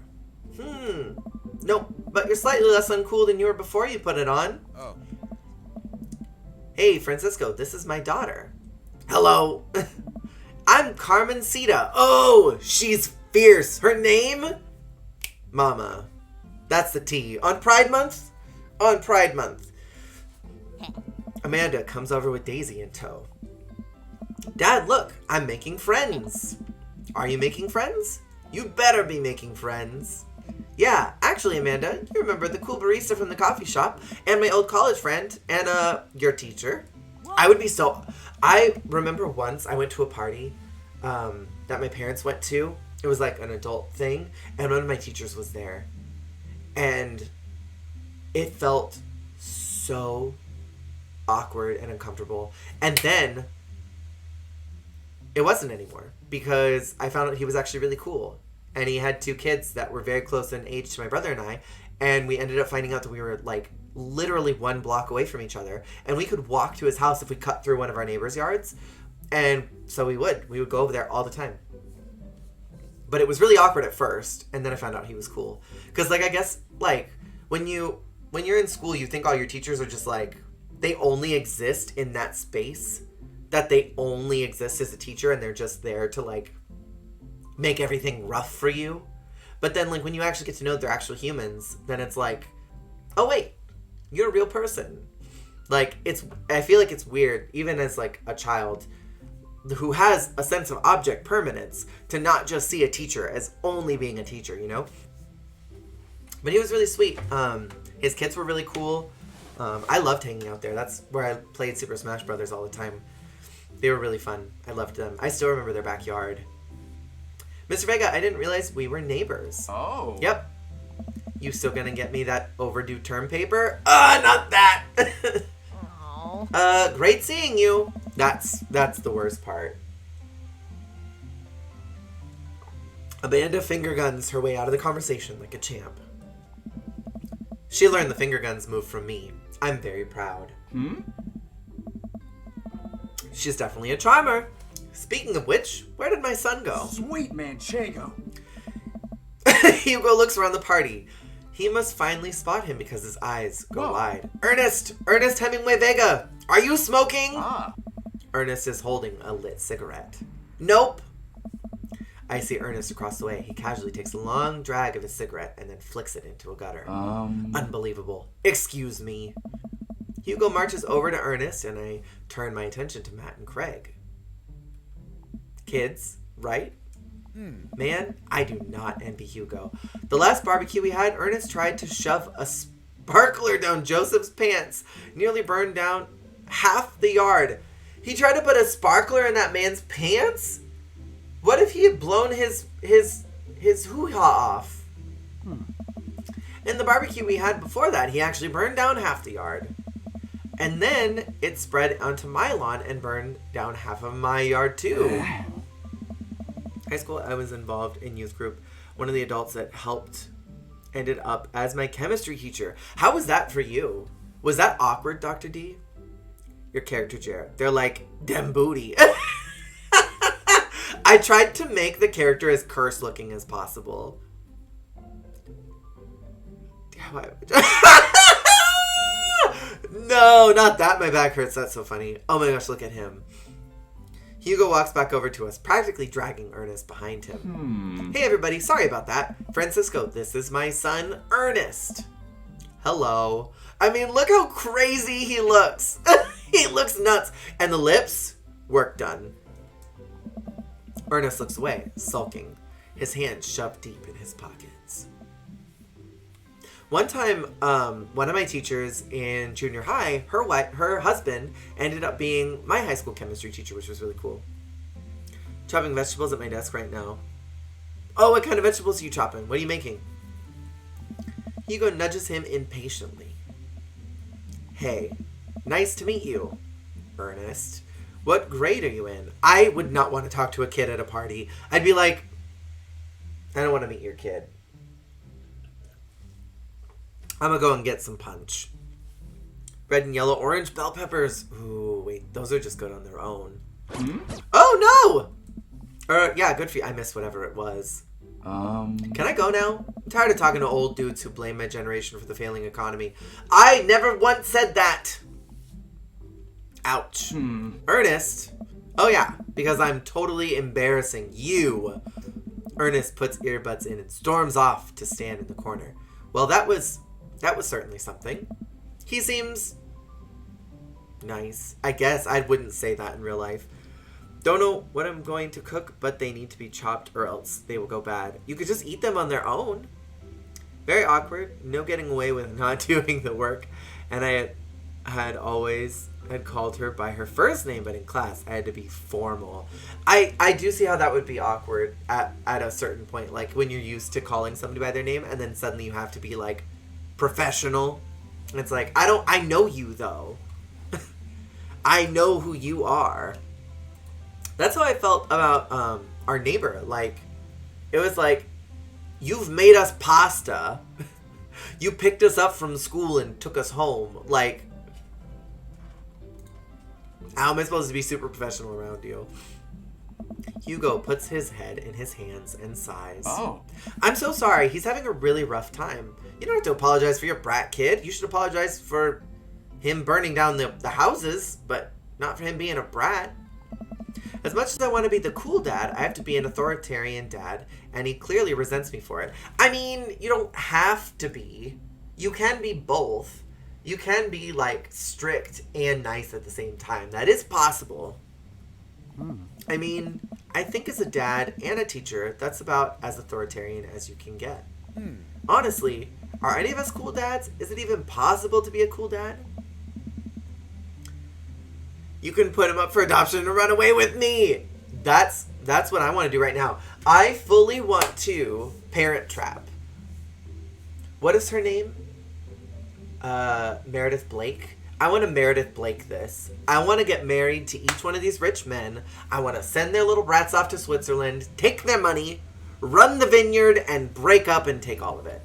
Nope, but you're slightly less uncool than you were before you put it on. Oh. Hey, Francisco, this is my daughter. Hello. I'm Carmen Cita. Oh, she's fierce. Her name? Mama. That's the T. On Pride Month? On Pride Month. Amanda comes over with Daisy in tow. Dad, look, I'm making friends. Are you making friends? You better be making friends. Yeah, actually, Amanda, you remember the cool barista from the coffee shop and my old college friend and, your teacher. I remember once I went to a party, that my parents went to. It was like an adult thing, and one of my teachers was there. And it felt so awkward and uncomfortable. And then it wasn't anymore because I found out he was actually really cool. And he had 2 kids that were very close in age to my brother and I. And we ended up finding out that we were like literally 1 block away from each other. And we could walk to his house if we cut through one of our neighbors' yards. And so we would go over there all the time. But it was really awkward at first. And then I found out he was cool. Because like, I guess like when you're in school, you think all your teachers are just like, they only exist in that space. That they only exist as a teacher and they're just there to like make everything rough for you. But then like when you actually get to know that they're actual humans, then it's like, oh wait, you're a real person. Like I feel like it's weird, even as like a child who has a sense of object permanence, to not just see a teacher as only being a teacher, you know? But he was really sweet. His kids were really cool. I loved hanging out there. That's where I played Super Smash Brothers all the time. They were really fun. I loved them. I still remember their backyard. Mr. Vega, I didn't realize we were neighbors. Oh. Yep. You still gonna get me that overdue term paper? Not that! Aw. Great seeing you. That's the worst part. Amanda finger guns her way out of the conversation like a champ. She learned the finger guns move from me. I'm very proud. She's definitely a charmer. Speaking of which, where did my son go? Sweet Manchego. Hugo looks around the party. He must finally spot him because his eyes go Whoa. wide. Ernest Hemingway Vega! Are you smoking? Ah. Ernest is holding a lit cigarette. Nope. I see Ernest across the way. He casually takes a long drag of his cigarette and then flicks it into a gutter. Unbelievable. Excuse me. Hugo marches over to Ernest and I turn my attention to Matt and Craig. Kids, right? Man, I do not envy Hugo. The last barbecue we had, Ernest tried to shove a sparkler down Joseph's pants. Nearly burned down half the yard. He tried to put a sparkler in that man's pants? What if he had blown his hoo-ha off? In the barbecue we had before that, he actually burned down half the yard. And then it spread onto my lawn and burned down half of my yard too. High school, I was involved in youth group. One of the adults that helped ended up as my chemistry teacher. How was that for you? Was that awkward, Dr. D? Your character, Jared. They're like, dem booty. I tried to make the character as cursed looking as possible. No, not that. My back hurts. That's so funny. Oh my gosh, look at him. Hugo walks back over to us, practically dragging Ernest behind him. Hey everybody, sorry about that. Francisco, this is my son, Ernest. Hello. I mean, look how crazy he looks. He looks nuts. And the lips, work done. Ernest looks away, sulking, his hands shoved deep in his pockets. One time, one of my teachers in junior high, her husband ended up being my high school chemistry teacher, which was really cool. Chopping vegetables at my desk right now. Oh, what kind of vegetables are you chopping? What are you making? Hugo nudges him impatiently. Hey, nice to meet you, Ernest. What grade are you in? I would not want to talk to a kid at a party. I'd be like, I don't want to meet your kid. I'm gonna go and get some punch. Red and yellow, orange bell peppers. Ooh, wait, those are just good on their own. Oh no! Yeah, good for you. I missed whatever it was. Can I go now? I'm tired of talking to old dudes who blame my generation for the failing economy. I never once said that. Ouch. Ernest. Oh yeah, because I'm totally embarrassing you. Ernest puts earbuds in and storms off to stand in the corner. Well, that was certainly something. He seems nice. I guess I wouldn't say that in real life. Don't know what I'm going to cook, but they need to be chopped or else they will go bad. You could just eat them on their own. Very awkward. No getting away with not doing the work. And I had always called her by her first name, but in class I had to be formal. I do see how that would be awkward at a certain point. Like when you're used to calling somebody by their name and then suddenly you have to be like professional. It's like, I know you though. I know who you are. That's how I felt about our neighbor. Like, it was like, you've made us pasta. You picked us up from school and took us home. Like, how am I supposed to be super professional around you? Hugo puts his head in his hands and sighs. Oh. I'm so sorry. He's having a really rough time. You don't have to apologize for your brat kid. You should apologize for him burning down the houses, but not for him being a brat. As much as I want to be the cool dad, I have to be an authoritarian dad, and he clearly resents me for it. I mean, you don't have to be. You can be both. You can be, like, strict and nice at the same time. That is possible. I mean, I think as a dad and a teacher, that's about as authoritarian as you can get. Honestly, are any of us cool dads? Is it even possible to be a cool dad? You can put him up for adoption and run away with me. That's what I want to do right now. I fully want to parent trap. What is her name? Meredith Blake. I want to Meredith Blake this. I want to get married to each one of these rich men. I want to send their little brats off to Switzerland, take their money, run the vineyard, and break up and take all of it.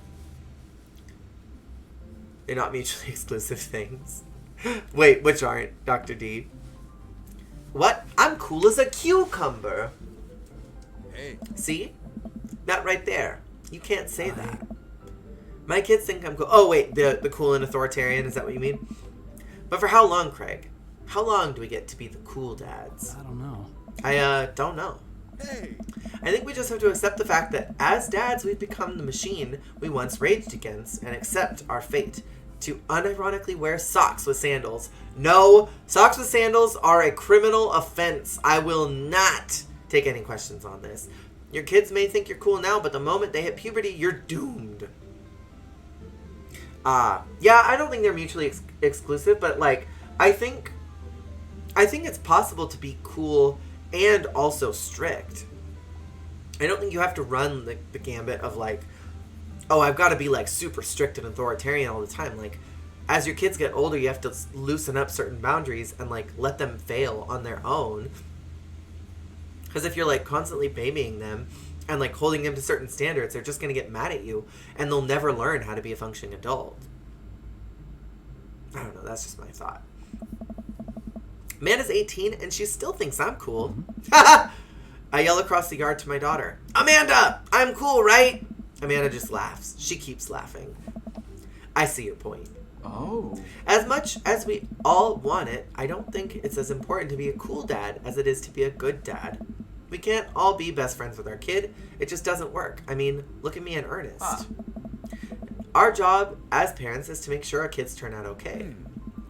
They're not mutually exclusive things. Wait, which aren't, Dr. D? What? I'm cool as a cucumber. Hey. See? That right there. You can't say that. My kids think I'm cool. Oh, wait, the cool and authoritarian, is that what you mean? But for how long, Craig? How long do we get to be the cool dads? I don't know. I don't know. Hey. I think we just have to accept the fact that as dads, we've become the machine we once raged against and accept our fate to unironically wear socks with sandals. No, socks with sandals are a criminal offense. I will not take any questions on this. Your kids may think you're cool now, but the moment they hit puberty, you're doomed. Yeah, I don't think they're mutually exclusive, but like, I think it's possible to be cool and also strict. I don't think you have to run the gambit of like, oh, I've got to be like super strict and authoritarian all the time. Like, as your kids get older, you have to loosen up certain boundaries and like let them fail on their own. Because if you're like constantly babying them and like holding them to certain standards, they're just going to get mad at you and they'll never learn how to be a functioning adult. I don't know, that's just my thought. Amanda's 18 and she still thinks I'm cool. I yell across the yard to my daughter, Amanda, I'm cool, right? Amanda just laughs. She keeps laughing. I see your point. Oh. As much as we all want it, I don't think it's as important to be a cool dad as it is to be a good dad. We can't all be best friends with our kid. It just doesn't work. I mean, look at me and Ernest. Our job as parents is to make sure our kids turn out okay.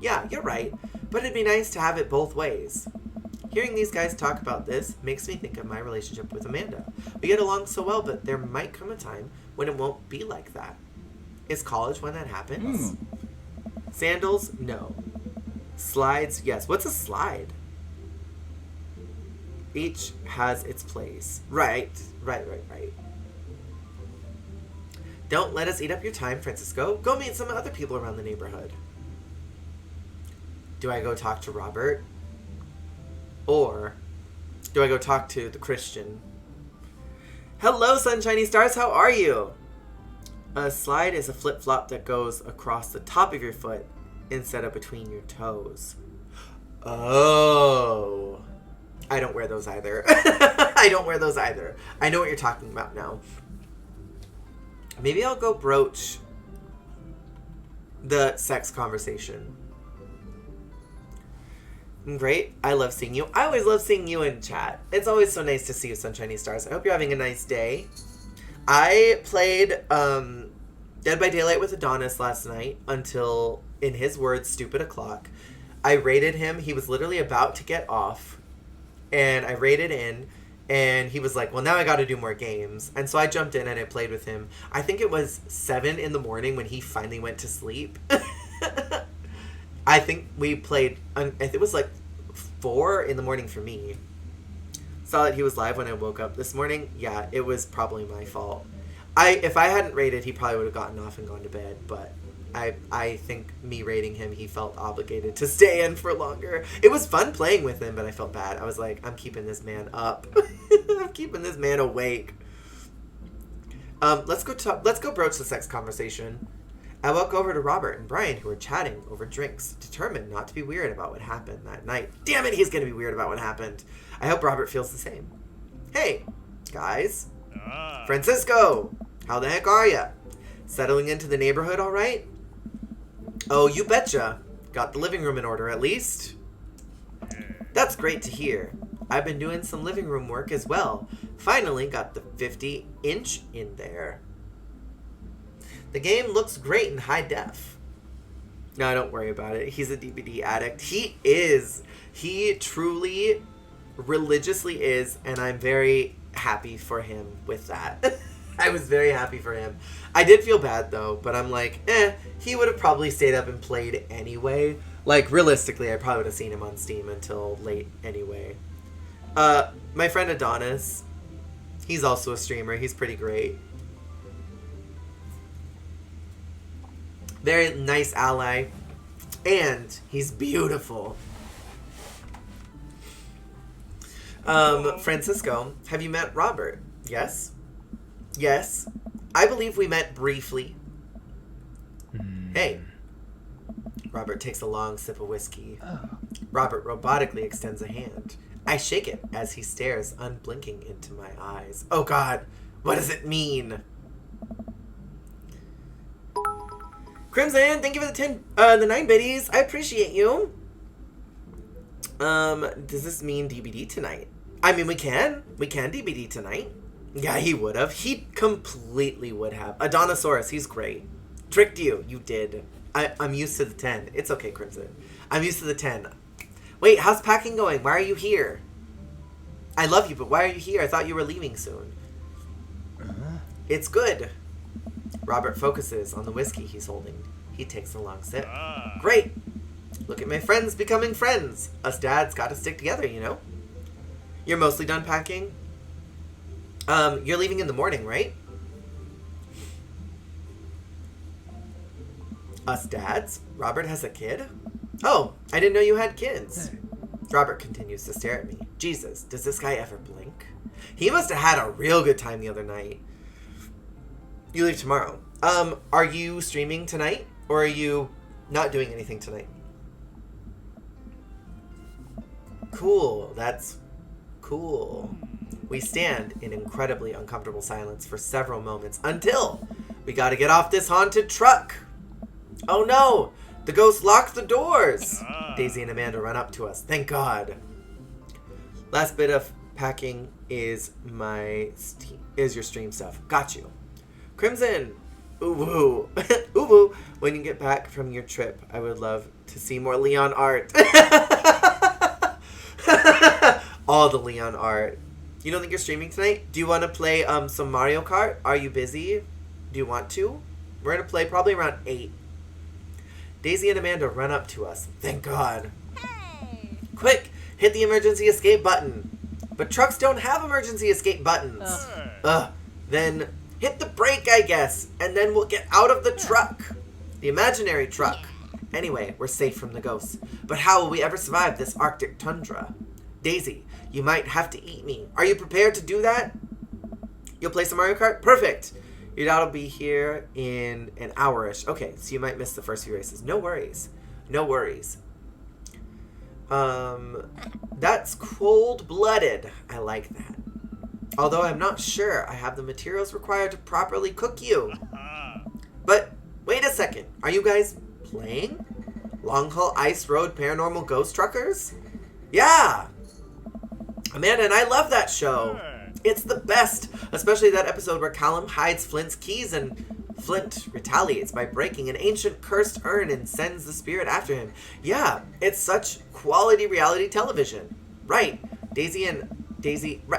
Yeah, you're right. But it'd be nice to have it both ways. Hearing these guys talk about this makes me think of my relationship with Amanda. We get along so well, but there might come a time when it won't be like that. Is college when that happens? Sandals? No. Slides? Yes. What's a slide? Each has its place. Right. Don't let us eat up your time, Francisco. Go meet some other people around the neighborhood. Do I go talk to Robert? Or do I go talk to the Christian? Hello, sunshiny stars. How are you? A slide is a flip-flop that goes across the top of your foot instead of between your toes. Oh. I don't wear those either. I don't wear those either. I know what you're talking about now. Maybe I'll go broach the sex conversation. Great. I love seeing you. I always love seeing you in chat. It's always so nice to see you, sunshiny stars. I hope you're having a nice day. I played Dead by Daylight with Adonis last night until, in his words, stupid o'clock. I raided him. He was literally about to get off. And I raided in. And he was like, well, now I got to do more games. And so I jumped in and I played with him. I think it was 7 in the morning when he finally went to sleep. I think we played, it was like 4 in the morning for me. Saw that he was live when I woke up this morning. Yeah, it was probably my fault. If I hadn't raided, he probably would have gotten off and gone to bed. But I think me raiding him, he felt obligated to stay in for longer. It was fun playing with him, but I felt bad. I was like, I'm keeping this man up. I'm keeping this man awake. Let's go broach the sex conversation. I walk over to Robert and Brian, who are chatting over drinks, determined not to be weird about what happened that night. Damn it, he's going to be weird about what happened. I hope Robert feels the same. Hey, guys. Francisco, how the heck are ya? Settling into the neighborhood all right? Oh, you betcha. Got the living room in order at least. That's great to hear. I've been doing some living room work as well. Finally got the 50-inch in there. The game looks great in high def. No, don't worry about it. He's a DVD addict. He is. He truly, religiously is, and I'm very happy for him with that. I was very happy for him. I did feel bad, though, but I'm like, he would have probably stayed up and played anyway. Like, realistically, I probably would have seen him on Steam until late anyway. My friend Adonis, he's also a streamer. He's pretty great. Very nice ally. And he's beautiful. Francisco, have you met Robert? Yes? Yes. I believe we met briefly. Hey. Robert takes a long sip of whiskey. Robert robotically extends a hand. I shake it as he stares unblinking into my eyes. Oh God, what does it mean? Crimson, thank you for the 9 biddies. I appreciate you. Does this mean DBD tonight? I mean, we can DBD tonight. Yeah, he would have. He completely would have. Adonisaurus, he's great. Tricked you. You did. I'm used to the 10. It's okay, Crimson. I'm used to the 10. Wait, how's packing going? Why are you here? I love you, but why are you here? I thought you were leaving soon. It's good. Robert focuses on the whiskey he's holding. He takes a long sip. Great. Look at my friends becoming friends. Us dads gotta stick together, you know? You're mostly done packing? You're leaving in the morning, right? Us dads? Robert has a kid? Oh, I didn't know you had kids. Robert continues to stare at me. Jesus, does this guy ever blink? He must have had a real good time the other night. You leave tomorrow. Are you streaming tonight? Or are you not doing anything tonight? Cool, that's cool. We stand in incredibly uncomfortable silence for several moments until we gotta get off this haunted truck. Oh no! The ghost locked the doors! Daisy and Amanda run up to us. Thank God. Last bit of packing is your stream stuff. Got you. Crimson! Ooh woo. Ooh woo. When you get back from your trip, I would love to see more Leon art. All the Leon art. You don't think you're streaming tonight? Do you want to play some Mario Kart? Are you busy? Do you want to? We're going to play probably around 8. Daisy and Amanda run up to us. Thank God. Hey! Quick, hit the emergency escape button. But trucks don't have emergency escape buttons. Then hit the brake, I guess, and then we'll get out of the truck. The imaginary truck. Anyway, we're safe from the ghosts. But how will we ever survive this Arctic tundra? Daisy, you might have to eat me. Are you prepared to do that? You'll play some Mario Kart? Perfect. Your dad will be here in an hour-ish. Okay, so you might miss the first few races. No worries. No worries. That's cold-blooded. I like that. Although I'm not sure I have the materials required to properly cook you. But wait a second. Are you guys playing? Long Haul Ice Road Paranormal Ghost Truckers? Yeah! Amanda and I love that show. It's the best, especially that episode where Callum hides Flint's keys and Flint retaliates by breaking an ancient cursed urn and sends the spirit after him. Yeah, it's such quality reality television. Right, Daisy.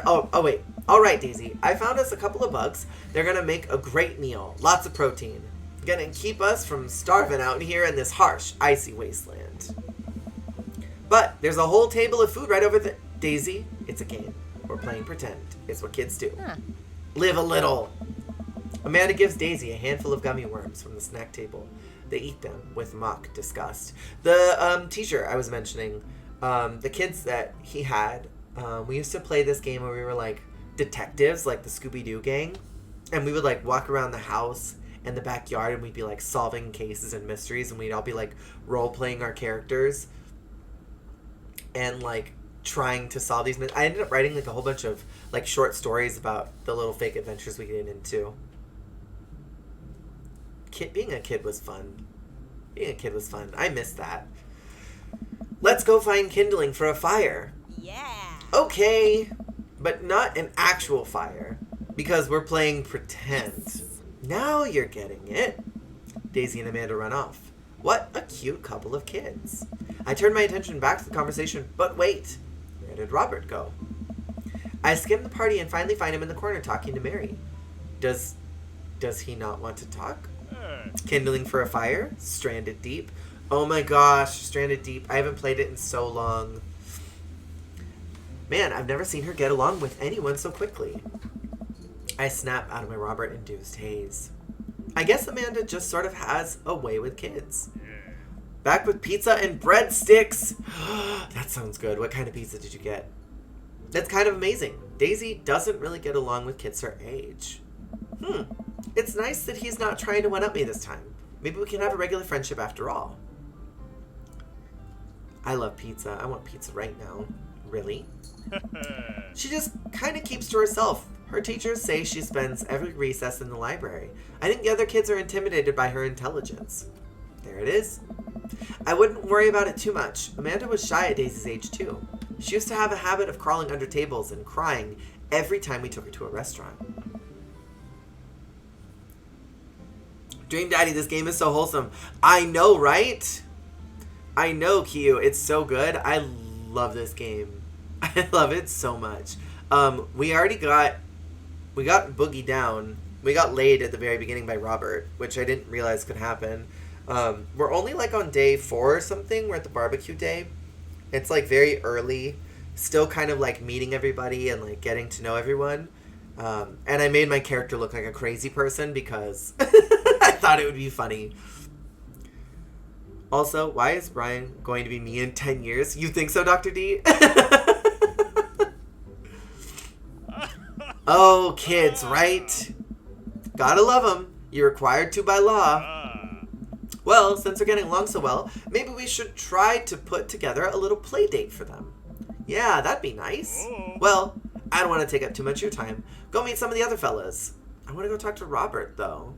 Oh wait. All right, Daisy. I found us a couple of bugs. They're gonna make a great meal. Lots of protein. Gonna keep us from starving out here in this harsh, icy wasteland. But there's a whole table of food right over there. Daisy, it's a game. We're playing pretend. It's what kids do. Live a little. Amanda gives Daisy a handful of gummy worms from the snack table. They eat them with mock disgust. The teacher I was mentioning, the kids that he had, we used to play this game where we were like detectives, like the Scooby-Doo gang. And we would like walk around the house in the backyard and we'd be like solving cases and mysteries and we'd all be like role playing our characters and like trying to solve these. I ended up writing like a whole bunch of like short stories about the little fake adventures we get into. Being a kid was fun. I miss that. Let's go find kindling for a fire. Yeah. Okay, but not an actual fire, because we're playing pretend. Now you're getting it. Daisy and Amanda run off. What a cute couple of kids. I turn my attention back to the conversation, but wait, where did Robert go? I skim the party and finally find him in the corner talking to Mary. Does he not want to talk? Kindling for a fire? Stranded Deep? Oh my gosh, Stranded Deep. I haven't played it in so long. Man, I've never seen her get along with anyone so quickly. I snap out of my Robert-induced haze. I guess Amanda just sort of has a way with kids. Back with pizza and breadsticks. That sounds good. What kind of pizza did you get? That's kind of amazing. Daisy doesn't really get along with kids her age. It's nice that he's not trying to one-up me this time. Maybe we can have a regular friendship after all. I love pizza. I want pizza right now. Really? She just kind of keeps to herself. Her teachers say she spends every recess in the library. I think the other kids are intimidated by her intelligence. There it is. I wouldn't worry about it too much. Amanda was shy at Daisy's age too. She used to have a habit of crawling under tables and crying every time we took her to a restaurant. Dream Daddy, this game is so wholesome. I know, right? I know, Q. It's so good. I love this game. I love it so much. We got boogied down. We got laid at the very beginning by Robert, which I didn't realize could happen. We're only like on day 4 or something. We're at the barbecue day. It's like very early. Still kind of like meeting everybody and like getting to know everyone. And I made my character look like a crazy person because I thought it would be funny. Also, why is Brian going to be me in 10 years? You think so, Dr. D? Oh, kids, right? Gotta love them. You're required to by law. Well, since we're getting along so well, maybe we should try to put together a little play date for them. Yeah, that'd be nice. Well, I don't want to take up too much of your time. Go meet some of the other fellas. I want to go talk to Robert, though.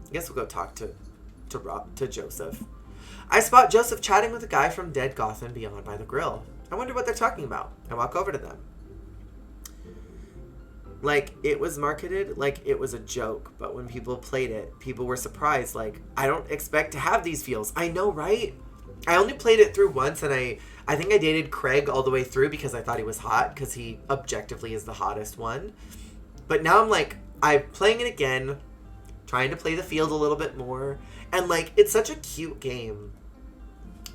I guess we'll go talk to Joseph. I spot Joseph chatting with a guy from Dead Gotham Beyond by the grill. I wonder what they're talking about. I walk over to them. Like, it was marketed like it was a joke, but when people played it, people were surprised. Like, I don't expect to have these feels. I know, right? I only played it through once, and I think I dated Craig all the way through because I thought he was hot, because he objectively is the hottest one. But now I'm playing it again, trying to play the field a little bit more, and, like, it's such a cute game.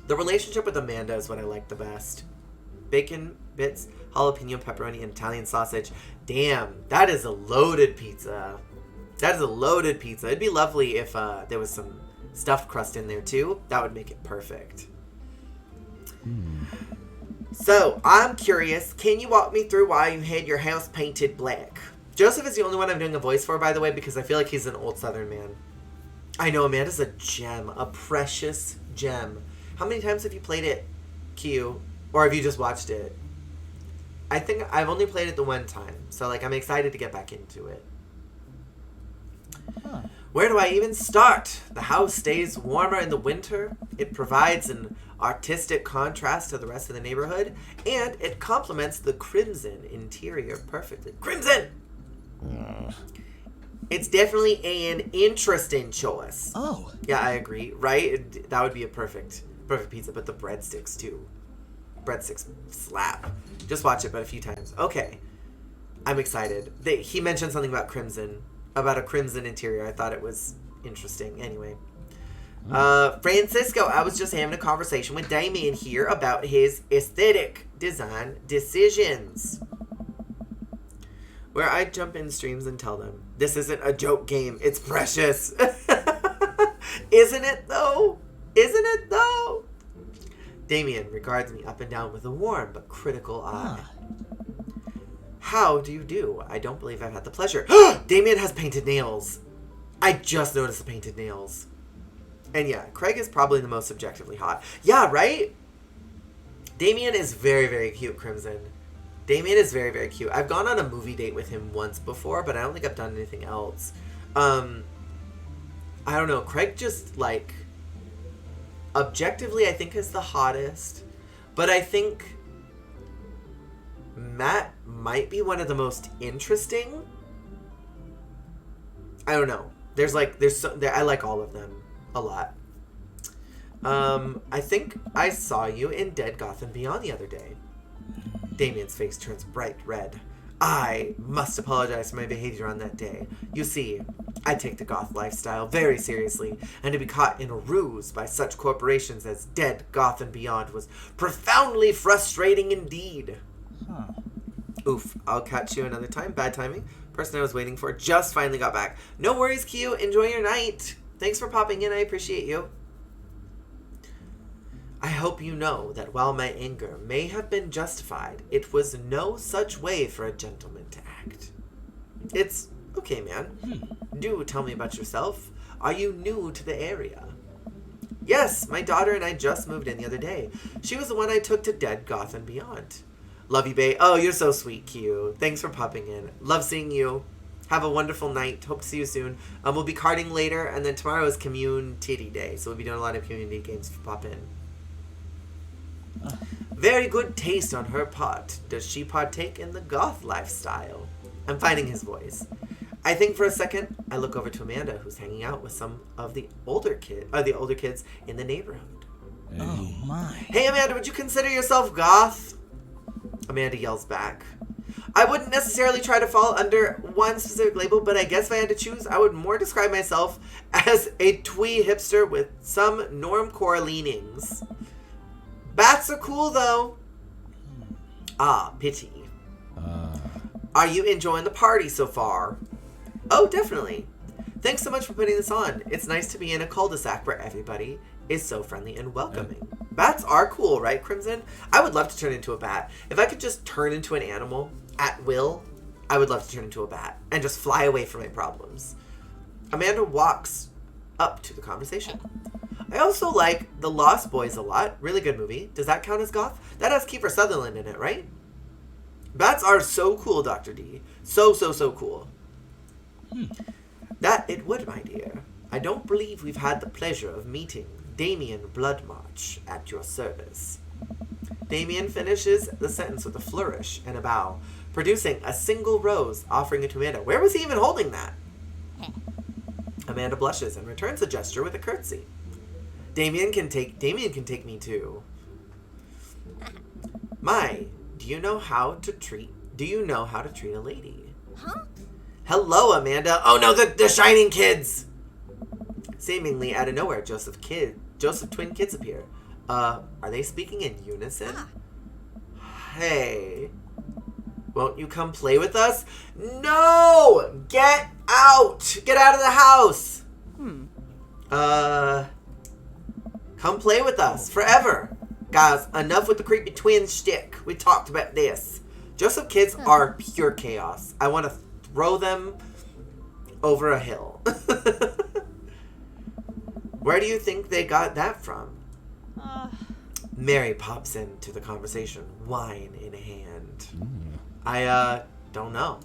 The relationship with Amanda is what I like the best. Bacon bits, jalapeno, pepperoni, and Italian sausage. Damn, that is a loaded pizza. That is a loaded pizza. It'd be lovely if there was some stuffed crust in there too. That would make it perfect. So, I'm curious, can you walk me through why you had your house painted black? Joseph is the only one I'm doing a voice for, by the way, because I feel like he's an old Southern man. I know, Amanda's a gem, a precious gem. How many times have you played it, Q? Or have you just watched it? I think I've only played it the one time, so like I'm excited to get back into it. Where do I even start? The house stays warmer in the winter. It provides an artistic contrast to the rest of the neighborhood, and it complements the crimson interior perfectly. Crimson! It's definitely an interesting choice. Oh. Yeah, I agree, right? That would be a perfect pizza, but the breadsticks too. Breadsticks slap. Just watch it, but a few times. Okay. I'm excited. He mentioned something about crimson. About a crimson interior. I thought it was interesting. Anyway. Francisco, I was just having a conversation with Damien here about his aesthetic design decisions. Where I jump in streams and tell them, this isn't a joke game. It's precious. Isn't it, though? Isn't it, though? Damien regards me up and down with a warm but critical eye. How do you do? I don't believe I've had the pleasure. Damien has painted nails. I just noticed the painted nails. And yeah, Craig is probably the most objectively hot. Yeah, right? Damien is very, very cute, Crimson. Damien is very, very cute. I've gone on a movie date with him once before, but I don't think I've done anything else. I don't know. Craig just, like, objectively, I think is the hottest. But I think Matt might be one of the most interesting. I don't know. I like all of them a lot. I think I saw you in Dead Gotham Beyond the other day. Damien's face turns bright red. I must apologize for my behavior on that day. You see, I take the goth lifestyle very seriously, and to be caught in a ruse by such corporations as Dead Gotham Beyond was profoundly frustrating indeed. Huh. Oof, I'll catch you another time. Bad timing. Person I was waiting for just finally got back. No worries, Q. Enjoy your night. Thanks for popping in. I appreciate you. I hope you know that while my anger may have been justified, it was no such way for a gentleman to act. It's okay, man. Do tell me about yourself. Are you new to the area? Yes, my daughter and I just moved in the other day. She was the one I took to Dead Gotham Beyond. Love you, babe. Oh, you're so sweet, Q. Thanks for popping in. Love seeing you. Have a wonderful night. Hope to see you soon. We'll be carding later, and then tomorrow is Community Day, so we'll be doing a lot of community games for pop in. Very good taste on her part. Does she partake in the goth lifestyle? I'm finding his voice. I think for a second, I look over to Amanda, who's hanging out with some of the older kids in the neighborhood. Oh, my. Hey, Amanda, would you consider yourself goth? Amanda yells back. I wouldn't necessarily try to fall under one specific label, but I guess if I had to choose, I would more describe myself as a twee hipster with some normcore leanings. Bats are cool, though. Ah, pity. Are you enjoying the party so far? Oh, definitely. Thanks so much for putting this on. It's nice to be in a cul-de-sac where everybody is so friendly and welcoming. Bats are cool, right, Crimson? I would love to turn into a bat. If I could just turn into an animal at will, I would love to turn into a bat and just fly away from my problems. Amanda walks up to the conversation. I also like The Lost Boys a lot. Really good movie. Does that count as goth? That has Kiefer Sutherland in it, right? Bats are so cool, Dr. D. So cool. That it would, my dear. I don't believe we've had the pleasure of meeting Damien Bloodmarch at your service. Damien finishes the sentence with a flourish and a bow, producing a single rose, offering it to Amanda. Where was he even holding that? Amanda blushes and returns the gesture with a curtsy. Damien can take me too. My, do you know how to treat a lady? Huh? Hello, Amanda. Oh no, the Shining Kids! Seemingly out of nowhere, Joseph twin kids appear. Are they speaking in unison? Hey, won't you come play with us? No! Get out! Get out of the house! Come play with us forever. Guys, enough with the creepy twin shtick. We talked about this. Joseph kids are pure chaos. I want to throw them over a hill. Where do you think they got that from? Mary pops into the conversation, wine in hand. I don't know.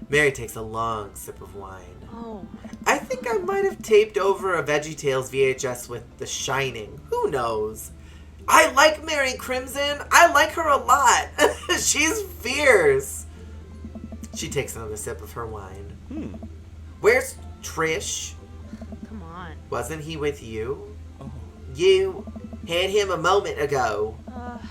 Mary takes a long sip of wine. Oh. I think I might have taped over a VeggieTales VHS with The Shining. Who knows? I like Mary Crimson. I like her a lot. She's fierce. She takes another sip of her wine. Where's Trish? Come on. Wasn't he with you? You had him a moment ago.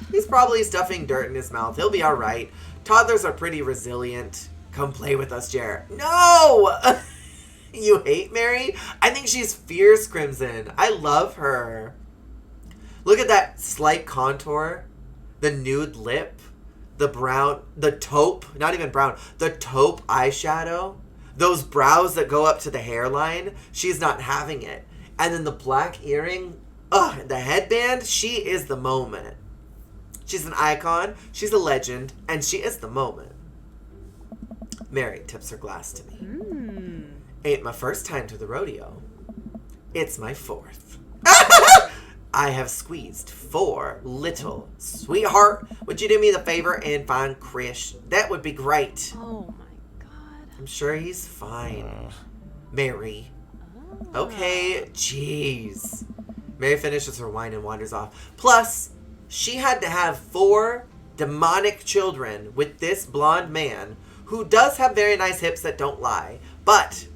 He's probably stuffing dirt in his mouth. He'll be alright. Toddlers are pretty resilient. Come play with us, Jer. No! You hate Mary? I think she's fierce, Crimson. I love her. Look at that slight contour. The nude lip. The brown, the taupe, not even brown, the taupe eyeshadow. Those brows that go up to the hairline. She's not having it. And then the black earring. The headband. She is the moment. She's an icon. She's a legend. And she is the moment. Mary tips her glass to me. Ain't my first time to the rodeo. It's my fourth. I have squeezed 4 little. Sweetheart, would you do me the favor and find Krish? That would be great. Oh my god. I'm sure he's fine. Mary. Okay, jeez. Mary finishes her wine and wanders off. Plus, she had to have 4 demonic children with this blonde man who does have very nice hips that don't lie. But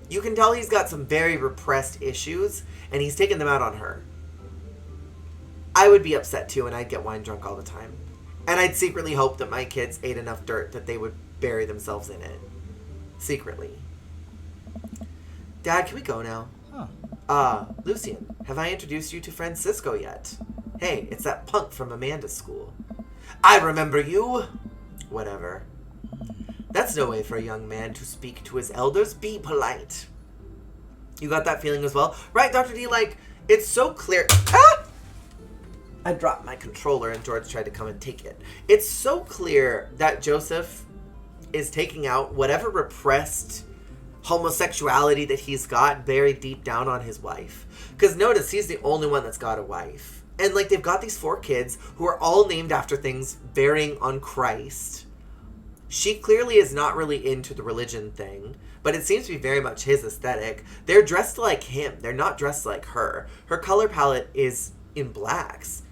you can tell he's got some very repressed issues, and he's taking them out on her. I would be upset too, and I'd get wine drunk all the time. And I'd secretly hope that my kids ate enough dirt that they would bury themselves in it. Secretly. Dad, can we go now? Lucian, have I introduced you to Francisco yet? Hey, it's that punk from Amanda's school. I remember you! Whatever. That's no way for a young man to speak to his elders. Be polite. You got that feeling as well? Right, Dr. D? Like, it's so clear. Ah! I dropped my controller and George tried to come and take it. It's so clear that Joseph is taking out whatever repressed homosexuality that he's got buried deep down on his wife. Because notice, he's the only one that's got a wife. And, like, they've got these 4 kids who are all named after things bearing on Christ. She clearly is not really into the religion thing, but it seems to be very much his aesthetic. They're dressed like him. They're not dressed like her. Her color palette is in blacks.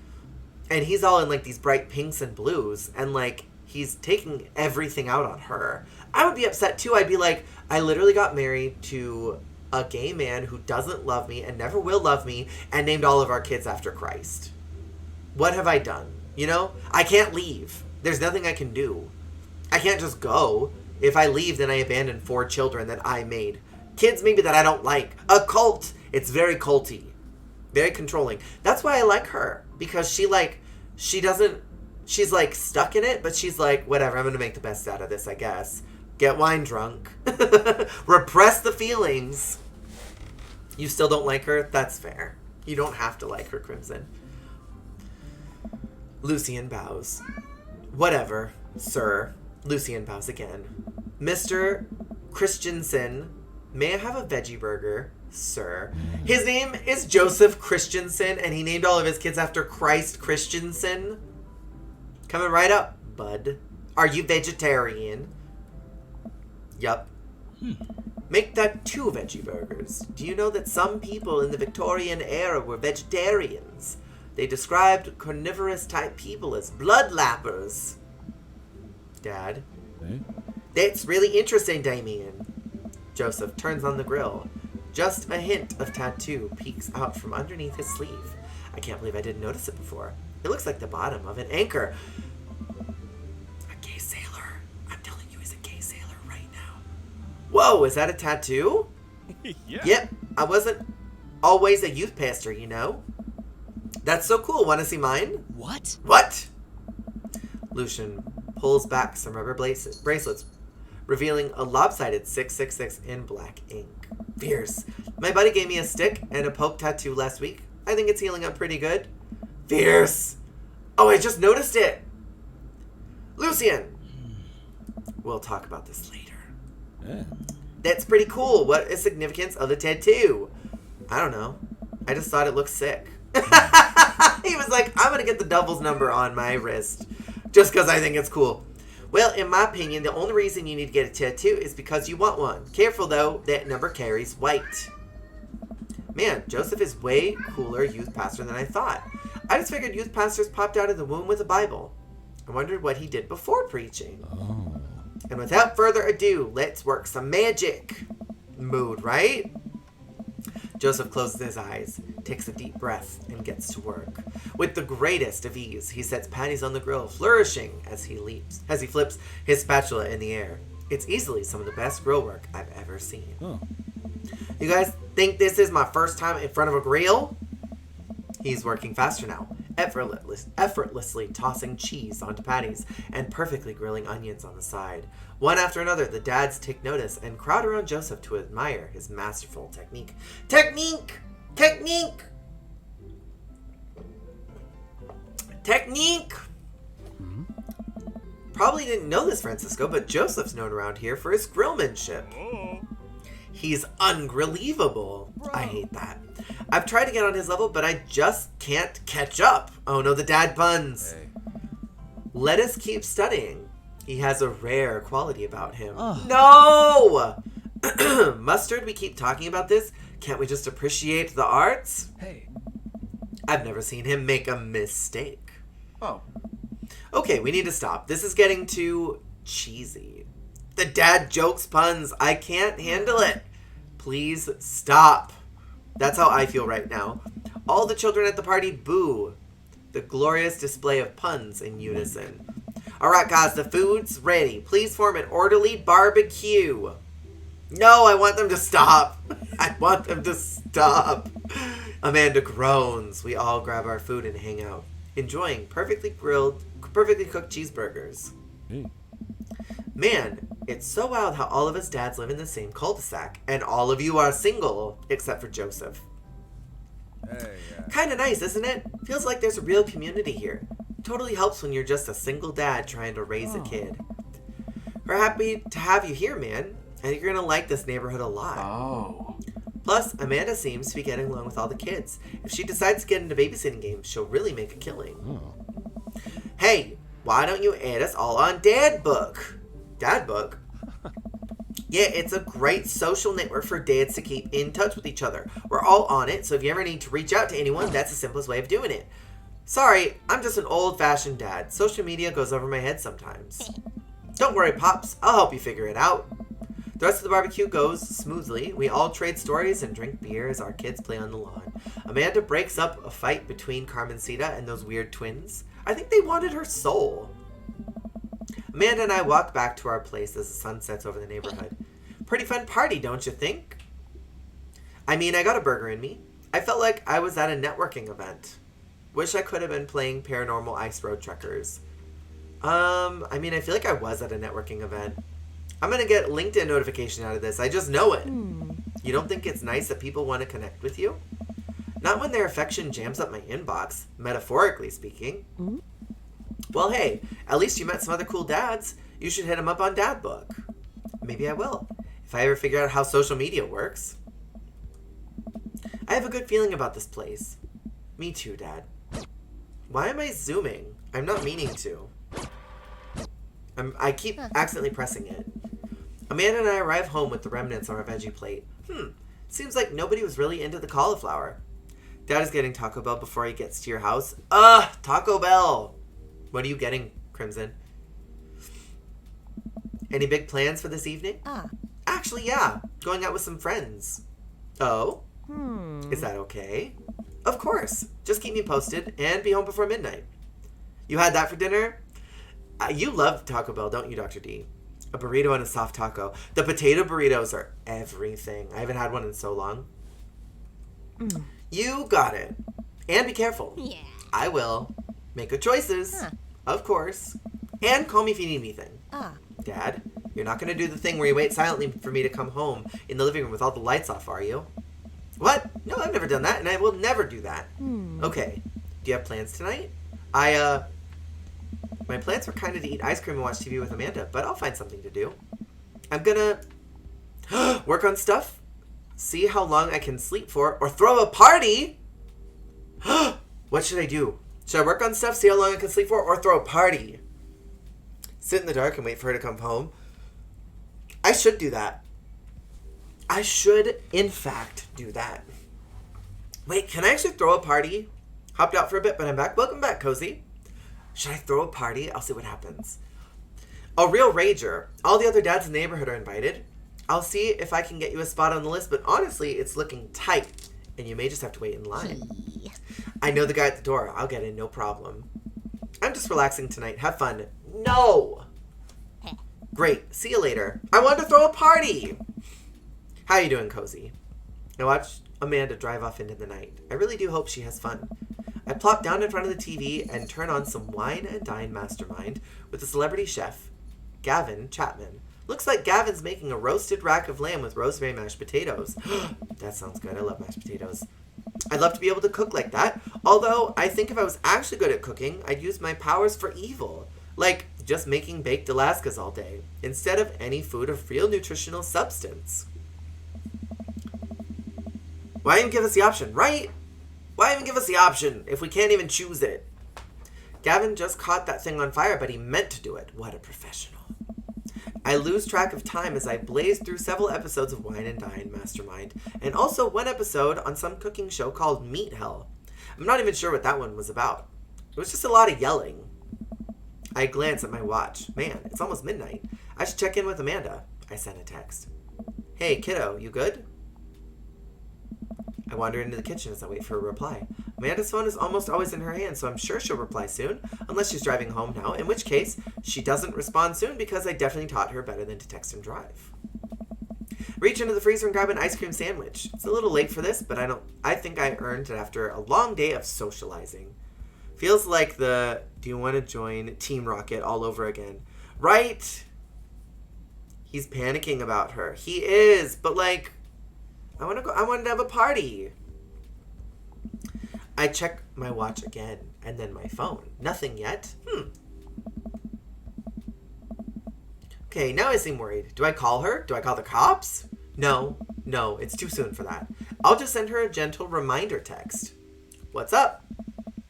And he's all in, like, these bright pinks and blues. And, like, he's taking everything out on her. I would be upset, too. I'd be like, I literally got married to a gay man who doesn't love me and never will love me and named all of our kids after Christ. What have I done? You know? I can't leave. There's nothing I can do. I can't just go. If I leave, then I abandon 4 children that I made. Kids maybe that I don't like. A cult. It's very culty. Very controlling. That's why I like her. Because she's like stuck in it, but she's like, whatever, I'm going to make the best out of this, I guess. Get wine drunk. Repress the feelings. You still don't like her? That's fair. You don't have to like her, Crimson. Lucian bows. Whatever, sir. Lucian bows again. Mr. Christensen, may I have a veggie burger, sir? His name is Joseph Christensen, and he named all of his kids after Christ Christensen. Coming right up, bud. Are you vegetarian? Yup. Make that 2 veggie burgers. Do you know that some people in the Victorian era were vegetarians? They described carnivorous type people as bloodlappers. Dad? That's really interesting, Damien. Joseph turns on the grill. Just a hint of tattoo peeks out from underneath his sleeve. I can't believe I didn't notice it before. It looks like the bottom of an anchor. A gay sailor. I'm telling you, he's a gay sailor right now. Whoa, is that a tattoo? Yeah. Yep, I wasn't always a youth pastor, you know. That's so cool. Want to see mine? What? What? Lucian pulls back some rubber bracelets, revealing a lopsided 666 in black ink. Fierce. My buddy gave me a stick and a poke tattoo last week. I think it's healing up pretty good. Fierce. Oh, I just noticed it. Lucian. We'll talk about this later. Yeah. That's pretty cool. What is the significance of the tattoo? I don't know. I just thought it looked sick. He was like, I'm going to get the devil's number on my wrist just because I think it's cool. Well, in my opinion, the only reason you need to get a tattoo is because you want one. Careful, though, that number carries white. Man, Joseph is way cooler youth pastor than I thought. I just figured youth pastors popped out of the womb with a Bible. I wondered what he did before preaching. Oh. And without further ado, let's work some magic. Mood, right? Joseph closes his eyes, takes a deep breath, and gets to work. With the greatest of ease, he sets patties on the grill, flourishing as he flips his spatula in the air. It's easily some of the best grill work I've ever seen. Oh. You guys think this is my first time in front of a grill? He's working faster now, effortlessly tossing cheese onto patties and perfectly grilling onions on the side. One after another, the dads take notice and crowd around Joseph to admire his masterful technique. Technique! Technique! Technique! Probably didn't know this, Francisco, but Joseph's known around here for his grillmanship. He's unrelievable. I hate that. I've tried to get on his level, but I just can't catch up. Oh no, the dad buns. Hey. Let us keep studying. He has a rare quality about him. No! Mustard, we keep talking about this. Can't we just appreciate the arts? Hey. I've never seen him make a mistake. Oh. Okay, we need to stop. This is getting too cheesy. The dad jokes puns. I can't handle it. Please stop. That's how I feel right now. All the children at the party boo. The glorious display of puns in unison. Alright guys, the food's ready. Please form an orderly barbecue. No, I want them to stop. I want them to stop. Amanda groans. We all grab our food and hang out, enjoying perfectly cooked cheeseburgers. Man, it's so wild how all of us dads live in the same cul-de-sac, and all of you are single, except for Joseph. Hey. Kinda nice, isn't it? Feels like there's a real community here. Totally helps when you're just a single dad trying to raise a kid. We're happy to have you here, man. I think you're gonna like this neighborhood a lot. Oh. Plus, Amanda seems to be getting along with all the kids. If she decides to get into babysitting games, she'll really make a killing. Hey, why don't you add us all on Dad Book? Dad Book? Yeah, it's a great social network for dads to keep in touch with each other. We're all on it, so if you ever need to reach out to anyone, that's the simplest way of doing it. Sorry, I'm just an old-fashioned dad. Social media goes over my head sometimes. Don't worry, Pops. I'll help you figure it out. The rest of the barbecue goes smoothly. We all trade stories and drink beer as our kids play on the lawn. Amanda breaks up a fight between Carmencita and those weird twins. I think they wanted her soul. Amanda and I walk back to our place as the sun sets over the neighborhood. Pretty fun party, don't you think? I mean, I got a burger in me. I felt like I was at a networking event. Wish I could have been playing Paranormal Ice Road Truckers. I mean, I feel like I was at a networking event. I'm gonna get LinkedIn notification out of this. I just know it. You don't think it's nice that people want to connect with you? Not when their affection jams up my inbox, metaphorically speaking. Well, hey, at least you met some other cool dads. You should hit them up on Dad Book. Maybe I will, if I ever figure out how social media works. I have a good feeling about this place. Me too, Dad. Why am I zooming? I'm not meaning to. I keep accidentally pressing it. Amanda and I arrive home with the remnants on our veggie plate. Seems like nobody was really into the cauliflower. Dad is getting Taco Bell before he gets to your house. Taco Bell! What are you getting, Crimson? Any big plans for this evening? Actually, yeah. Going out with some friends. Oh? Is that okay? Of course. Just keep me posted and be home before midnight. You had that for dinner? You love Taco Bell, don't you, Dr. D? A burrito and a soft taco. The potato burritos are everything. I haven't had one in so long. You got it. And be careful. Yeah. I will. Make good choices. Of course. And call me if you need anything. Dad, you're not going to do the thing where you wait silently for me to come home in the living room with all the lights off, are you? What? No, I've never done that, and I will never do that. Okay. Do you have plans tonight? My plans were kind of to eat ice cream and watch TV with Amanda, but I'll find something to do. I'm gonna work on stuff, see how long I can sleep for, or throw a party. What should I do? Should I work on stuff, see how long I can sleep for, or throw a party? Sit in the dark and wait for her to come home? I should do that. I should, in fact, do that. Wait, can I actually throw a party? Hopped out for a bit, but I'm back. Welcome back, Cozy. Should I throw a party? I'll see what happens. A real rager. All the other dads in the neighborhood are invited. I'll see if I can get you a spot on the list, but honestly, it's looking tight, and you may just have to wait in line. I know the guy at the door. I'll get in, no problem. I'm just relaxing tonight. Have fun. No! Great. See you later. I want to throw a party! How you doing, Cozy? I watched Amanda drive off into the night. I really do hope she has fun. I plop down in front of the TV and turn on some Wine and Dine Mastermind with the celebrity chef, Gavin Chapman. Looks like Gavin's making a roasted rack of lamb with rosemary mashed potatoes. That sounds good. I love mashed potatoes. I'd love to be able to cook like that. Although, I think if I was actually good at cooking, I'd use my powers for evil. Like, just making baked Alaskas all day, instead of any food of real nutritional substance. Why even give us the option, right? Why even give us the option if we can't even choose it? Gavin just caught that thing on fire, but he meant to do it. What a professional. I lose track of time as I blaze through several episodes of Wine and Dine Mastermind, and also one episode on some cooking show called Meat Hell. I'm not even sure what that one was about. It was just a lot of yelling. I glance at my watch. Man, it's almost midnight. I should check in with Amanda. I sent a text. Hey, kiddo, you good? I wander into the kitchen as I wait for a reply. Amanda's phone is almost always in her hand, so I'm sure she'll reply soon, unless she's driving home now, in which case, she doesn't respond soon because I definitely taught her better than to text and drive. Reach into the freezer and grab an ice cream sandwich. It's a little late for this, but I think I earned it after a long day of socializing. Feels like the do you want to join Team Rocket all over again. Right? He's panicking about her. He is, but like, I wanted to have a party. I check my watch again, and then my phone. Nothing yet. Okay, now I seem worried. Do I call her? Do I call the cops? No, it's too soon for that. I'll just send her a gentle reminder text. What's up?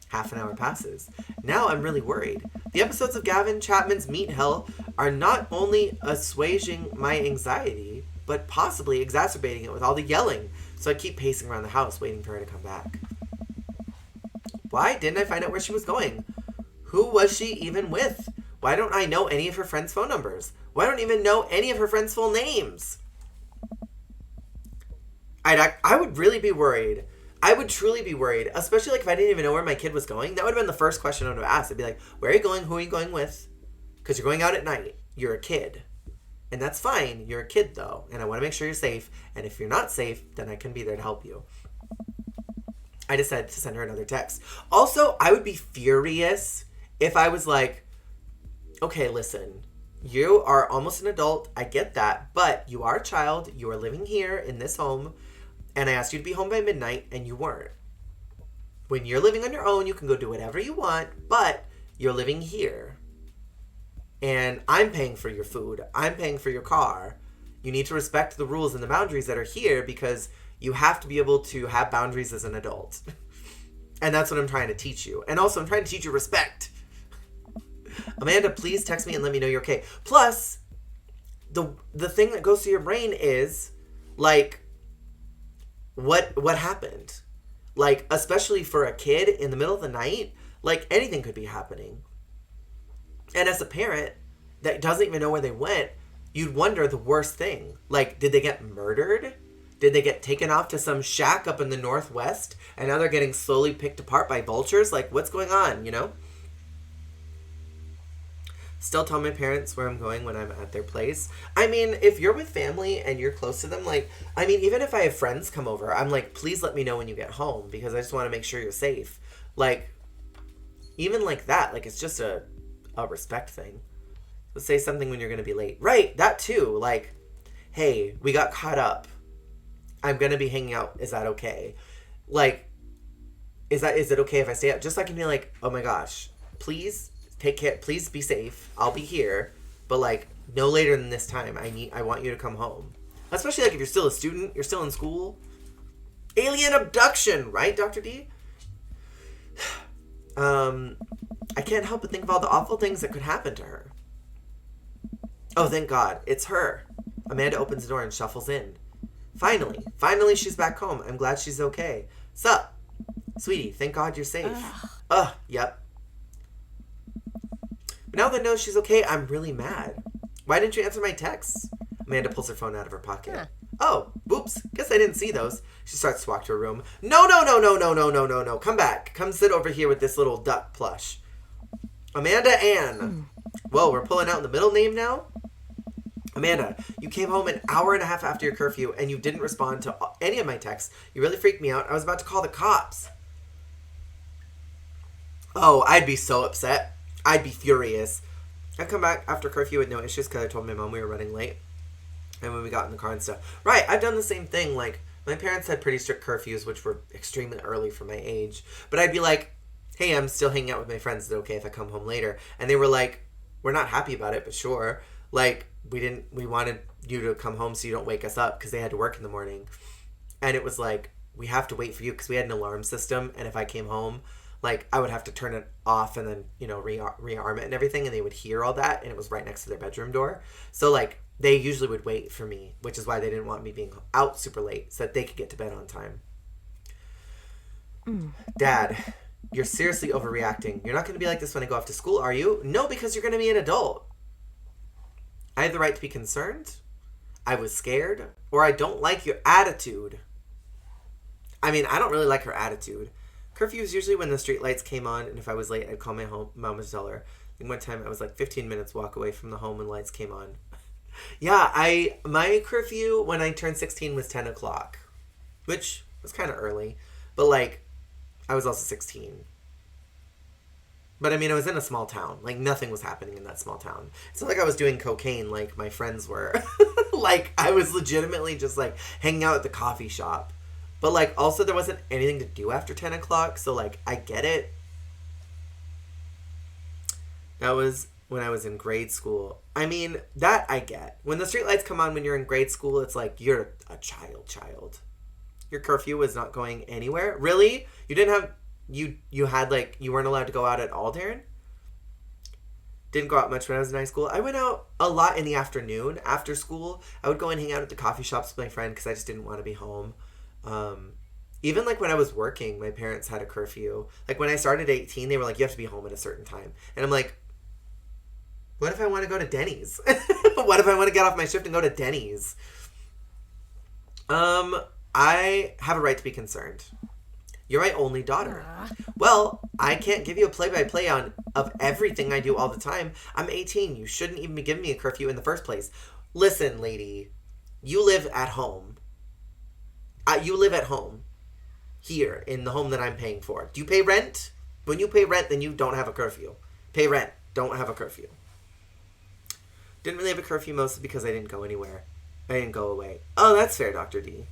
Half an hour passes. Now I'm really worried. The episodes of Gavin Chapman's Meat Hell are not only assuaging my anxiety, but possibly exacerbating it with all the yelling. So I keep pacing around the house waiting for her to come back. Why didn't I find out where she was going? Who was she even with? Why don't I know any of her friends' phone numbers? Why don't I even know any of her friends' full names? I would really be worried. I would truly be worried, especially like if I didn't even know where my kid was going. That would have been the first question I would have asked. I'd be like, where are you going? Who are you going with? Because you're going out at night. You're a kid. And that's fine. You're a kid, though. And I want to make sure you're safe. And if you're not safe, then I can be there to help you. I decided to send her another text. Also, I would be furious if I was like, okay, listen, you are almost an adult. I get that. But you are a child. You are living here in this home. And I asked you to be home by midnight, and you weren't. When you're living on your own, you can go do whatever you want, but you're living here. And I'm paying for your food. I'm paying for your car. You need to respect the rules and the boundaries that are here because you have to be able to have boundaries as an adult. And that's what I'm trying to teach you. And also, I'm trying to teach you respect. Amanda, please text me and let me know you're okay. Plus, the thing that goes to your brain is, like, what happened? Like, especially for a kid in the middle of the night, like, anything could be happening. And as a parent that doesn't even know where they went, you'd wonder the worst thing. Like, did they get murdered? Did they get taken off to some shack up in the Northwest and now they're getting slowly picked apart by vultures? Like, what's going on, you know? Still tell my parents where I'm going when I'm at their place. I mean, if you're with family and you're close to them, like, I mean, even if I have friends come over, I'm like, please let me know when you get home because I just want to make sure you're safe. Like, even like that, like, it's just a respect thing. Let's say something when you're going to be late. Right, that too. Like, hey, we got caught up. I'm going to be hanging out. Is that okay? Like, is it okay if I stay up? Just so I can be like, oh my gosh, please take care. Please be safe. I'll be here. But like, no later than this time. I want you to come home. Especially like if you're still a student, you're still in school. Alien abduction, right, Dr. D? I can't help but think of all the awful things that could happen to her. Oh, thank God. It's her. Amanda opens the door and shuffles in. Finally she's back home. I'm glad she's okay. Sup? Sweetie, thank God you're safe. Yep. But now that I know she's okay, I'm really mad. Why didn't you answer my texts? Amanda pulls her phone out of her pocket. Huh. Oh, whoops. Guess I didn't see those. She starts to walk to her room. No. Come back. Come sit over here with this little duck plush. Amanda Ann. Whoa, we're pulling out the middle name now? Amanda, you came home an hour and a half after your curfew and you didn't respond to any of my texts. You really freaked me out. I was about to call the cops. Oh, I'd be so upset. I'd be furious. I'd come back after curfew with no issues because I told my mom we were running late. And when we got in the car and stuff. Right, I've done the same thing. Like, my parents had pretty strict curfews, which were extremely early for my age. But I'd be like, hey, I'm still hanging out with my friends. Is it okay if I come home later? And they were like, we're not happy about it, but sure. Like, we wanted you to come home so you don't wake us up because they had to work in the morning. And it was like, we have to wait for you, because we had an alarm system, and if I came home, like, I would have to turn it off and then, you know, rearm it and everything, and they would hear all that, and it was right next to their bedroom door. So, like, they usually would wait for me, which is why they didn't want me being out super late, so that they could get to bed on time. Dad, you're seriously overreacting. You're not going to be like this when I go off to school, are you? No, because you're going to be an adult. I have the right to be concerned. I was scared. Or I don't like your attitude. I mean, I don't really like her attitude. Curfew is usually when the street lights came on, and if I was late, I'd call my mom and tell her. I think one time I was like 15 minutes walk away from the home when lights came on. Yeah, my curfew when I turned 16 was 10 o'clock, which was kind of early, but like, I was also 16. But I mean, I was in a small town. Like, nothing was happening in that small town. It's not like I was doing cocaine like my friends were. Like, I was legitimately just like hanging out at the coffee shop. But, like, also there wasn't anything to do after 10 o'clock, so, like, I get it. That was when I was in grade school. I mean, that I get. When the streetlights come on when you're in grade school, it's like, you're a child. Your curfew was not going anywhere? Really? You didn't have... You had, like... You weren't allowed to go out at all, Darren? Didn't go out much when I was in high school. I went out a lot in the afternoon, after school. I would go and hang out at the coffee shops with my friend because I just didn't want to be home. Even like when I was working, my parents had a curfew. Like when I started at 18, they were like, you have to be home at a certain time. And I'm like, what if I want to go to Denny's? What if I want to get off my shift and go to Denny's? I have a right to be concerned. You're my only daughter. Well, I can't give you a play-by-play of everything I do all the time. I'm 18. You shouldn't even be giving me a curfew in the first place. Listen, lady, you live at home. You live at home. Here, in the home that I'm paying for. Do you pay rent? When you pay rent, then you don't have a curfew. Pay rent. Don't have a curfew. Didn't really have a curfew mostly because I didn't go anywhere. I didn't go away. Oh, that's fair, Dr. D.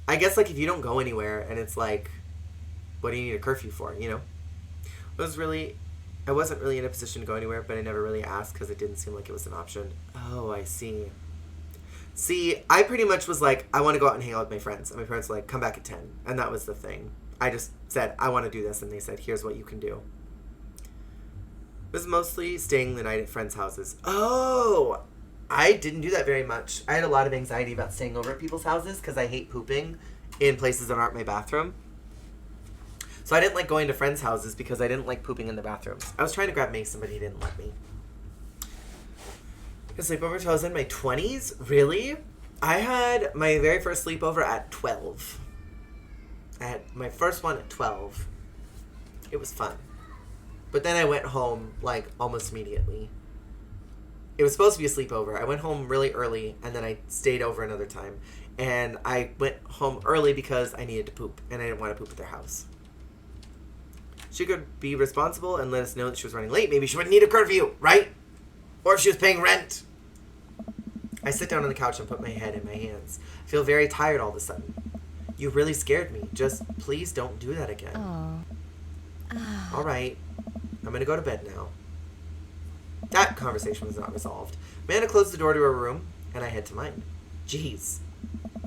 I guess, like, if you don't go anywhere and it's like, what do you need a curfew for, you know? I wasn't really in a position to go anywhere, but I never really asked because it didn't seem like it was an option. Oh, I see. See, I pretty much was like, I want to go out and hang out with my friends. And my parents were like, come back at 10. And that was the thing. I just said, I want to do this. And they said, here's what you can do. It was mostly staying the night at friends' houses. Oh, I didn't do that very much. I had a lot of anxiety about staying over at people's houses because I hate pooping in places that aren't my bathroom. So I didn't like going to friends' houses because I didn't like pooping in the bathrooms. I was trying to grab Mason, but he didn't let me. A sleepover until I was in my 20s? Really? I had my very first sleepover at 12. I had my first one at 12. It was fun. But then I went home, like, almost immediately. It was supposed to be a sleepover. I went home really early, and then I stayed over another time. And I went home early because I needed to poop, and I didn't want to poop at their house. She could be responsible and let us know that she was running late. Maybe she wouldn't need a curfew, right? Or if she was paying rent. I sit down on the couch and put my head in my hands. I feel very tired all of a sudden. You really scared me. Just please don't do that again. All right. I'm going to go to bed now. That conversation was not resolved. Amanda closed the door to her room, and I head to mine. Jeez.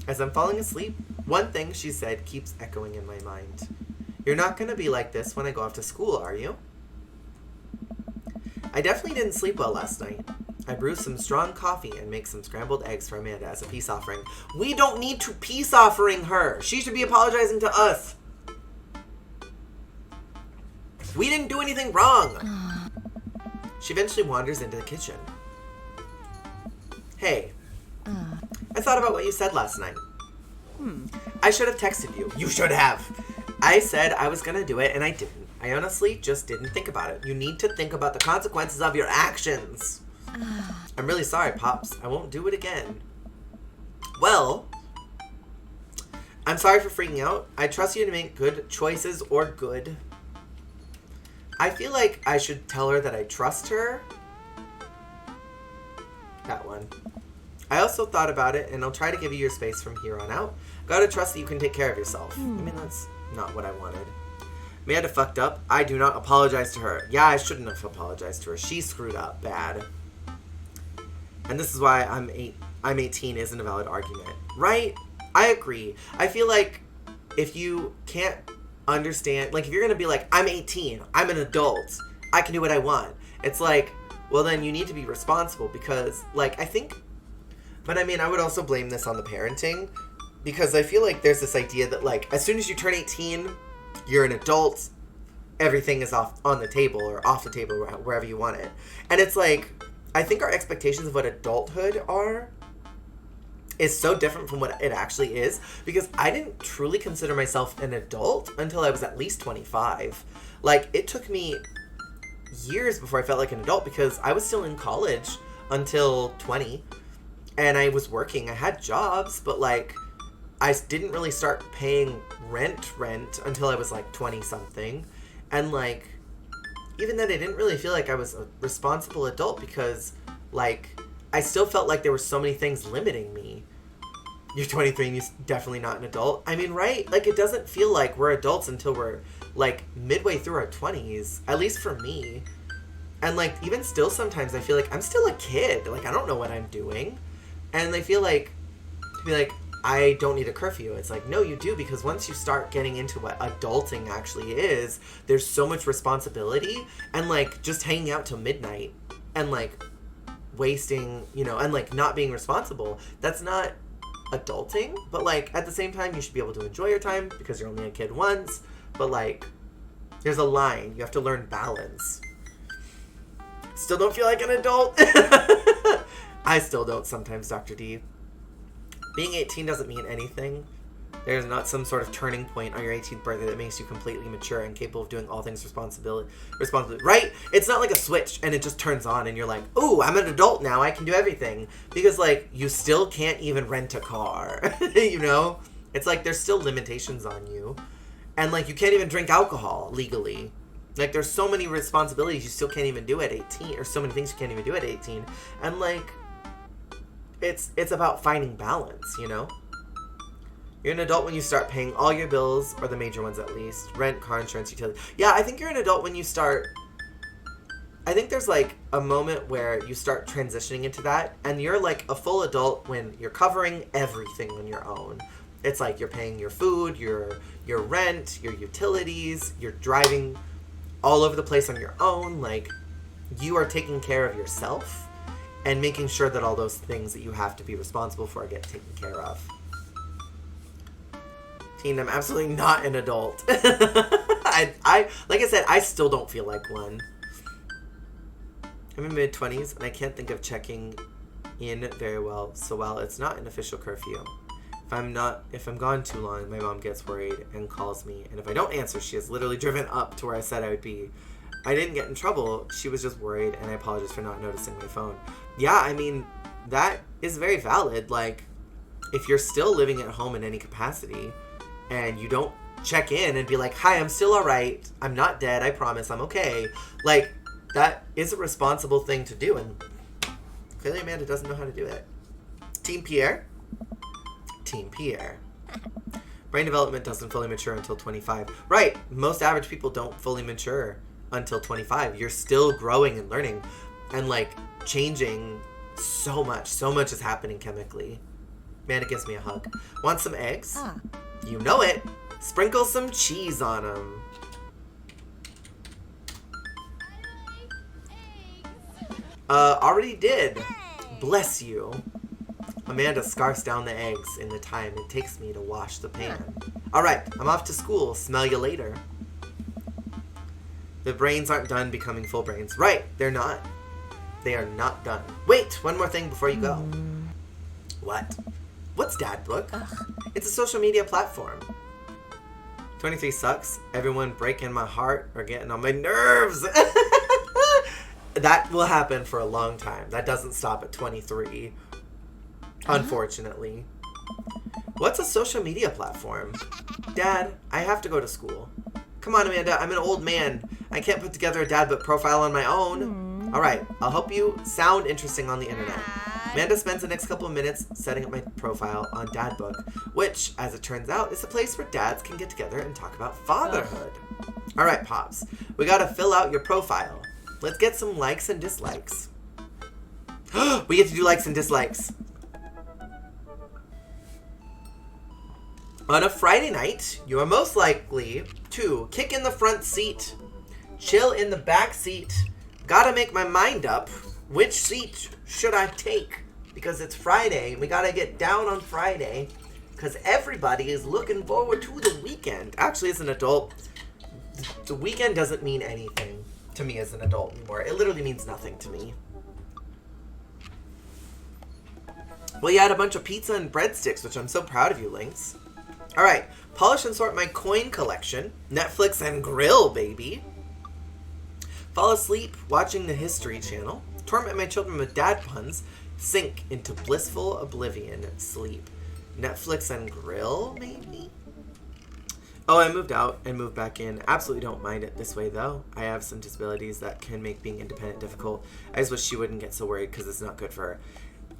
As I'm falling asleep, one thing she said keeps echoing in my mind. You're not going to be like this when I go off to school, are you? I definitely didn't sleep well last night. I brew some strong coffee and make some scrambled eggs for Amanda as a peace offering. We don't need to peace offering her. She should be apologizing to us. We didn't do anything wrong. She eventually wanders into the kitchen. Hey, I thought about what you said last night. I should have texted you. You should have. I said I was going to do it, and I didn't. I honestly just didn't think about it. You need to think about the consequences of your actions. I'm really sorry, Pops. I won't do it again. Well, I'm sorry for freaking out. I trust you to make good choices or good. I feel like I should tell her that I trust her. That one. I also thought about it, and I'll try to give you your space from here on out. Gotta trust that you can take care of yourself. I mean, that's not what I wanted. Amanda fucked up. I do not apologize to her. Yeah, I shouldn't have apologized to her. She screwed up bad. And this is why I'm 18 isn't a valid argument. Right? I agree. I feel like if you can't understand, like, if you're gonna be like, I'm 18, I'm an adult, I can do what I want, it's like, well, then you need to be responsible, because, like, I think, but I mean, I would also blame this on the parenting, because I feel like there's this idea that, like, as soon as you turn 18, you're an adult, everything is off on the table, or off the table, wherever you want it. And it's like, I think our expectations of what adulthood is so different from what it actually is, because I didn't truly consider myself an adult until I was at least 25. Like, it took me years before I felt like an adult, because I was still in college until 20, and I was working. I had jobs, but, like, I didn't really start paying rent until I was, like, 20-something. And, like, even then I didn't really feel like I was a responsible adult, because, like, I still felt like there were so many things limiting me. You're 23 and you're definitely not an adult. I mean, right? Like, it doesn't feel like we're adults until we're, like, midway through our 20s. At least for me. And, like, even still sometimes I feel like I'm still a kid. Like, I don't know what I'm doing. And I feel like, to be like, I don't need a curfew. It's like, no, you do, because once you start getting into what adulting actually is, there's so much responsibility, and, like, just hanging out till midnight and, like, wasting, you know, and, like, not being responsible. That's not adulting, but, like, at the same time, you should be able to enjoy your time, because you're only a kid once, but, like, there's a line. You have to learn balance. Still don't feel like an adult. I still don't sometimes, Dr. D. Being 18 doesn't mean anything. There's not some sort of turning point on your 18th birthday that makes you completely mature and capable of doing all things responsibly, right? It's not like a switch and it just turns on and you're like, ooh, I'm an adult now, I can do everything. Because, like, you still can't even rent a car, you know? It's like there's still limitations on you. And, like, you can't even drink alcohol legally. Like, there's so many responsibilities you still can't even do at 18, or so many things you can't even do at 18. And, like, it's about finding balance, you know? You're an adult when you start paying all your bills, or the major ones at least. Rent, car insurance, utilities. Yeah, I think you're an adult when you start... I think there's, like, a moment where you start transitioning into that, and you're, like, a full adult when you're covering everything on your own. It's like you're paying your food, your rent, your utilities, you're driving all over the place on your own. Like, you are taking care of yourself and making sure that all those things that you have to be responsible for get taken care of. Teen, I'm absolutely not an adult. I like I said, I still don't feel like one. I'm in mid-20s, and I can't think of checking in very well, so while it's not an official curfew, if I'm gone too long, my mom gets worried and calls me, and if I don't answer, she has literally driven up to where I said I would be. I didn't get in trouble, she was just worried, and I apologize for not noticing my phone. Yeah, I mean, that is very valid. Like, if you're still living at home in any capacity, and you don't check in and be like, hi, I'm still alright, I'm not dead, I promise, I'm okay, like, that is a responsible thing to do, and clearly Amanda doesn't know how to do it. Team Pierre? Team Pierre. Brain development doesn't fully mature until 25. Right, most average people don't fully mature until 25. You're still growing and learning and, like, changing so much. So much is happening chemically. Amanda gives me a hug. Want some eggs? You know it. Sprinkle some cheese on them. Already did. Bless you. Amanda scarfs down the eggs in the time it takes me to wash the pan. Alright, I'm off to school. Smell you later. The brains aren't done becoming full brains. Right, they're not. They are not done. Wait, one more thing before you go. What? What's Dad Book? It's a social media platform. 23 sucks. Everyone breaking my heart or getting on my nerves. That will happen for a long time. That doesn't stop at 23. Unfortunately. What's a social media platform? Dad, I have to go to school. Come on, Amanda. I'm an old man. I can't put together a Dad Book profile on my own. Alright, I'll help you sound interesting on the internet. Amanda spends the next couple of minutes setting up my profile on Dad Book, which, as it turns out, is a place where dads can get together and talk about fatherhood. Alright, Pops. We gotta fill out your profile. Let's get some likes and dislikes. We get to do likes and dislikes. On a Friday night, you are most likely to kick in the front seat, chill in the back seat, gotta make my mind up, which seat should I take? Because it's Friday, we gotta get down on Friday, because everybody is looking forward to the weekend. Actually, as an adult, the weekend doesn't mean anything to me as an adult anymore. It literally means nothing to me. Well, you had a bunch of pizza and breadsticks, which I'm so proud of you, Lynx. All right, polish and sort my coin collection. Netflix and grill, baby. Fall asleep watching the History Channel. Torment my children with dad puns. Sink into blissful oblivion. Sleep. Netflix and grill, maybe? Oh, I moved out and moved back in. Absolutely don't mind it this way, though. I have some disabilities that can make being independent difficult. I just wish she wouldn't get so worried because it's not good for her.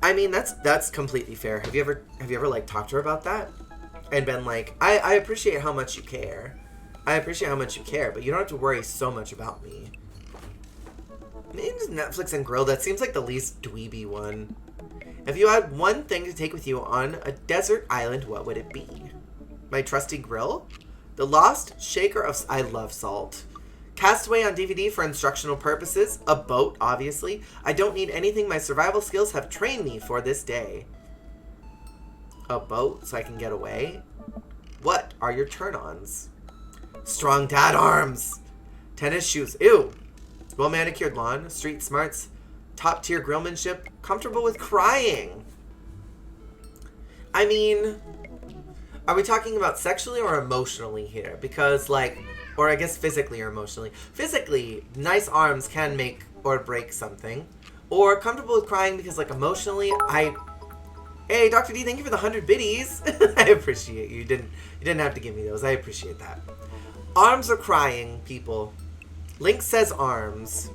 I mean, that's completely fair. Have you ever like talked to her about that? And been like, I appreciate how much you care. I appreciate how much you care, but you don't have to worry so much about me. Maybe just Netflix and grill. That seems like the least dweeby one. If you had one thing to take with you on a desert island, what would it be? My trusty grill? The Lost Shaker of... I love salt. Castaway on DVD for instructional purposes. A boat, obviously. I don't need anything my survival skills have trained me for this day. A boat so I can get away? What are your turn-ons? Strong dad arms. Tennis shoes. Ew. Well-manicured lawn. Street smarts. Top-tier grillmanship. Comfortable with crying. I mean... Are we talking about sexually or emotionally here? Because, like... Or I guess physically or emotionally. Physically, nice arms can make or break something. Or comfortable with crying because, like, emotionally, Hey, Dr. D, thank you for the 100 biddies. I appreciate you. You didn't have to give me those. I appreciate that. Arms are crying, people. Link says arms.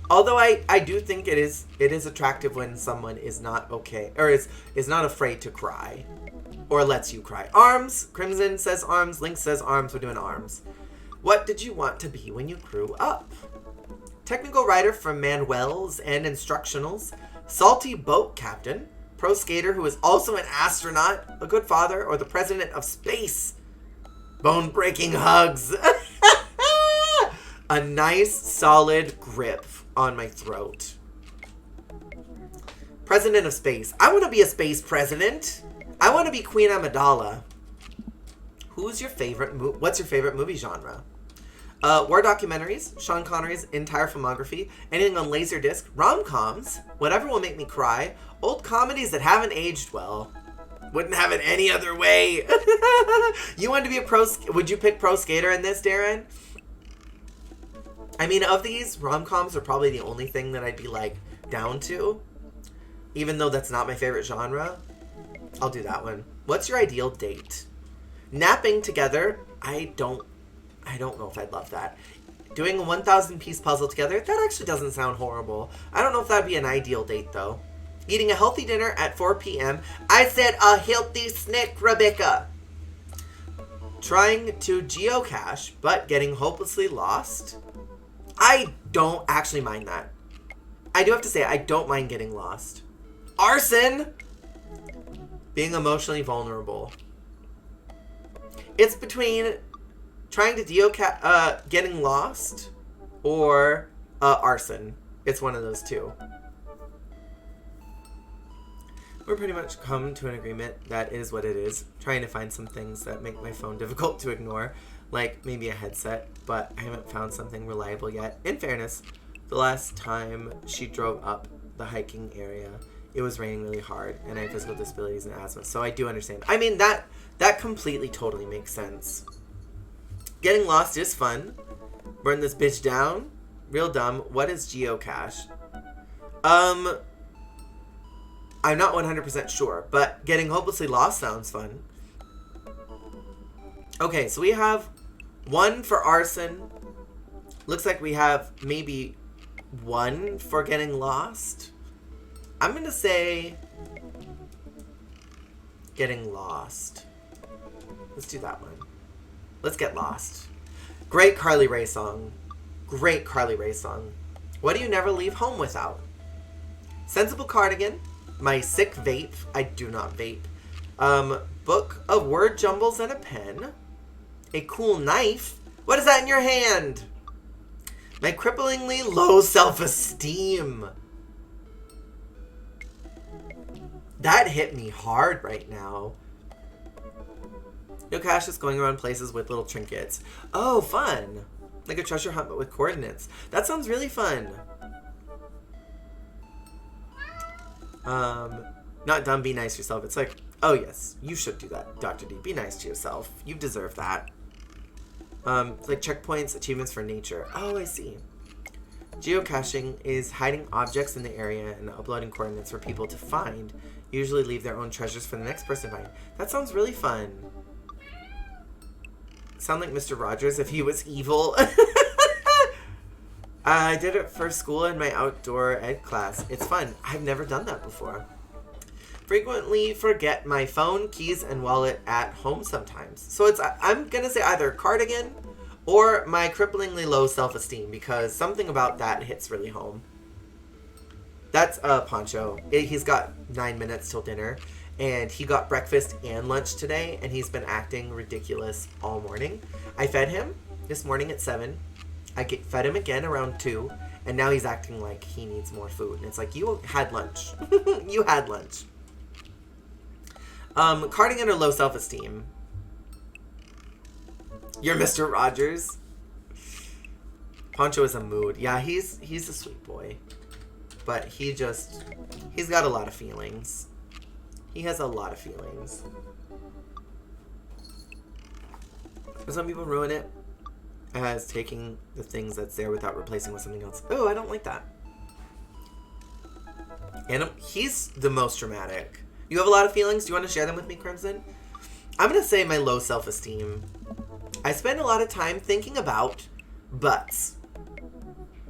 Although I do think it is attractive when someone is not okay, or is not afraid to cry. Or lets you cry. Arms. Crimson says arms. Link says arms. We're doing arms. What did you want to be when you grew up? Technical writer for Manuels and Instructionals. Salty boat captain. Pro skater who is also an astronaut. A good father. Or the president of space. Bone-breaking hugs. A nice, solid grip on my throat. President of space. I want to be a space president. I want to be Queen Amidala. What's your favorite movie genre? War documentaries, Sean Connery's entire filmography, anything on Laserdisc, rom-coms, whatever will make me cry, old comedies that haven't aged well. Wouldn't have it any other way. You want to be would you pick pro skater in this, Darren? I mean, of these, rom-coms are probably the only thing that I'd be, like, down to. Even though that's not my favorite genre. I'll do that one. What's your ideal date? Napping together, I don't know if I'd love that. Doing a 1,000-piece puzzle together, that actually doesn't sound horrible. I don't know if that'd be an ideal date, though. Eating a healthy dinner at 4 p.m. I said a healthy snack, Rebecca. Trying to geocache, but getting hopelessly lost. I don't actually mind that. I do have to say, I don't mind getting lost. Arson! Being emotionally vulnerable. It's between trying to geocache, getting lost, or arson. It's one of those two. We're pretty much come to an agreement that is what it is. Trying to find some things that make my phone difficult to ignore, like maybe a headset, but I haven't found something reliable yet. In fairness, the last time she drove up the hiking area, it was raining really hard, and I have physical disabilities and asthma, so I do understand. I mean, that completely, totally makes sense. Getting lost is fun. Burn this bitch down. Real dumb. What is geocache? I'm not 100% sure, but getting hopelessly lost sounds fun. Okay, so we have one for arson. Looks like we have maybe one for getting lost. I'm going to say getting lost. Let's do that one. Let's get lost. Great Carly Rae song. Great Carly Rae song. What do you never leave home without? Sensible cardigan. My sick vape. I do not vape. Book of word jumbles and a pen. A cool knife. What is that in your hand? My cripplingly low self-esteem. That hit me hard right now. No cash is going around places with little trinkets. Oh, fun. Like a treasure hunt but with coordinates. That sounds really fun. Not dumb, be nice to yourself. It's like, oh yes, you should do that, Dr. D. Be nice to yourself. You deserve that. It's like checkpoints, achievements for nature. Oh, I see. Geocaching is hiding objects in the area and uploading coordinates for people to find. Usually leave their own treasures for the next person to find. That sounds really fun. Sound like Mr. Rogers if he was evil. I did it for school in my outdoor ed class. It's fun. I've never done that before. Frequently forget my phone, keys, and wallet at home sometimes. So I'm going to say either cardigan or my cripplingly low self-esteem because something about that hits really home. That's Poncho. He's got 9 minutes till dinner, and he got breakfast and lunch today, and he's been acting ridiculous all morning. I fed him this morning at 7. I fed him again around 2, and now he's acting like he needs more food. And it's like, you had lunch. You had lunch. Cardigan or low self-esteem? You're Mr. Rogers. Poncho is a mood. Yeah, he's a sweet boy. But he's got a lot of feelings. He has a lot of feelings. Some people ruin it as taking the things that's there without replacing with something else. Oh, I don't like that. And he's the most dramatic. You have a lot of feelings. Do you want to share them with me, Crimson? I'm going to say my low self-esteem. I spend a lot of time thinking about butts.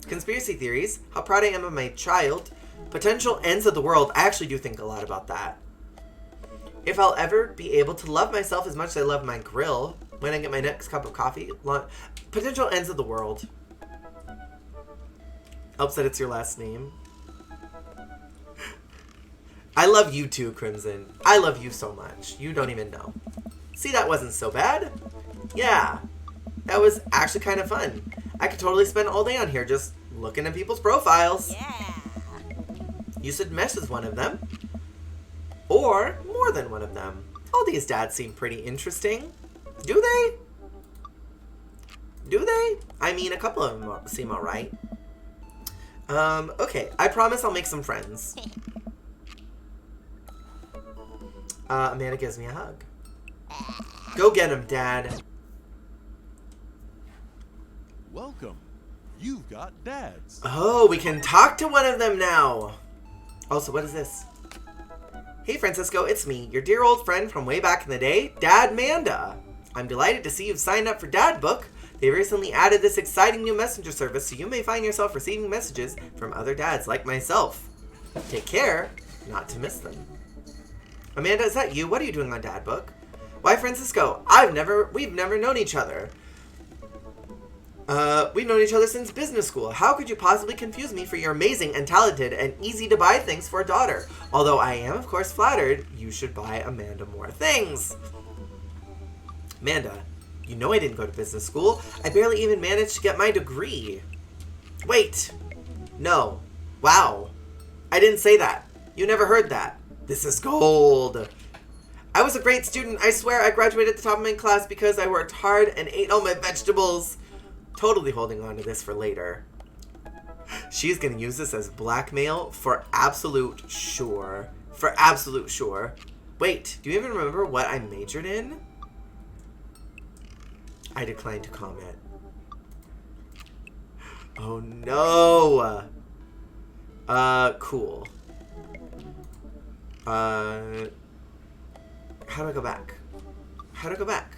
Conspiracy theories. How proud I am of my child. Potential ends of the world. I actually do think a lot about that. If I'll ever be able to love myself as much as I love my grill. When I get my next cup of coffee. Potential ends of the world. Helps that it's your last name. I love you too, Crimson. I love you so much. You don't even know. See, that wasn't so bad. Yeah. That was actually kind of fun. I could totally spend all day on here just looking at people's profiles. Yeah. You said Mesh is one of them. Or more than one of them. All these dads seem pretty interesting. Do they? Do they? I mean, a couple of them seem alright. Okay. I promise I'll make some friends. Amanda gives me a hug. Go get him, Dad. Welcome. You've got dads. Oh, we can talk to one of them now. Also, what is this? Hey, Francisco, it's me, your dear old friend from way back in the day, Dad Manda. I'm delighted to see you've signed up for Dad Book. They recently added this exciting new messenger service, so you may find yourself receiving messages from other dads like myself. Take care not to miss them. Amanda, is that you? What are you doing on Dad Book? Why, Francisco, we've never known each other. We've known each other since business school. How could you possibly confuse me for your amazing and talented and easy to buy things for a daughter? Although I am, of course, flattered, you should buy Amanda more things. Amanda, you know I didn't go to business school. I barely even managed to get my degree. Wait. No. Wow. I didn't say that. You never heard that. This is gold. I was a great student. I swear I graduated at the top of my class because I worked hard and ate all my vegetables. Totally holding on to this for later. She's going to use this as blackmail for absolute sure. For absolute sure. Wait, do you even remember what I majored in? I declined to comment. Oh no. Cool. How do I go back? How do I go back?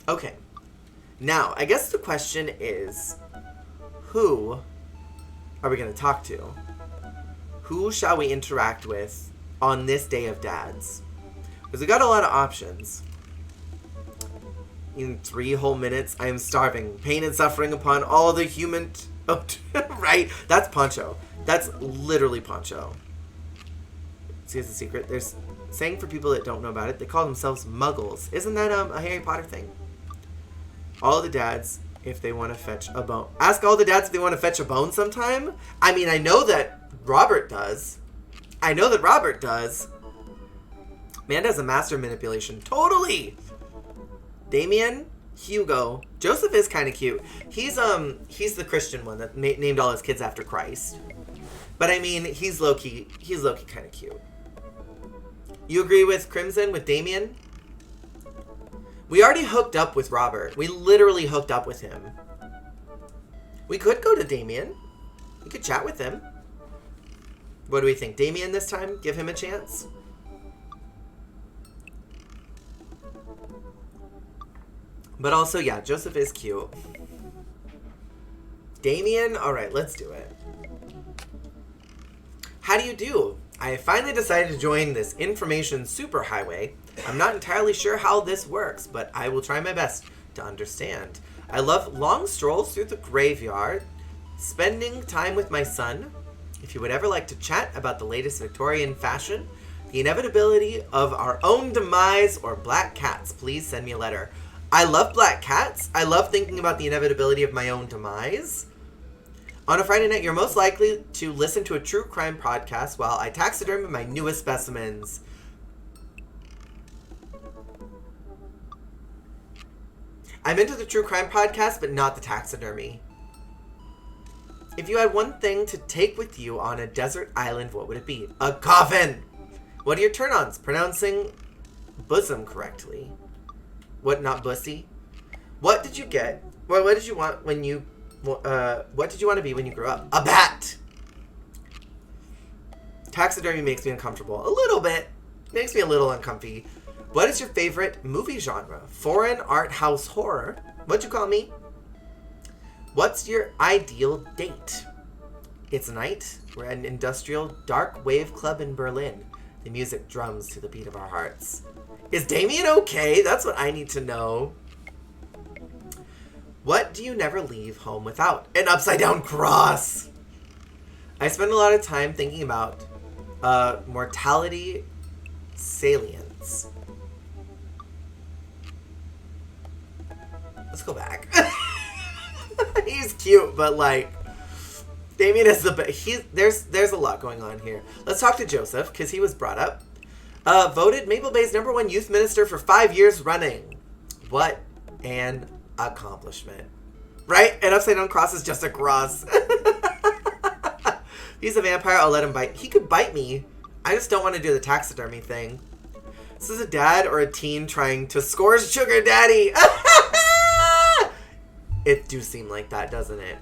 Okay. Now, I guess the question is, who are we going to talk to? Who shall we interact with on this day of dads? Because we got a lot of options. In 3 whole minutes, I am starving. Pain and suffering upon all the human... Oh, right? That's Poncho. That's literally Poncho. See, here's the secret. There's saying for people that don't know about it, they call themselves muggles. Isn't that a Harry Potter thing? All the dads, if they want to fetch a bone. Ask all the dads if they want to fetch a bone sometime. I mean, I know that Robert does. Amanda's a master of manipulation. Totally! Damien, Hugo. Joseph is kind of cute. He's the Christian one that named all his kids after Christ. But I mean, he's low-key kind of cute. You agree with Crimson, with Damien? We already hooked up with Robert. We literally hooked up with him. We could go to Damien. We could chat with him. What do we think? Damien this time? Give him a chance? But also, yeah, Joseph is cute. Damien? Alright, let's do it. How do you do? I finally decided to join this information superhighway. I'm not entirely sure how this works, but I will try my best to understand. I love long strolls through the graveyard, spending time with my son. If you would ever like to chat about the latest Victorian fashion, the inevitability of our own demise, or black cats, please send me a letter. I love black cats. I love thinking about the inevitability of my own demise. On a Friday night, you're most likely to listen to a true crime podcast while I taxidermy my newest specimens. I'm into the true crime podcast, but not the taxidermy. If you had one thing to take with you on a desert island, what would it be? A coffin! What are your turn-ons? Pronouncing bosom correctly. What, not bussy? What did you get? Well, what did you want when you... what did you want to be when you grew up? A bat! Taxidermy makes me uncomfortable. A little bit. Makes me a little uncomfy. What is your favorite movie genre? Foreign art house horror. What'd you call me? What's your ideal date? It's night. We're at an industrial dark wave club in Berlin. The music drums to the beat of our hearts. Is Damien okay? That's what I need to know. What do you never leave home without? An upside down cross! I spend a lot of time thinking about mortality salience. Let's go back. He's cute, but like, Damien is the best. There's a lot going on here. Let's talk to Joseph, because he was brought up. Voted Maple Bay's #1 youth minister for 5 years running. What an accomplishment. Right? An upside down cross is just a cross. He's a vampire, I'll let him bite. He could bite me. I just don't want to do the taxidermy thing. This is a dad or a teen trying to score sugar daddy. It do seem like that, doesn't it?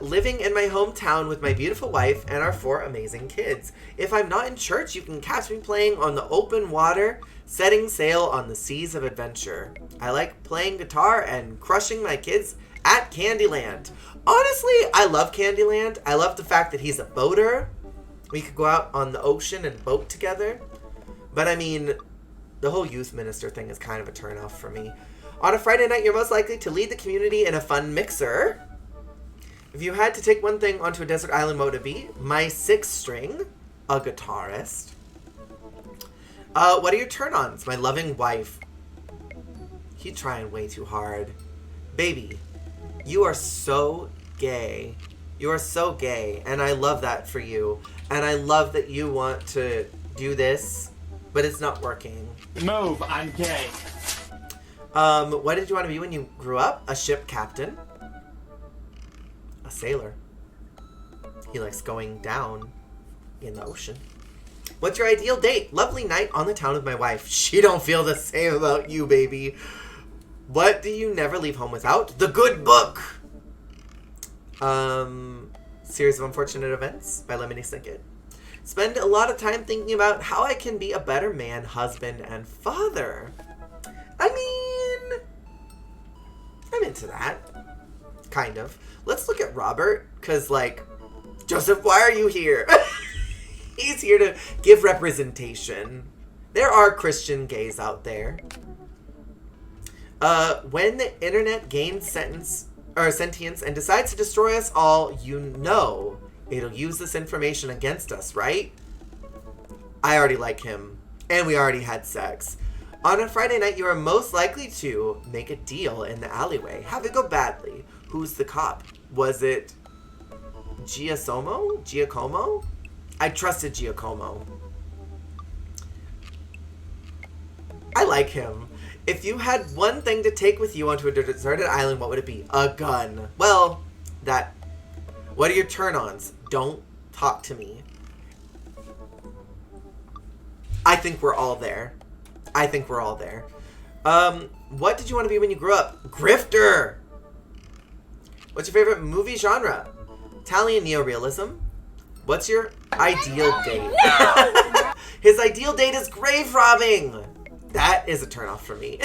Living in my hometown with my beautiful wife and our 4 amazing kids. If I'm not in church, you can catch me playing on the open water, setting sail on the seas of adventure. I like playing guitar and crushing my kids at Candyland. Honestly, I love Candyland. I love the fact that he's a boater. We could go out on the ocean and boat together. But I mean, the whole youth minister thing is kind of a turnoff for me. On a Friday night, you're most likely to lead the community in a fun mixer. If you had to take one thing onto a desert island, what would it be? My 6th string, a guitarist. What are your turn-ons? My loving wife. He's trying way too hard. Baby, you are so gay. You are so gay, and I love that for you. And I love that you want to do this, but it's not working. Move, I'm gay. What did you want to be when you grew up? A ship captain. A sailor. He likes going down in the ocean. What's your ideal date? Lovely night on the town with my wife. She don't feel the same about you, baby. What do you never leave home without? The good book. Series of Unfortunate Events by Lemony Snicket. Spend a lot of time thinking about how I can be a better man, husband, and father. I mean, I'm into that. Kind of. Let's look at Robert, because, like, Joseph, why are you here? He's here to give representation. There are Christian gays out there. When the internet gains sentience and decides to destroy us all, you know it'll use this information against us, right? I already like him. And we already had sex. On a Friday night, you are most likely to make a deal in the alleyway. Have it go badly. Who's the cop? Was it Giacomo? I trusted Giacomo. I like him. If you had one thing to take with you onto a deserted island, what would it be? A gun. Well, what are your turn-ons? Don't talk to me. I think we're all there. What did you want to be when you grew up? Grifter! What's your favorite movie genre? Italian neorealism. What's your ideal date? His ideal date is grave robbing. That is a turnoff for me.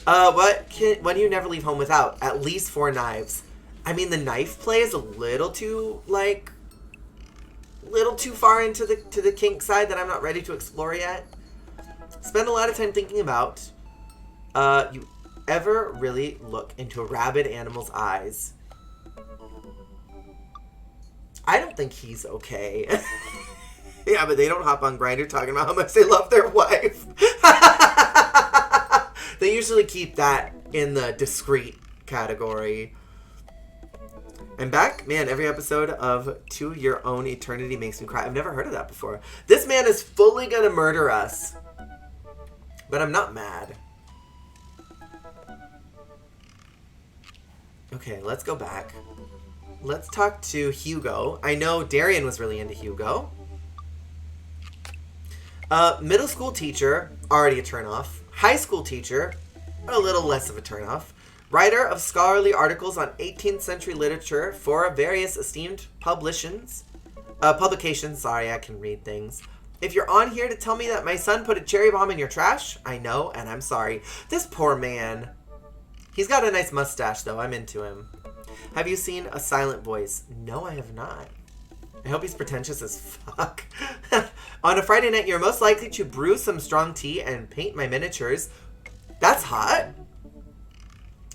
What do you never leave home without? At least 4 knives. I mean, the knife play is a little too far into the kink side that I'm not ready to explore yet. Spend a lot of time thinking about. You ever really look into a rabid animal's eyes? I don't think he's okay. Yeah, but they don't hop on Grindr talking about how much they love their wife. They usually keep that in the discreet category. I'm back. Man, every episode of To Your Own Eternity makes me cry. I've never heard of that before. This man is fully gonna murder us. But I'm not mad. Okay, let's go back. Let's talk to Hugo. I know Darian was really into Hugo. Middle school teacher, already a turnoff. High school teacher, a little less of a turnoff. Writer of scholarly articles on 18th century literature for various esteemed publications. Sorry, I can read things. If you're on here to tell me that my son put a cherry bomb in your trash, I know, and I'm sorry. This poor man. He's got a nice mustache, though. I'm into him. Have you seen A Silent Voice? No, I have not. I hope he's pretentious as fuck. On a Friday night, you're most likely to brew some strong tea and paint my miniatures. That's hot.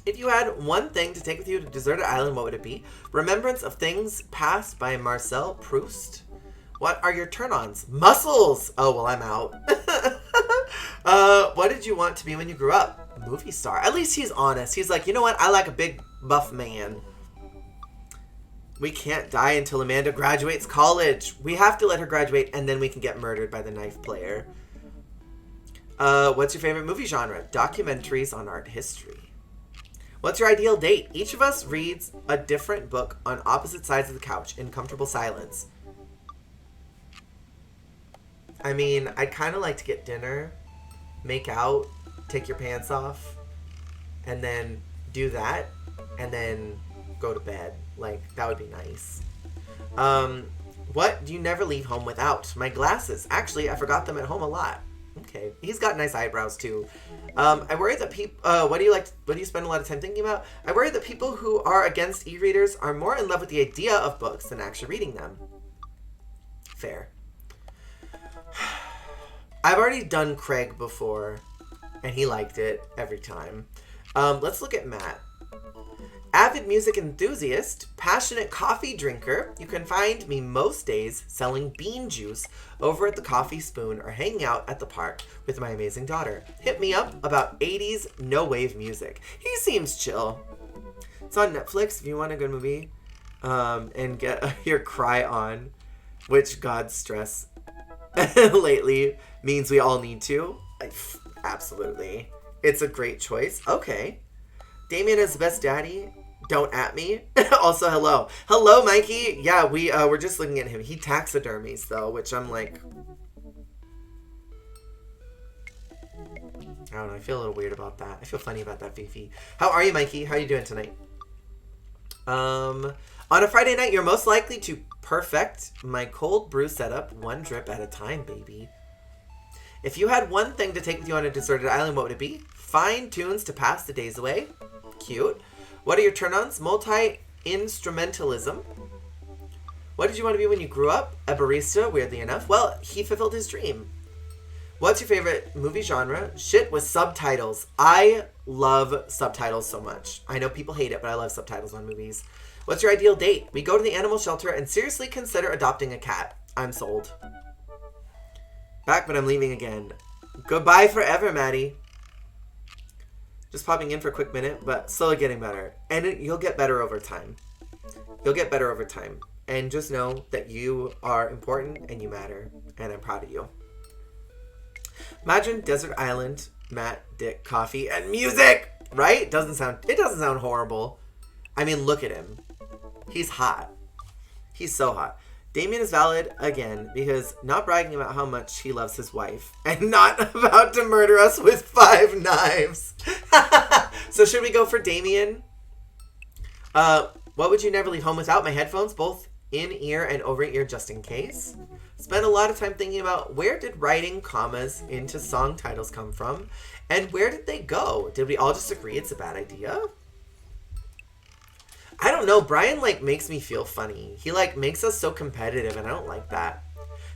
If you had one thing to take with you to a deserted island, what would it be? Remembrance of Things Past by Marcel Proust. What are your turn-ons? Muscles! Oh, well, I'm out. What did you want to be when you grew up? A movie star. At least he's honest. He's like, you know what? I like a big, buff man. We can't die until Amanda graduates college. We have to let her graduate, and then we can get murdered by the knife player. What's your favorite movie genre? Documentaries on art history. What's your ideal date? Each of us reads a different book on opposite sides of the couch in comfortable silence. I mean, I'd kind of like to get dinner, make out, take your pants off, and then do that, and then go to bed. Like, that would be nice. What do you never leave home without? My glasses. Actually, I forgot them at home a lot. Okay. He's got nice eyebrows, too. I worry that people... what do you spend a lot of time thinking about? I worry that people who are against e-readers are more in love with the idea of books than actually reading them. Fair. I've already done Craig before, and he liked it every time. Let's look at Matt. Avid music enthusiast, passionate coffee drinker, you can find me most days selling bean juice over at the Coffee Spoon or hanging out at the park with my amazing daughter. Hit me up about 80s no-wave music. He seems chill. It's on Netflix if you want a good movie and get your cry on, which God's stress lately means we all need to. Absolutely. It's a great choice. Okay. Damien is the best daddy. Don't at me. Also, hello. Hello, Mikey. Yeah, we're just looking at him. He taxidermies, though, which I'm like... I don't know. I feel a little weird about that. I feel funny about that, Fifi. How are you, Mikey? How are you doing tonight? On a Friday night, you're most likely to perfect my cold brew setup one drip at a time, baby. If you had one thing to take with you on a deserted island, what would it be? Find tunes to pass the days away. Cute. What are your turn-ons? Multi-instrumentalism. What did you want to be when you grew up? A barista, weirdly enough. Well, he fulfilled his dream. What's your favorite movie genre? Shit with subtitles. I love subtitles so much. I know people hate it, but I love subtitles on movies. What's your ideal date? We go to the animal shelter and seriously consider adopting a cat. I'm sold. Back, but I'm leaving again. Goodbye forever, Maddie. Just popping in for a quick minute, but slowly getting better. And you'll get better over time. You'll get better over time. And just know that you are important and you matter. And I'm proud of you. Imagine Desert Island, Matt, Dick, coffee, and music! Right? It doesn't sound horrible. I mean, look at him. He's hot. He's so hot. Damien is valid again because not bragging about how much he loves his wife and not about to murder us with 5 knives. So should we go for Damien? What would you never leave home without? My headphones, both in-ear and over-ear just in case. Spent a lot of time thinking about where did writing commas into song titles come from and where did they go? Did we all just agree it's a bad idea? I don't know. Brian, makes me feel funny. He, makes us so competitive, and I don't like that.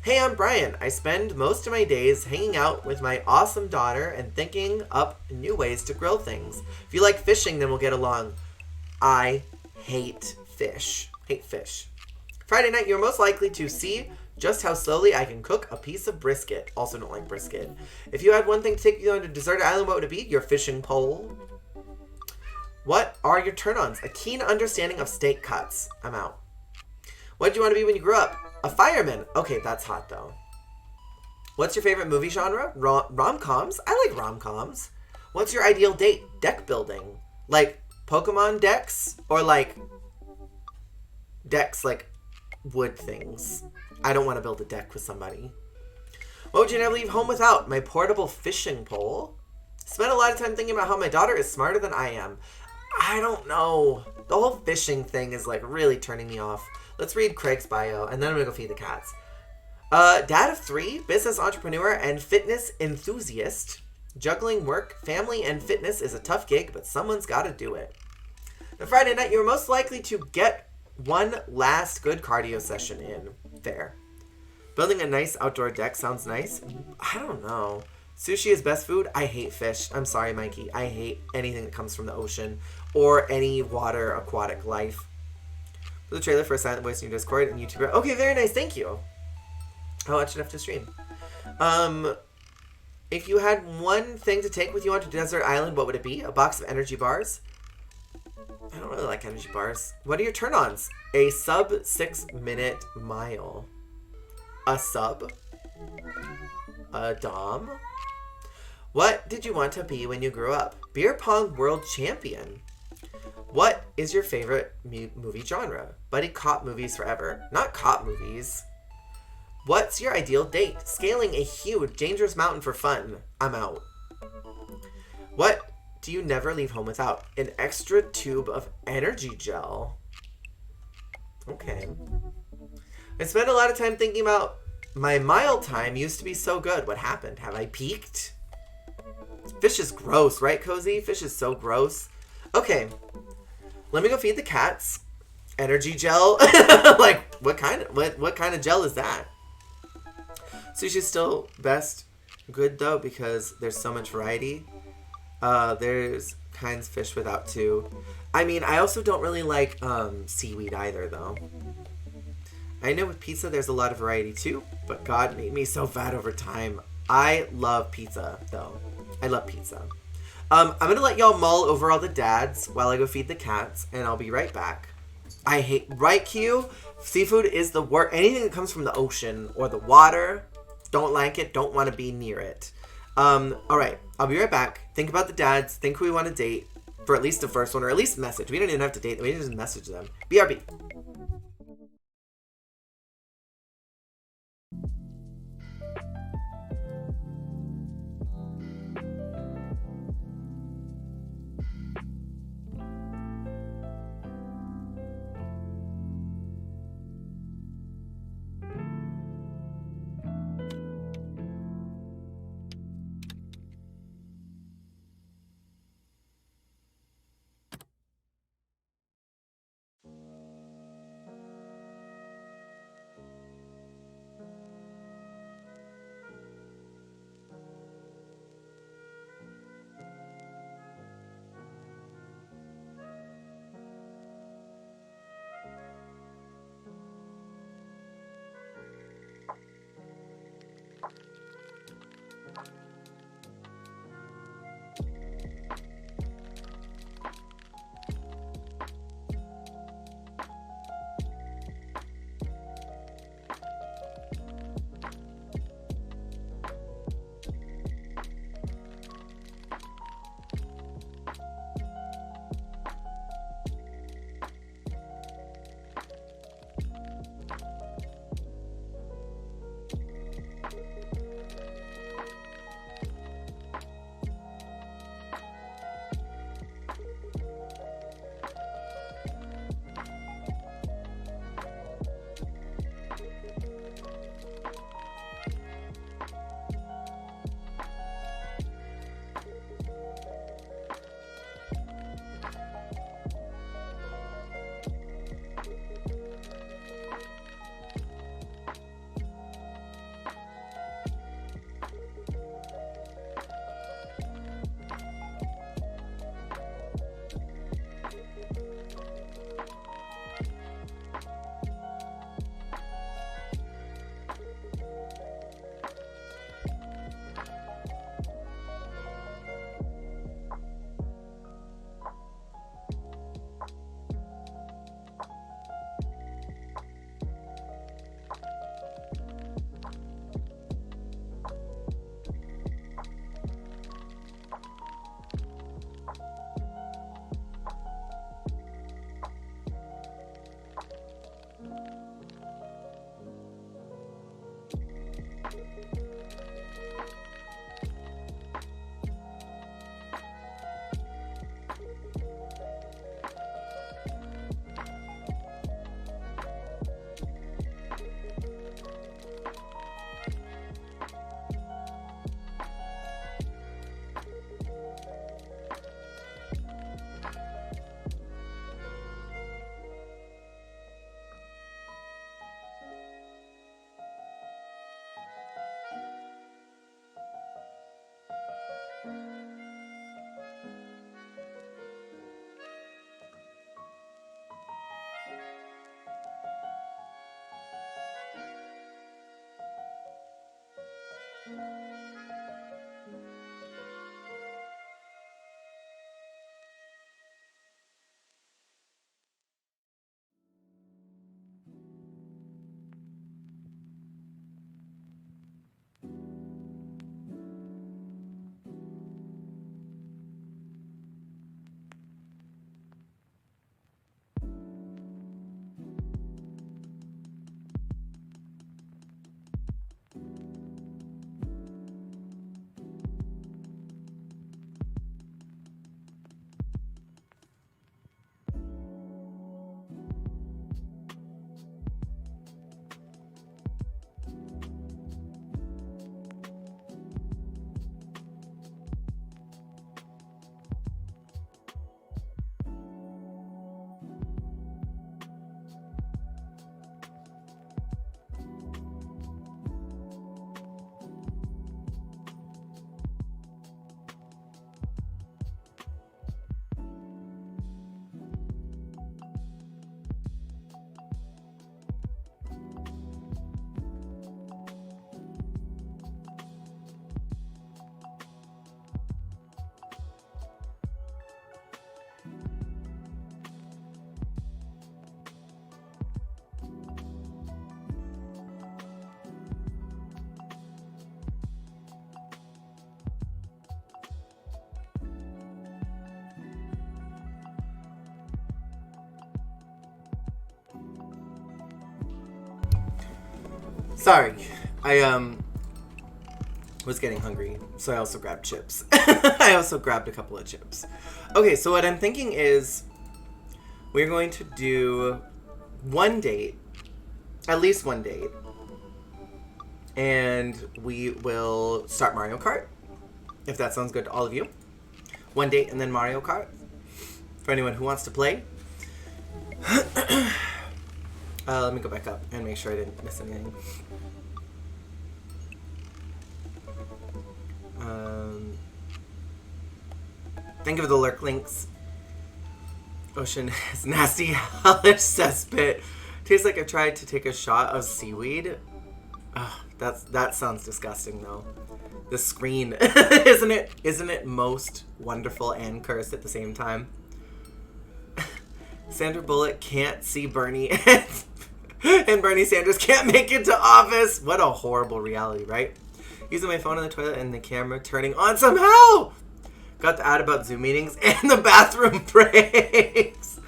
Hey, I'm Brian. I spend most of my days hanging out with my awesome daughter and thinking up new ways to grill things. If you like fishing, then we'll get along. I hate fish. Hate fish. Friday night, you're most likely to see just how slowly I can cook a piece of brisket. Also don't like brisket. If you had one thing to take you on to Desert Island, what would it be? Your fishing pole. What are your turn-ons? A keen understanding of steak cuts. I'm out. What did you want to be when you grew up? A fireman. Okay, that's hot, though. What's your favorite movie genre? Rom-coms? I like rom-coms. What's your ideal date? Deck building. Like Pokemon decks? Or decks wood things. I don't want to build a deck with somebody. What would you never leave home without? My portable fishing pole. Spent a lot of time thinking about how my daughter is smarter than I am. I don't know. The whole fishing thing is really turning me off. Let's read Craig's bio, and then I'm going to go feed the cats. Dad of 3, business entrepreneur, and fitness enthusiast. Juggling work, family, and fitness is a tough gig, but someone's got to do it. On Friday night, you're most likely to get one last good cardio session in. Fair. Building a nice outdoor deck sounds nice. I don't know. Sushi is best food. I hate fish. I'm sorry, Mikey. I hate anything that comes from the ocean or any water aquatic life. The trailer for a silent voice in your Discord and YouTube. Okay, very nice. Thank you. I'll watch it after stream. If you had one thing to take with you onto Desert Island, what would it be? A box of energy bars? I don't really like energy bars. What are your turn-ons? A sub 6-minute mile. A sub? A dom? What did you want to be when you grew up? Beer pong world champion. What is your favorite movie genre? Buddy cop movies forever. Not cop movies. What's your ideal date? Scaling a huge, dangerous mountain for fun. I'm out. What do you never leave home without? An extra tube of energy gel. Okay. I spent a lot of time thinking about my mile time used to be so good. What happened? Have I peaked? Fish is gross, right, Cozy? Fish is so gross. Okay. Let me go feed the cats. Energy gel. What kind of gel is that? Sushi's still best good though because there's so much variety. There's kinds of fish without too. I mean, I also don't really like seaweed either though. I know with pizza there's a lot of variety too, but God made me so fat over time. I love pizza though. I love pizza. I'm gonna let y'all mull over all the dads while I go feed the cats, and I'll be right back. I hate, right, Q? Seafood is the worst. Anything that comes from the ocean or the water, don't like it, don't want to be near it. Alright, I'll be right back. Think about the dads, think who we want to date for at least the first one, or at least message. We don't even have to date them, we can just message them. BRB. Sorry, I was getting hungry, so I also grabbed chips. I also grabbed a couple of chips. Okay, so what I'm thinking is we're going to do one date, at least one date, and we will start Mario Kart, if that sounds good to all of you. One date and then Mario Kart, for anyone who wants to play. Let me go back up and make sure I didn't miss anything. Thank you for the lurk links. Ocean is nasty, hellish cesspit. Tastes like I tried to take a shot of seaweed. Ugh, that sounds disgusting though. The screen, isn't it most wonderful and cursed at the same time? Sandra Bullock can't see Bernie and Bernie Sanders can't make it to office. What a horrible reality, right? Using my phone in the toilet and the camera turning on somehow. Got the ad about Zoom meetings and the bathroom breaks.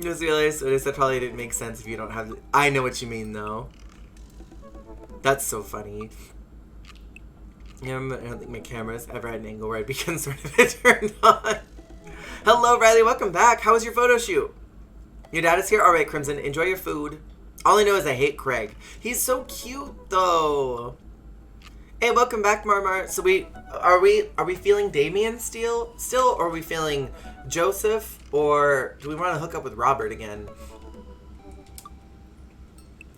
Just realized what I said probably didn't make sense if you don't have... I know what you mean, though. That's so funny. Yeah, I don't think my camera's ever at an angle where I'd be concerned if it turned on. Hello, Riley. Welcome back. How was your photo shoot? Your dad is here? All right, Crimson. Enjoy your food. All I know is I hate Craig. He's so cute, though. Hey, welcome back, Marmar. So are we feeling Damien still, or are we feeling Joseph, or do we want to hook up with Robert again?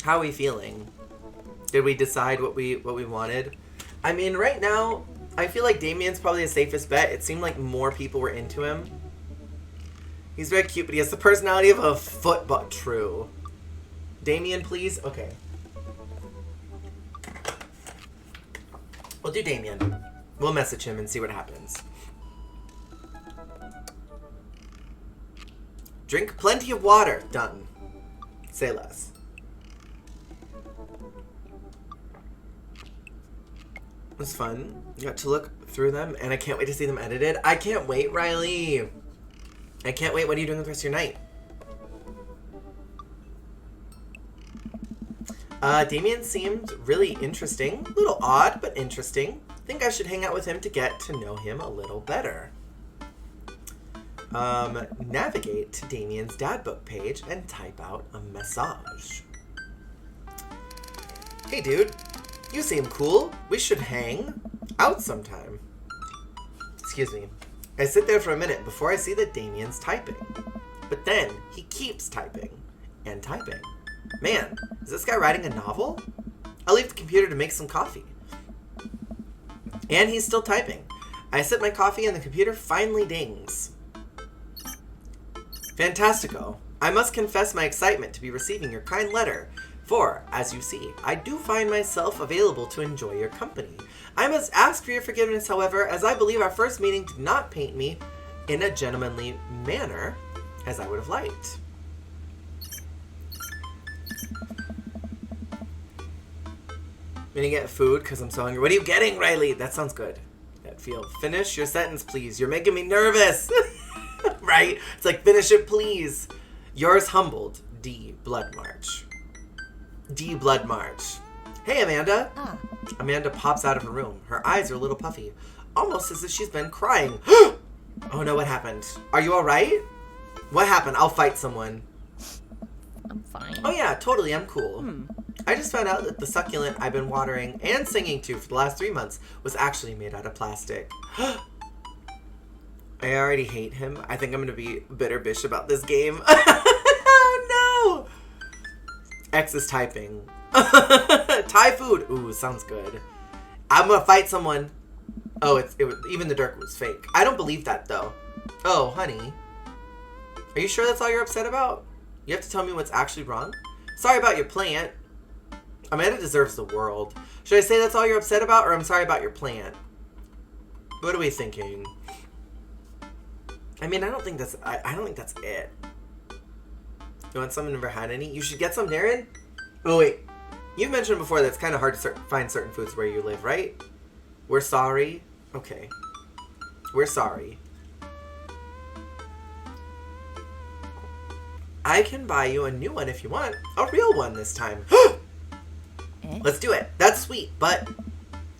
How are we feeling? Did we decide what we wanted? I mean, right now, I feel like Damien's probably the safest bet. It seemed like more people were into him. He's very cute, but he has the personality of a football. True. Damien, please? Okay. We'll do Damien. We'll message him and see what happens. Drink plenty of water. Done. Say less. It was fun. You got to look through them, and I can't wait to see them edited. I can't wait, Riley. I can't wait. What are you doing with the rest of your night? Damien seemed really interesting. A little odd, but interesting. I think I should hang out with him to get to know him a little better. Navigate to Damien's dad book page and type out a message. Hey, dude. You seem cool. We should hang out sometime. Excuse me. I sit there for a minute before I see that Damien's typing. But then he keeps typing and typing. Man, is this guy writing a novel? I'll leave the computer to make some coffee. And he's still typing. I sip my coffee and the computer finally dings. Fantastico. I must confess my excitement to be receiving your kind letter. For, as you see, I do find myself available to enjoy your company. I must ask for your forgiveness, however, as I believe our first meeting did not paint me in a gentlemanly manner as I would have liked. I'm gonna get food because I'm so hungry. What are you getting, Riley? That sounds good. That feel. Finish your sentence, please. You're making me nervous. Right? It's like, finish it, please. Yours humbled, D. Blood March. D. Blood March. Hey, Amanda. Amanda pops out of her room. Her eyes are a little puffy, almost as if she's been crying. Oh no, what happened? Are you alright? What happened? I'll fight someone. I'm fine. Oh yeah, totally, I'm cool. I just found out that the succulent I've been watering and singing to for the last 3 months was actually made out of plastic. I already hate him. I think I'm gonna be bitter bitch about this game. Oh no! X is typing. Thai food. Ooh, sounds good. I'm gonna fight someone. Oh, even the dirt was fake. I don't believe that though. Oh, honey. Are you sure that's all you're upset about? You have to tell me what's actually wrong? Sorry about your plant. Amanda deserves the world. Should I say that's all you're upset about, or I'm sorry about your plant? What are we thinking? I mean, I don't think that's it. You want some? Never had any? You should get some, Darren? Oh, wait. You've mentioned before that it's kind of hard to find certain foods where you live, right? We're sorry. Okay. We're sorry. I can buy you a new one if you want. A real one this time. Let's do it. That's sweet, but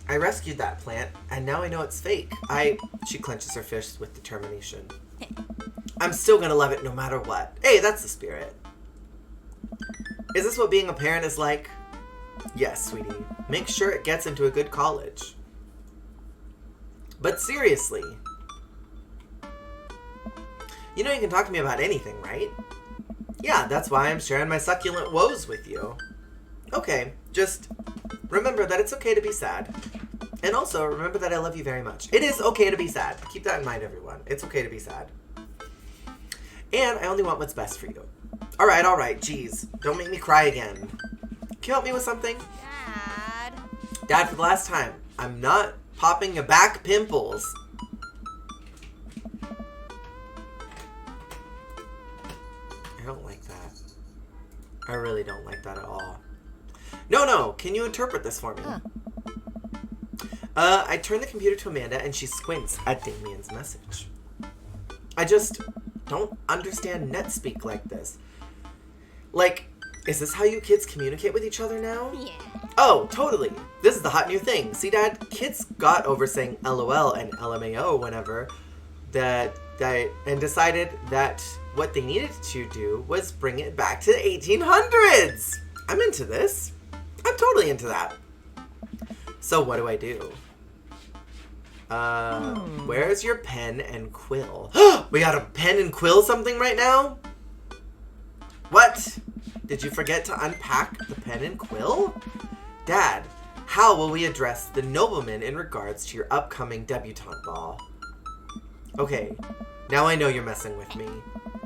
I rescued that plant, and now I know it's fake. She clenches her fist with determination. I'm still gonna love it no matter what. Hey, that's the spirit. Is this what being a parent is like? Yes, sweetie. Make sure it gets into a good college. But seriously. You know you can talk to me about anything, right? Yeah, that's why I'm sharing my succulent woes with you. Okay, just remember that it's okay to be sad. And also, remember that I love you very much. It is okay to be sad. Keep that in mind, everyone. It's okay to be sad. And I only want what's best for you. Alright, jeez. Don't make me cry again. Can you help me with something? Dad. Dad, for the last time, I'm not popping your back pimples. I don't like that. I really don't like that at all. No, can you interpret this for me? I turn the computer to Amanda and she squints at Damien's message. I just don't understand NetSpeak like this. Like, is this how you kids communicate with each other now? Yeah. Oh, totally. This is the hot new thing. See, Dad, kids got over saying LOL and LMAO whenever and decided that what they needed to do was bring it back to the 1800s. I'm into this. I'm totally into that. So what do I do? Where's your pen and quill? We got a pen and quill something right now? What? Did you forget to unpack the pen and quill? Dad, how will we address the nobleman in regards to your upcoming debutante ball? Okay, now I know you're messing with me.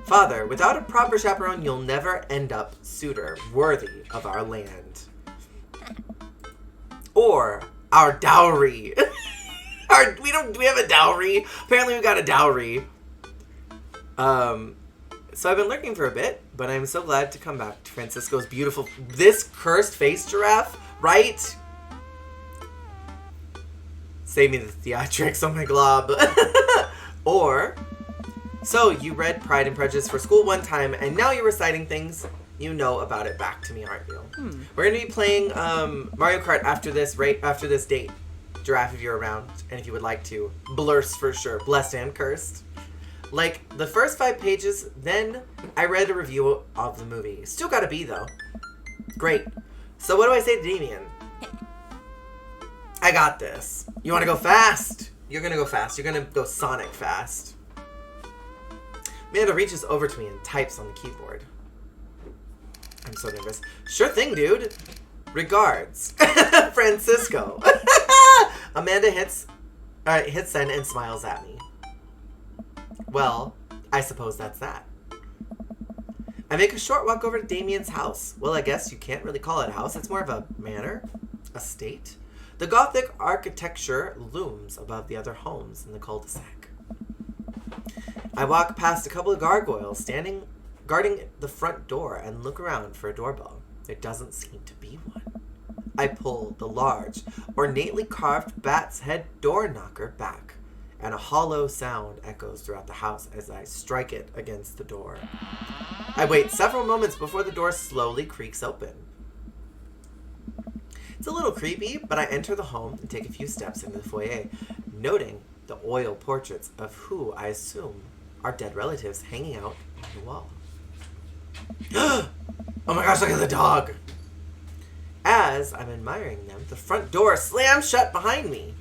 Father, without a proper chaperone, you'll never end up suitor worthy of our land. Or our dowry. Do we have a dowry? Apparently we got a dowry. So I've been lurking for a bit, but I'm so glad to come back to Francisco's beautiful, this cursed face giraffe, right? Save me the theatrics, oh my glob. Or, so you read Pride and Prejudice for school one time, and now you're reciting things you know about it back to me, aren't you? We're gonna be playing Mario Kart after this, right after this date. Giraffe, if you're around, and if you would like to. Blurse for sure, blessed and cursed. Like, the first 5 pages, then I read a review of the movie. Still gotta be, though. Great. So what do I say to Damien? I got this. You wanna go fast? You're gonna go fast. You're gonna go Sonic fast. Amanda reaches over to me and types on the keyboard. I'm so nervous. Sure thing, dude. Regards. Francisco. Amanda hits send and smiles at me. Well, I suppose that's that. I make a short walk over to Damien's house. Well, I guess you can't really call it a house. It's more of a manor, estate. The Gothic architecture looms above the other homes in the cul-de-sac. I walk past a couple of gargoyles guarding the front door and look around for a doorbell. There doesn't seem to be one. I pull the large, ornately carved bat's head door knocker back, and a hollow sound echoes throughout the house as I strike it against the door. I wait several moments before the door slowly creaks open. It's a little creepy, but I enter the home and take a few steps into the foyer, noting the oil portraits of who I assume are dead relatives hanging out on the wall. Oh my gosh, look at the dog! As I'm admiring them, the front door slams shut behind me.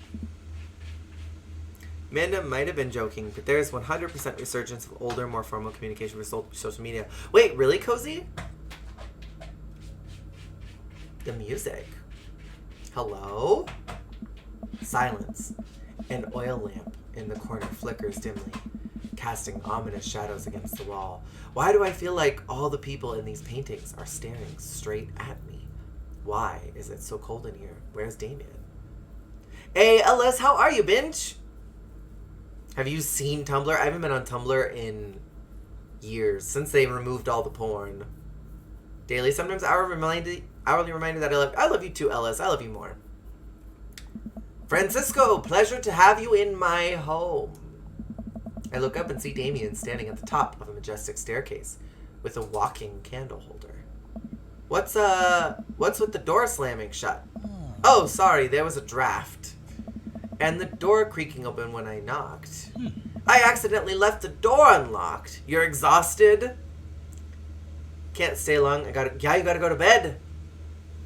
Amanda might have been joking, but there is 100% resurgence of older, more formal communication with social media. Wait, really, Cozy? The music. Hello? Silence. An oil lamp in the corner flickers dimly, casting ominous shadows against the wall. Why do I feel like all the people in these paintings are staring straight at me? Why is it so cold in here? Where's Damien? Hey, Ellis, how are you, Binge? Have you seen Tumblr? I haven't been on Tumblr in years, since they removed all the porn. Daily, sometimes hourly reminder that I love you too, Ellis. I love you more. Francisco, pleasure to have you in my home. I look up and see Damien standing at the top of a majestic staircase with a walking candle holder. What's with the door slamming shut? Oh, sorry, there was a draft. And the door creaking open when I knocked. I accidentally left the door unlocked. You're exhausted? Can't stay long. You gotta go to bed.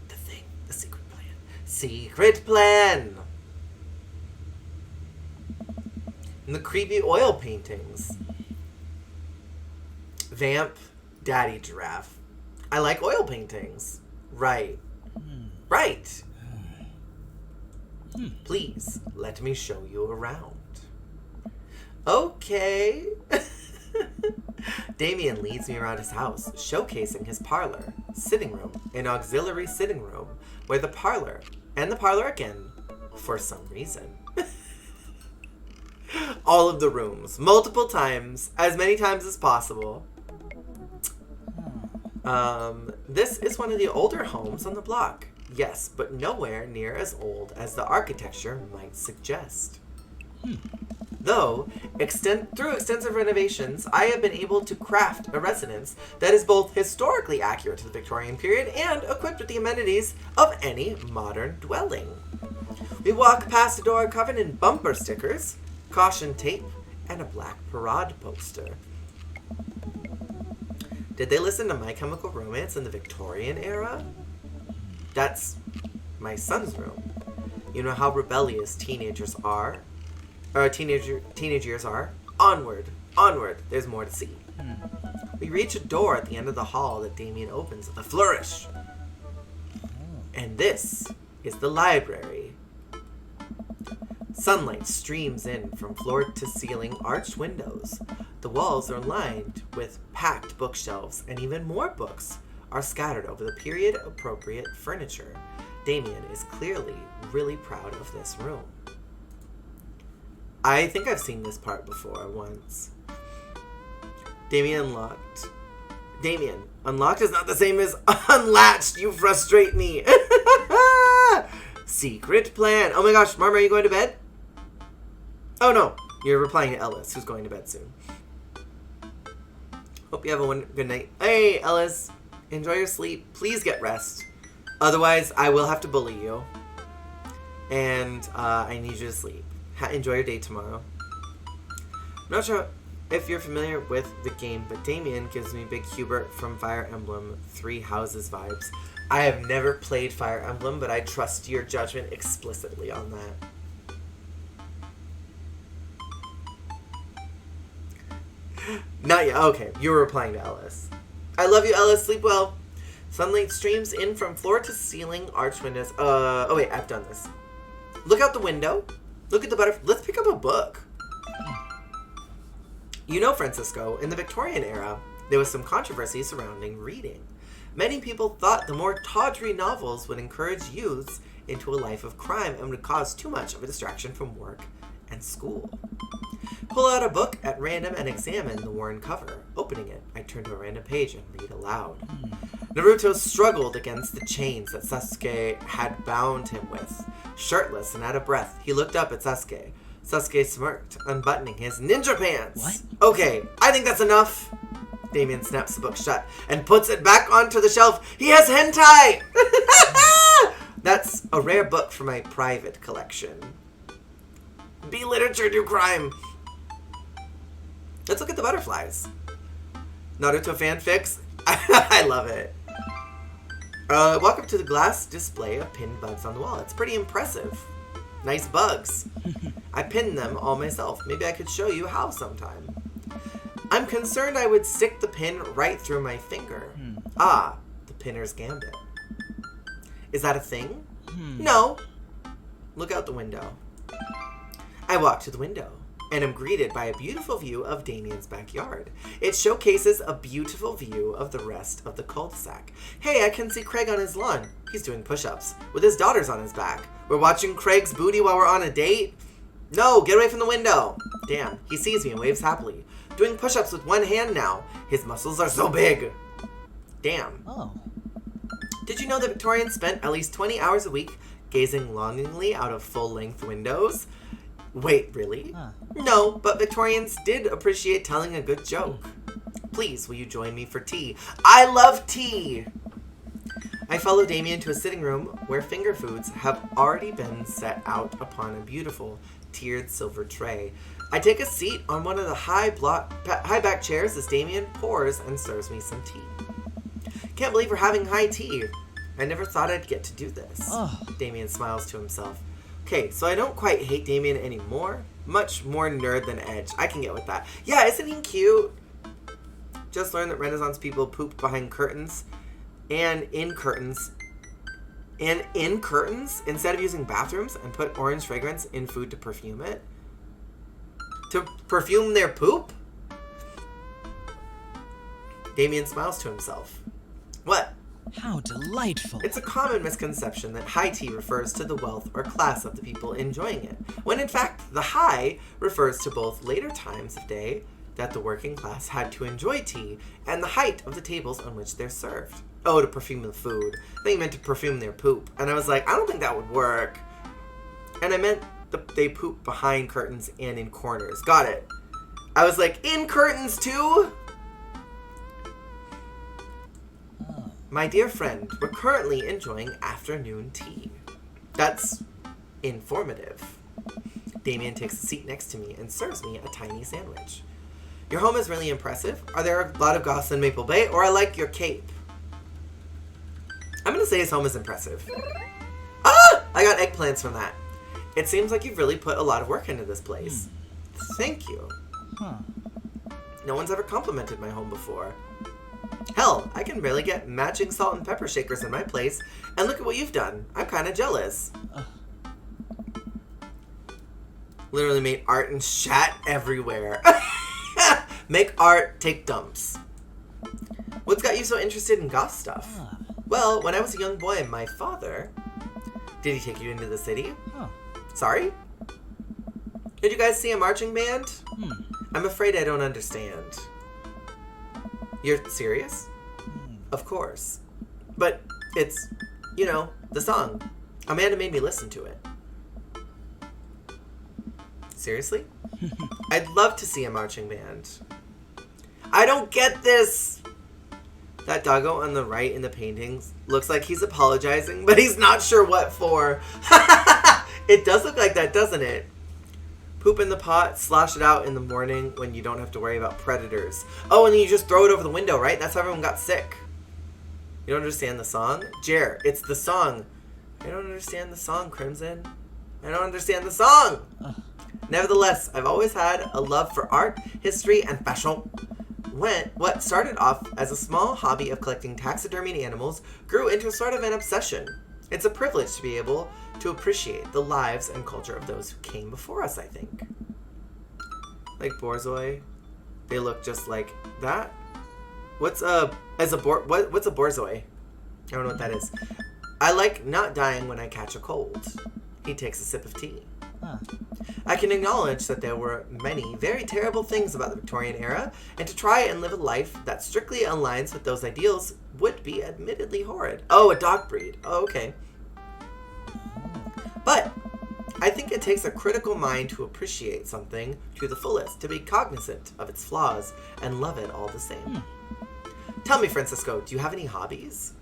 The secret plan. Secret plan! And the creepy oil paintings. Vamp, Daddy Giraffe. I like oil paintings. Right. Right. Please, let me show you around. Okay. Damien leads me around his house, showcasing his parlor, sitting room, an auxiliary sitting room, where the parlor, and the parlor again, for some reason. All of the rooms, multiple times, as many times as possible. This is one of the older homes on the block. Yes, but nowhere near as old as the architecture might suggest. Though, through extensive renovations, I have been able to craft a residence that is both historically accurate to the Victorian period and equipped with the amenities of any modern dwelling. We walk past a door covered in bumper stickers, caution tape, and a black parade poster. Did they listen to My Chemical Romance in the Victorian era? That's my son's room. You know how rebellious teenagers are? Or teenage years are? Onward, there's more to see. We reach a door at the end of the hall that Damien opens with a flourish. And this is the library. Sunlight streams in from floor to ceiling arched windows. The walls are lined with packed bookshelves, and even more books are scattered over the period-appropriate furniture. Damien is clearly really proud of this room. I think I've seen this part before once. Damien, unlocked is not the same as unlatched. You frustrate me. Secret plan. Oh my gosh, Mom, are you going to bed? Oh no, you're replying to Ellis, who's going to bed soon. Hope you have a good night. Hey, Ellis, enjoy your sleep. Please get rest. Otherwise, I will have to bully you. And I need you to sleep. Enjoy your day tomorrow. I'm not sure if you're familiar with the game, but Damien gives me Big Hubert from Fire Emblem 3 Houses vibes. I have never played Fire Emblem, but I trust your judgment explicitly on that. Not yet. Okay, you were replying to Ellis. I love you, Ellis. Sleep well. Sunlight streams in from floor to ceiling arch windows. Oh wait, I've done this. Look out the window. Look at the butterfly. Let's pick up a book. You know, Francisco, in the Victorian era, There was some controversy surrounding reading. Many people thought the more tawdry novels would encourage youths into a life of crime and would cause too much of a distraction from work and school. Pull out a book at random and examine the worn cover. Opening it, I turn to a random page and read aloud. Naruto struggled against the chains that Sasuke had bound him with. Shirtless and out of breath, he looked up at Sasuke. Sasuke smirked, unbuttoning his ninja pants. What? Okay, I think that's enough. Damien snaps the book shut and puts it back onto the shelf. He has hentai! That's a rare book for my private collection. Be literature, do crime. Let's look at the butterflies. Naruto fanfics. I love it. Walk up to the glass display of pinned bugs on the wall. It's pretty impressive. Nice bugs. I pinned them all myself. Maybe I could show you how sometime. I'm concerned I would stick the pin right through my finger. Ah, the pinner's gambit. Is that a thing? No. Look out the window. I walk to the window and am greeted by a beautiful view of Damien's backyard. It showcases a beautiful view of the rest of the cul-de-sac. Hey, I can see Craig on his lawn. He's doing push-ups with his daughters on his back. We're watching Craig's booty while we're on a date? No, get away from the window. Damn, he sees me and waves happily. Doing push-ups with one hand now. His muscles are so big. Damn. Oh. Did you know that Victorians spent at least 20 hours a week gazing longingly out of full-length windows? Wait, really? Huh. No, but Victorians did appreciate telling a good joke. Please, will you join me for tea? I love tea! I follow Damien to a sitting room where finger foods have already been set out upon a beautiful tiered silver tray. I take a seat on one of the high back chairs as Damien pours and serves me some tea. Can't believe we're having high tea. I never thought I'd get to do this. Oh. Damien smiles to himself. Okay, so I don't quite hate Damien anymore. Much more nerd than Edge. I can get with that. Yeah, isn't he cute? Just learned that Renaissance people poop behind curtains and in curtains instead of using bathrooms and put orange fragrance in food to perfume it. To perfume their poop? Damien smiles to himself. What? How delightful. It's a common misconception that high tea refers to the wealth or class of the people enjoying it, when in fact the high refers to both later times of day that the working class had to enjoy tea and the height of the tables on which they're served. Oh, to perfume the food. They meant to perfume their poop. And I was like, I don't think that would work. And I meant they poop behind curtains and in corners. Got it. I was like, in curtains too? My dear friend, we're currently enjoying afternoon tea. That's informative. Damien takes a seat next to me and serves me a tiny sandwich. Your home is really impressive. Are there a lot of goths in Maple Bay? Or I like your cape. I'm gonna say his home is impressive. Ah! I got eggplants from that. It seems like you've really put a lot of work into this place. Thank you. Huh. No one's ever complimented my home before. Hell, I can barely get matching salt and pepper shakers in my place, and look at what you've done. I'm kind of jealous. Literally made art and shat everywhere. Make art, take dumps. What's got you so interested in goth stuff? Well, when I was a young boy, my father... Did he take you into the city? Oh. Sorry? Did you guys see a marching band? I'm afraid I don't understand. You're serious? Of course. But it's, you know, the song. Amanda made me listen to it. Seriously? I'd love to see a marching band. I don't get this! That doggo on the right in the paintings looks like he's apologizing, but he's not sure what for. It does look like that, doesn't it? Poop in the pot, slosh it out in the morning when you don't have to worry about predators. Oh, and then you just throw it over the window, right? That's how everyone got sick. You don't understand the song? Jer, it's the song. I don't understand the song, Crimson. I don't understand the song. Nevertheless, I've always had a love for art, history, and fashion. What started off as a small hobby of collecting taxidermied animals grew into a sort of an obsession. It's a privilege to be able to appreciate the lives and culture of those who came before us, I think. Like Borzoi, they look just like that. What's a borzoi? I don't know what that is. I like not dying when I catch a cold. He takes a sip of tea. Huh. I can acknowledge that there were many very terrible things about the Victorian era, and to try and live a life that strictly aligns with those ideals would be admittedly horrid. Oh, a dog breed. Oh, okay. But I think it takes a critical mind to appreciate something to the fullest, to be cognizant of its flaws, and love it all the same. Tell me, Francisco, do you have any hobbies?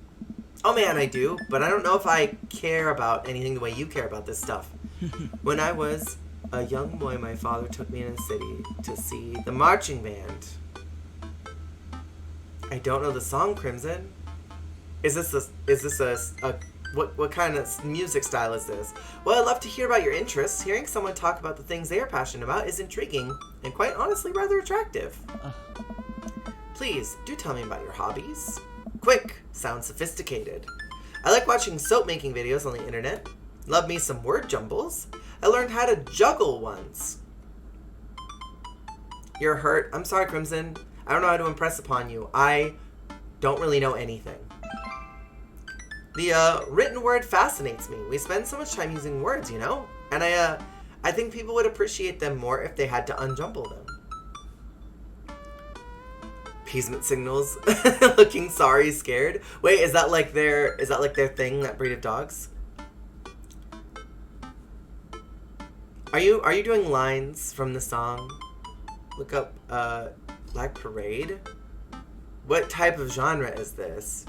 Oh man, I do, but I don't know if I care about anything the way you care about this stuff. When I was a young boy, my father took me in the city to see the marching band. I don't know the song, Crimson. What kind of music style is this? Well, I'd love to hear about your interests. Hearing someone talk about the things they are passionate about is intriguing and quite honestly rather attractive. Please, do tell me about your hobbies. Quick, sounds sophisticated. I like watching soap making videos on the internet. Love me some word jumbles. I learned how to juggle once. You're hurt. I'm sorry, Crimson. I don't know how to impress upon you. I don't really know anything. The written word fascinates me. We spend so much time using words, you know? And I think people would appreciate them more if they had to unjumble them. Appeasement signals. Looking sorry, scared. Wait, is that like their thing, that breed of dogs? Are you doing lines from the song? Look up Black Parade. What type of genre is this?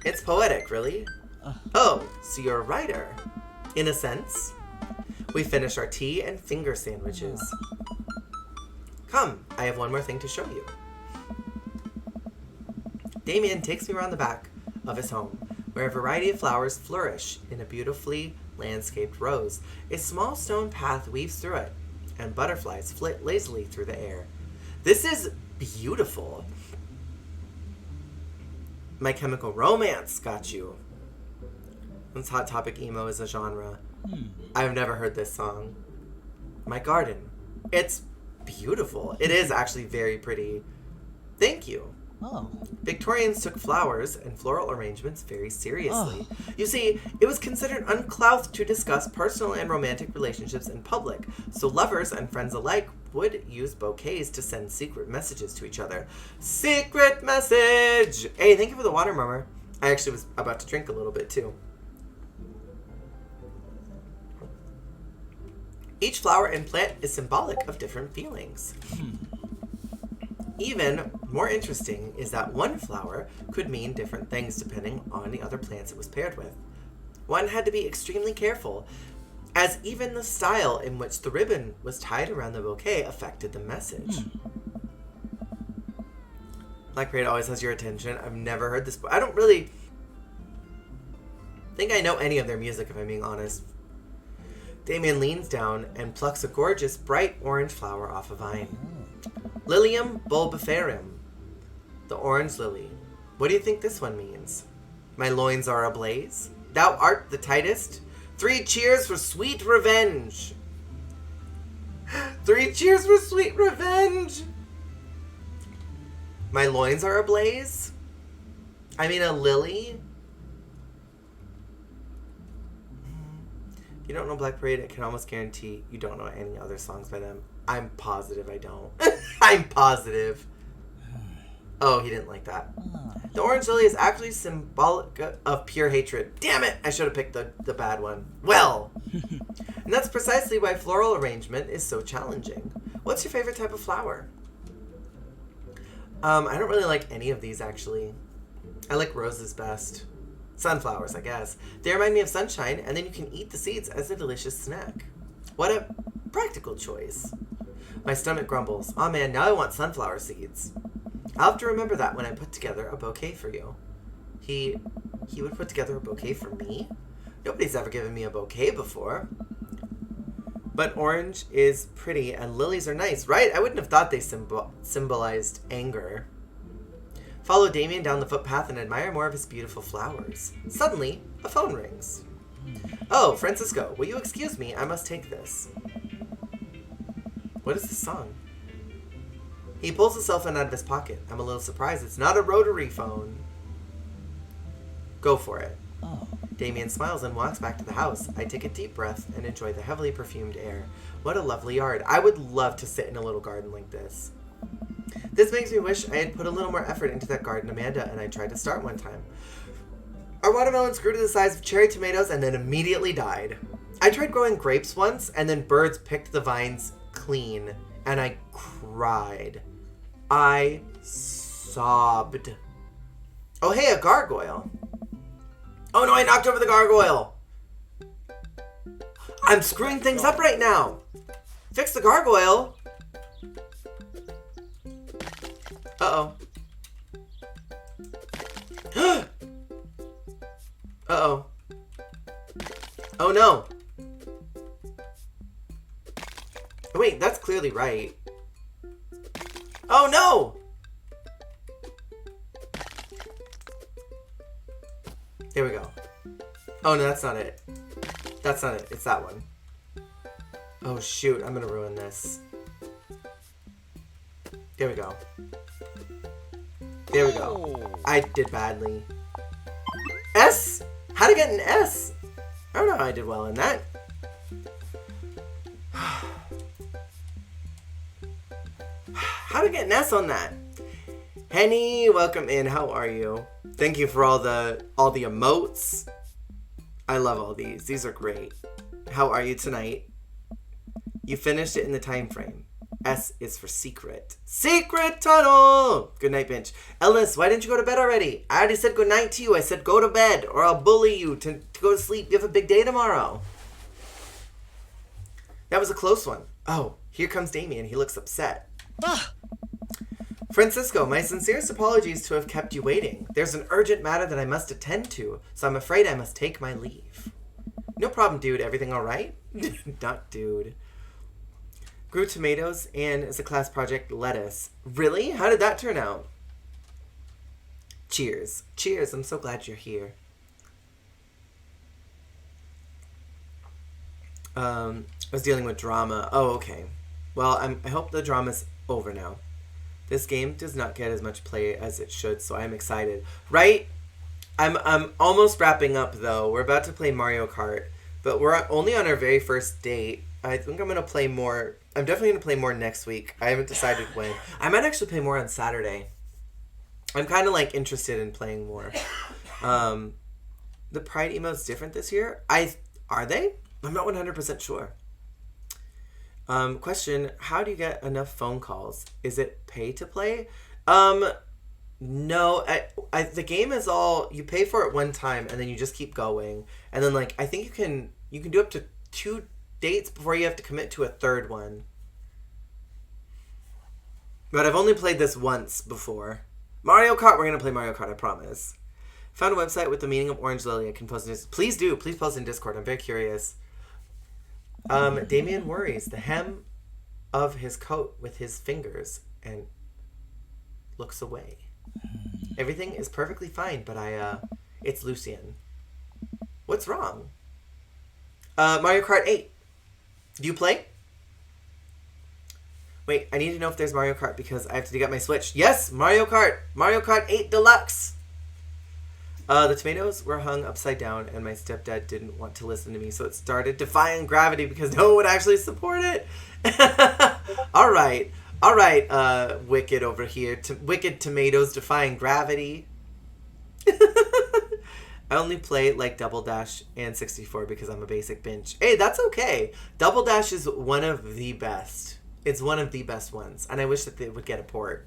It's poetic, really? Oh, so you're a writer. In a sense. We finished our tea and finger sandwiches. Come, I have one more thing to show you. Damien takes me around the back of his home, where a variety of flowers flourish in a beautifully landscaped rows. A small stone path weaves through it, and butterflies flit lazily through the air. This is beautiful. My Chemical Romance got you. Since Hot Topic Emo is a genre, I've never heard this song. My Garden. It's beautiful. It is actually very pretty. Thank you. Oh. Victorians took flowers and floral arrangements very seriously. You see, it was considered uncouth to discuss personal and romantic relationships in public, so lovers and friends alike would use bouquets to send secret messages to each other. Secret message! Hey, thank you for the water, Murmur. I actually was about to drink a little bit, too. Each flower and plant is symbolic of different feelings. Even more interesting is that one flower could mean different things depending on the other plants it was paired with. One had to be extremely careful, as even the style in which the ribbon was tied around the bouquet affected the message. Black Parade always has your attention. I've never heard this, I don't really think I know any of their music, if I'm being honest. Damien leans down and plucks a gorgeous bright orange flower off a vine. Lilium bulbiferum, the orange lily. What do you think this one means? My loins are ablaze. Thou art the tightest. 3 cheers for sweet revenge. 3 cheers for sweet revenge. My loins are ablaze? I mean a lily? If you don't know Black Parade, I can almost guarantee you don't know any other songs by them. I'm positive I don't. I'm positive. Oh, he didn't like that. The orange lily is actually symbolic of pure hatred. Damn it! I should have picked the bad one. Well! And that's precisely why floral arrangement is so challenging. What's your favorite type of flower? I don't really like any of these, actually. I like roses best. Sunflowers, I guess. They remind me of sunshine, and then you can eat the seeds as a delicious snack. What a practical choice. My stomach grumbles. Aw man, now I want sunflower seeds. I'll have to remember that when I put together a bouquet for you. He would put together a bouquet for me? Nobody's ever given me a bouquet before. But orange is pretty and lilies are nice, right? I wouldn't have thought they symbolized anger. Follow Damien down the footpath and admire more of his beautiful flowers. Suddenly, a phone rings. Oh, Francisco, will you excuse me? I must take this. What is this song? He pulls his cell phone out of his pocket. I'm a little surprised. It's not a rotary phone. Go for it. Oh. Damien smiles and walks back to the house. I take a deep breath and enjoy the heavily perfumed air. What a lovely yard. I would love to sit in a little garden like this. This makes me wish I had put a little more effort into that garden Amanda and I tried to start one time. Our watermelons grew to the size of cherry tomatoes and then immediately died. I tried growing grapes once and then birds picked the vines clean and I cried. I sobbed. Oh, hey, a gargoyle. Oh no, I knocked over the gargoyle. I'm screwing things up right now. Fix the gargoyle. Uh-oh. Uh-oh. Oh no. Wait, that's clearly right. Oh no! There we go. Oh no, that's not it. That's not it. It's that one. Oh shoot, I'm gonna ruin this. There we go. There we go. I did badly. S? How to get an S? I don't know how I did well in that. How to get an S on that? Henny, welcome in. How are you? Thank you for all the emotes. I love all these. These are great. How are you tonight? You finished it in the time frame. S is for secret. Secret tunnel! Good night, Bench. Ellis, why didn't you go to bed already? I already said good night to you. I said go to bed or I'll bully you to go to sleep. You have a big day tomorrow. That was a close one. Oh, here comes Damien. He looks upset. Francisco, my sincerest apologies to have kept you waiting. There's an urgent matter that I must attend to, so I'm afraid I must take my leave. No problem, dude. Everything all right? Not dude. Grew tomatoes and, as a class project, lettuce. Really? How did that turn out? Cheers. Cheers. I'm so glad you're here. I was dealing with drama. Oh, okay. Well, I hope the drama's over now. This game does not get as much play as it should, so I'm excited. Right? I'm almost wrapping up, though. We're about to play Mario Kart, but we're only on our very first date. I think I'm going to play more. I'm definitely going to play more next week. I haven't decided when. I might actually play more on Saturday. I'm kind of, like, interested in playing more. The Pride emote's different this year? Are they? I'm not 100% sure. Question, how do you get enough phone calls? Is it pay to play? No, the game is all, you pay for it one time and then you just keep going. And then, like, I think you can do up to 2 dates before you have to commit to a third one. But I've only played this once before. Mario Kart, we're going to play Mario Kart, I promise. Found a website with the meaning of orange lily. I can post in Discord. Please do. Please post in Discord. I'm very curious. Damien worries the hem of his coat with his fingers and looks away. Everything is perfectly fine, but it's Lucien. What's wrong? Mario Kart 8. Do you play? Wait, I need to know if there's Mario Kart because I have to dig up my Switch. Yes, Mario Kart! Mario Kart 8 Deluxe! The tomatoes were hung upside down, and my stepdad didn't want to listen to me, so it started defying gravity because no one would actually support it. All right, Wicked over here. Wicked tomatoes defying gravity. I only play like Double Dash and 64 because I'm a basic bench. Hey, that's okay. Double Dash is one of the best. It's one of the best ones, and I wish that they would get a port.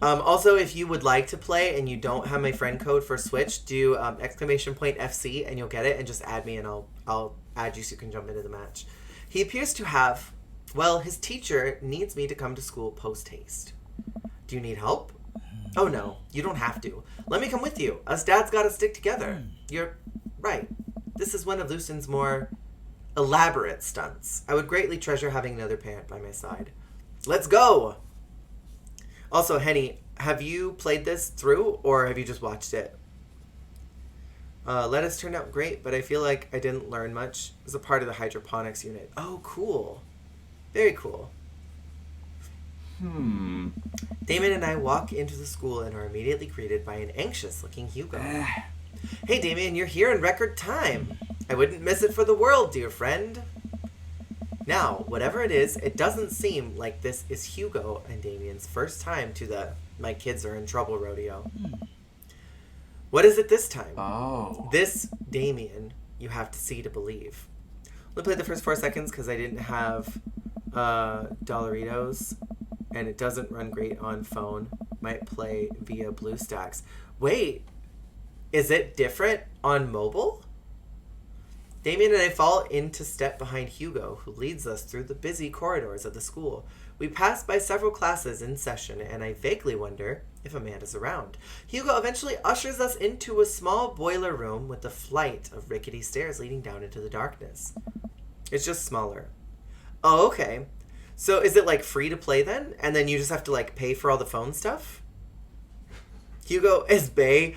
Also, if you would like to play and you don't have my friend code for Switch, do !FC and you'll get it, and just add me and I'll add you so you can jump into the match. He appears to have, well, his teacher needs me to come to school post-haste. Do you need help? Oh no, you don't have to. Let me come with you. Us dads gotta stick together. You're right. This is one of Lucien's more elaborate stunts. I would greatly treasure having another parent by my side. Let's go! Also, Henny, have you played this through, or have you just watched it? Lettuce turned out great, but I feel like I didn't learn much as a part of the hydroponics unit. Oh, cool. Very cool. Damien and I walk into the school and are immediately greeted by an anxious-looking Hugo. Hey, Damien, you're here in record time. I wouldn't miss it for the world, dear friend. Now, whatever it is, it doesn't seem like this is Hugo and Damien's first time to the my kids are in trouble rodeo. What is it this time? Oh. This Damien, you have to see to believe. Let me play the first 4 seconds because I didn't have Dollaritos, and it doesn't run great on phone. Might play via BlueStacks. Wait, is it different on mobile? Damien and I fall into step behind Hugo, who leads us through the busy corridors of the school. We pass by several classes in session, and I vaguely wonder if Amanda's around. Hugo eventually ushers us into a small boiler room with a flight of rickety stairs leading down into the darkness. It's just smaller. Oh, okay. So is it like free to play then? And then you just have to like pay for all the phone stuff? Hugo is bae.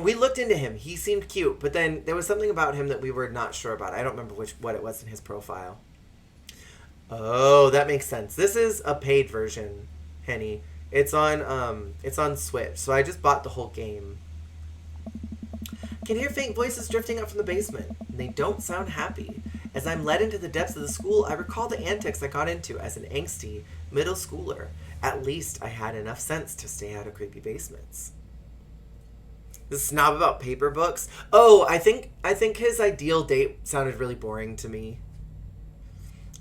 We looked into him. He seemed cute, but then there was something about him that we were not sure about. I don't remember what it was in his profile. Oh, that makes sense. This is a paid version, Henny. It's on Switch, so I just bought the whole game. Can hear faint voices drifting up from the basement, and they don't sound happy. As I'm led into the depths of the school, I recall the antics I got into as an angsty middle schooler. At least I had enough sense to stay out of creepy basements. The snob about paper books. Oh, I think his ideal date sounded really boring to me.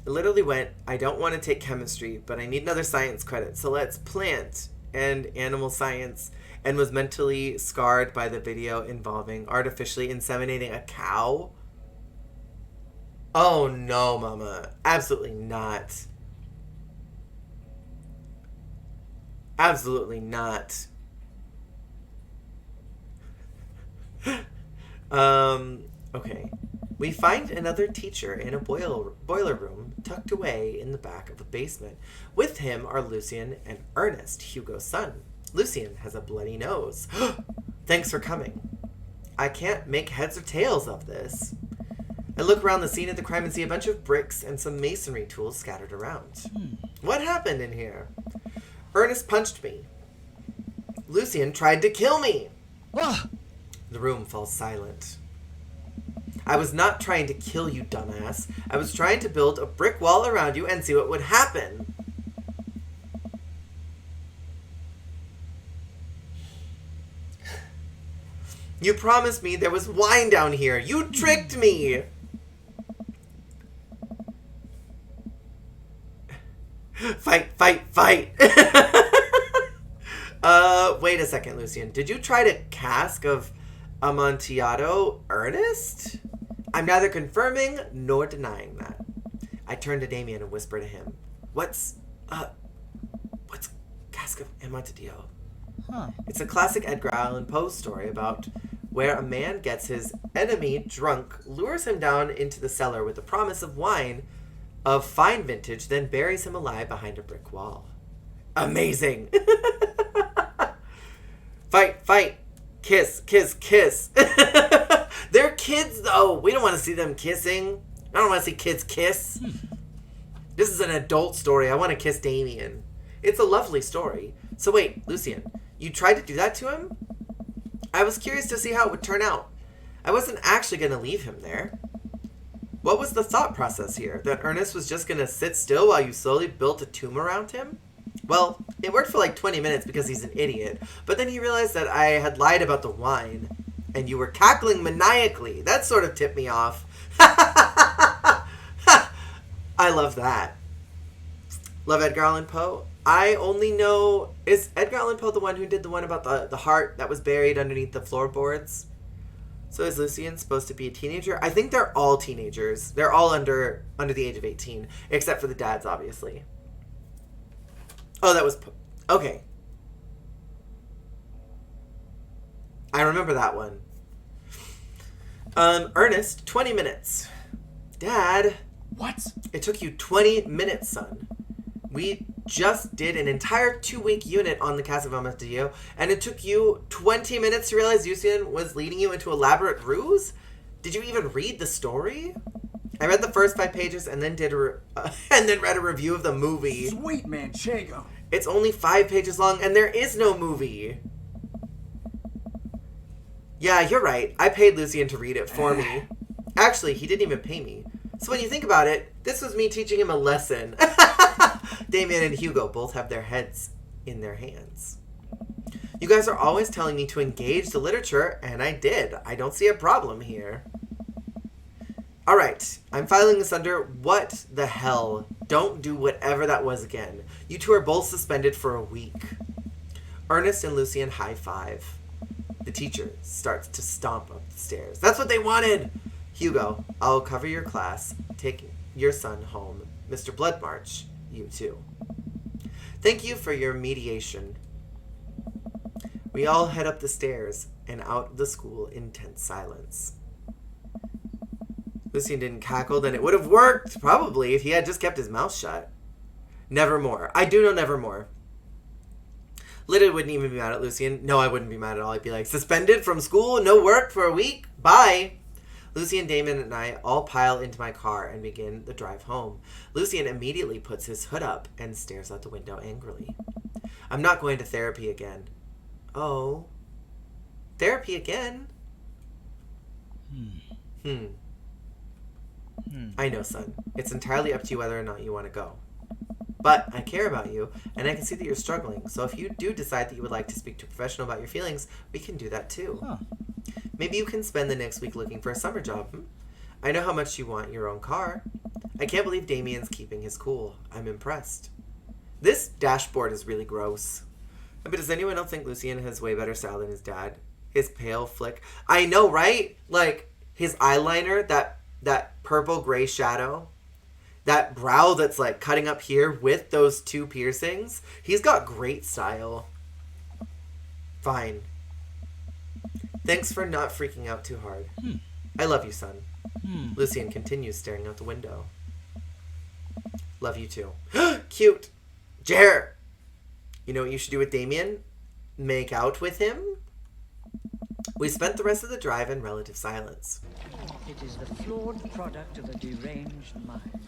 It literally went, I don't want to take chemistry, but I need another science credit, so let's plant and animal science, and was mentally scarred by the video involving artificially inseminating a cow. Oh no, mama. Absolutely not. Absolutely not. Okay. We find another teacher in a boiler room tucked away in the back of the basement. With him are Lucian and Ernest, Hugo's son. Lucian has a bloody nose. Thanks for coming. I can't make heads or tails of this. I look around the scene of the crime and see a bunch of bricks and some masonry tools scattered around. What happened in here? Ernest punched me. Lucian tried to kill me. The room falls silent. I was not trying to kill you, dumbass. I was trying to build a brick wall around you and see what would happen. You promised me there was wine down here. You tricked me. Fight, fight, fight. Wait a second, Lucian. Did you try to cask of Amontillado Ernest? I'm neither confirming nor denying that. I turned to Damien and whispered to him, What's cask of Amontillado? It's a classic Edgar Allan Poe story about where a man gets his enemy drunk, lures him down into the cellar with the promise of wine of fine vintage, then buries him alive behind a brick wall. Amazing! Fight, fight, kiss, kiss, kiss. They're kids, though. We don't want to see them kissing. I don't want to see kids kiss. This is an adult story. I want to kiss Damien. It's a lovely story. So wait, Lucian, you tried to do that to him? I was curious to see how it would turn out. I wasn't actually going to leave him there. What was the thought process here? That Ernest was just going to sit still while you slowly built a tomb around him? Well, it worked for like 20 minutes because he's an idiot, but then he realized that I had lied about the wine, and you were cackling maniacally. That sort of tipped me off. I love that. Love Edgar Allan Poe. I only know... Is Edgar Allan Poe the one who did the one about the heart that was buried underneath the floorboards? So is Lucian supposed to be a teenager? I think they're all teenagers. They're all under the age of 18, except for the dads, obviously. Oh, that was... Okay. I remember that one. Ernest, 20 minutes. Dad. What? It took you 20 minutes, son. We just did an entire 2-week unit on the Casa of Amontillado, and it took you 20 minutes to realize Lucian was leading you into elaborate ruse? Did you even read the story? I read the first 5 pages and then and then read a review of the movie. Sweet manchego. It's only 5 pages long and there is no movie. Yeah, you're right. I paid Lucian to read it for me. Actually, he didn't even pay me. So when you think about it, this was me teaching him a lesson. Damien and Hugo both have their heads in their hands. You guys are always telling me to engage the literature, and I did. I don't see a problem here. Alright, I'm filing this under what the hell. Don't do whatever that was again. You two are both suspended for a week. Ernest and Lucian high five. The teacher starts to stomp up the stairs. That's what they wanted! Hugo, I'll cover your class. Take your son home. Mr. Bloodmarch, you too. Thank you for your mediation. We all head up the stairs and out of the school in tense silence. Lucian didn't cackle, then it would have worked, probably, if he had just kept his mouth shut. Nevermore. I do know Nevermore. Lydia wouldn't even be mad at Lucian. No, I wouldn't be mad at all. I'd be like, suspended from school, no work for a week? Bye! Lucian, Damon, and I all pile into my car and begin the drive home. Lucian immediately puts his hood up and stares out the window angrily. I'm not going to therapy again. Oh. Therapy again? I know, son. It's entirely up to you whether or not you want to go. But I care about you, and I can see that you're struggling, so if you do decide that you would like to speak to a professional about your feelings, we can do that too. Huh. Maybe you can spend the next week looking for a summer job. I know how much you want your own car. I can't believe Damien's keeping his cool. I'm impressed. This dashboard is really gross. But does anyone else think Lucian has way better style than his dad? His pale flick. I know, right? Like, his eyeliner, that purple gray shadow. That brow that's like cutting up here with those 2 piercings. He's got great style. Fine. Thanks for not freaking out too hard. I love you, son. Lucian continues staring out the window. Love you too. Cute. Jer! You know what you should do with Damien? Make out with him? We spent the rest of the drive in relative silence. It is the flawed product of a deranged mind.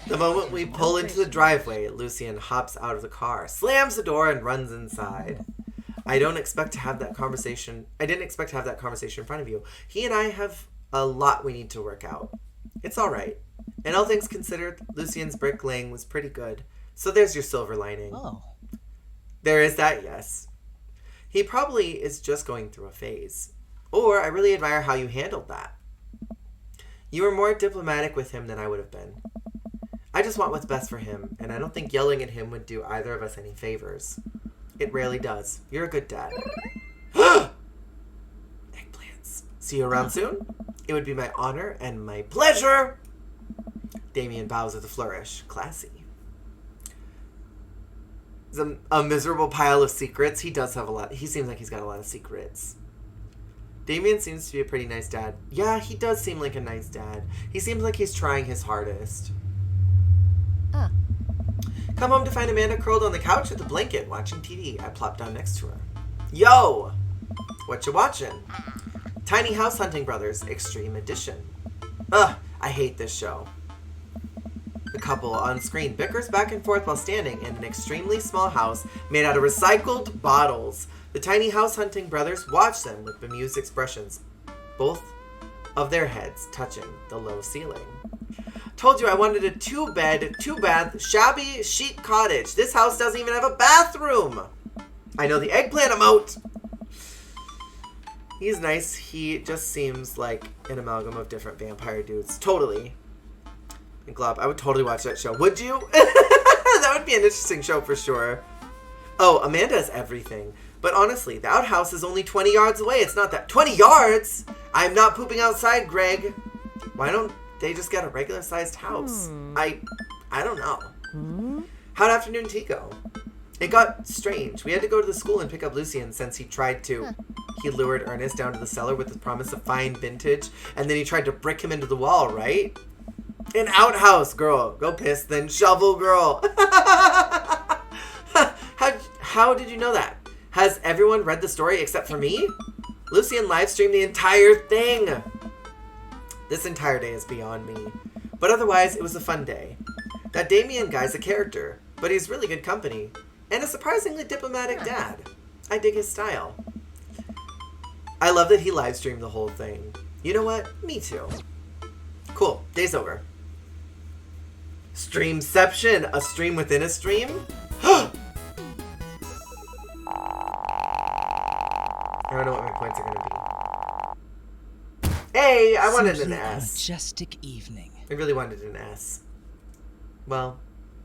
The moment we pull into the driveway, Lucian hops out of the car, slams the door, and runs inside. I didn't expect to have that conversation in front of you. He and I have a lot we need to work out. It's all right. And all things considered, Lucian's bricklaying was pretty good. So there's your silver lining. Oh. There is that, yes. He probably is just going through a phase. Or I really admire how you handled that. You were more diplomatic with him than I would have been. I just want what's best for him, and I don't think yelling at him would do either of us any favors. It rarely does. You're a good dad. Eggplants. See you around soon? It would be my honor and my pleasure. Damien bows with a flourish. Classy. A miserable pile of secrets. He does have a lot. He seems like he's got a lot of secrets. Damien seems to be a pretty nice dad. Yeah, he does seem like a nice dad. He seems like he's trying his hardest. Come home to find Amanda curled on the couch with a blanket watching TV. I plopped down next to her. Yo! What you watching? Tiny House Hunting Brothers Extreme Edition. Ugh, I hate this show. The couple on screen bickers back and forth while standing in an extremely small house made out of recycled bottles. The Tiny House Hunting Brothers watch them with bemused expressions, both of their heads touching the low ceiling. Told you I wanted a 2-bed, 2-bath, shabby chic cottage. This house doesn't even have a bathroom. I know the eggplant emote. He's nice. He just seems like an amalgam of different vampire dudes. Totally. And Glob, I would totally watch that show. Would you? That would be an interesting show for sure. Oh, Amanda is everything. But honestly, the outhouse is only 20 yards away. It's not that... 20 yards? I'm not pooping outside, Greg. Why don't they just get a regular-sized house? I don't know. How'd afternoon tea go? It got strange. We had to go to the school and pick up Lucian since he tried to... He lured Ernest down to the cellar with the promise of fine vintage, and then he tried to brick him into the wall, right? An outhouse, girl. Go piss, then shovel, girl. How did you know that? Has everyone read the story except for me? Lucian live streamed the entire thing. This entire day is beyond me. But otherwise, it was a fun day. That Damien guy's a character, but he's really good company. And a surprisingly diplomatic dad. I dig his style. I love that he live streamed the whole thing. You know what? Me too. Cool. Day's over. Streamception. A stream within a stream? I don't know what my points are going to be. Hey, I wanted an Simply a S. majestic evening. I really wanted an S. Well,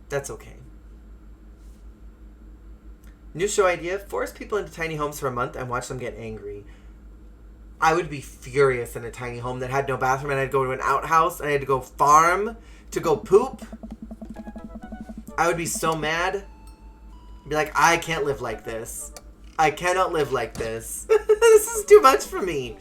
that's okay. New show idea. Force people into tiny homes for a month and watch them get angry. I would be furious in a tiny home that had no bathroom and I had to go to an outhouse and I had to go farm to go poop. I would be so mad. I'd be like, I can't live like this. I cannot live like this. This is too much for me.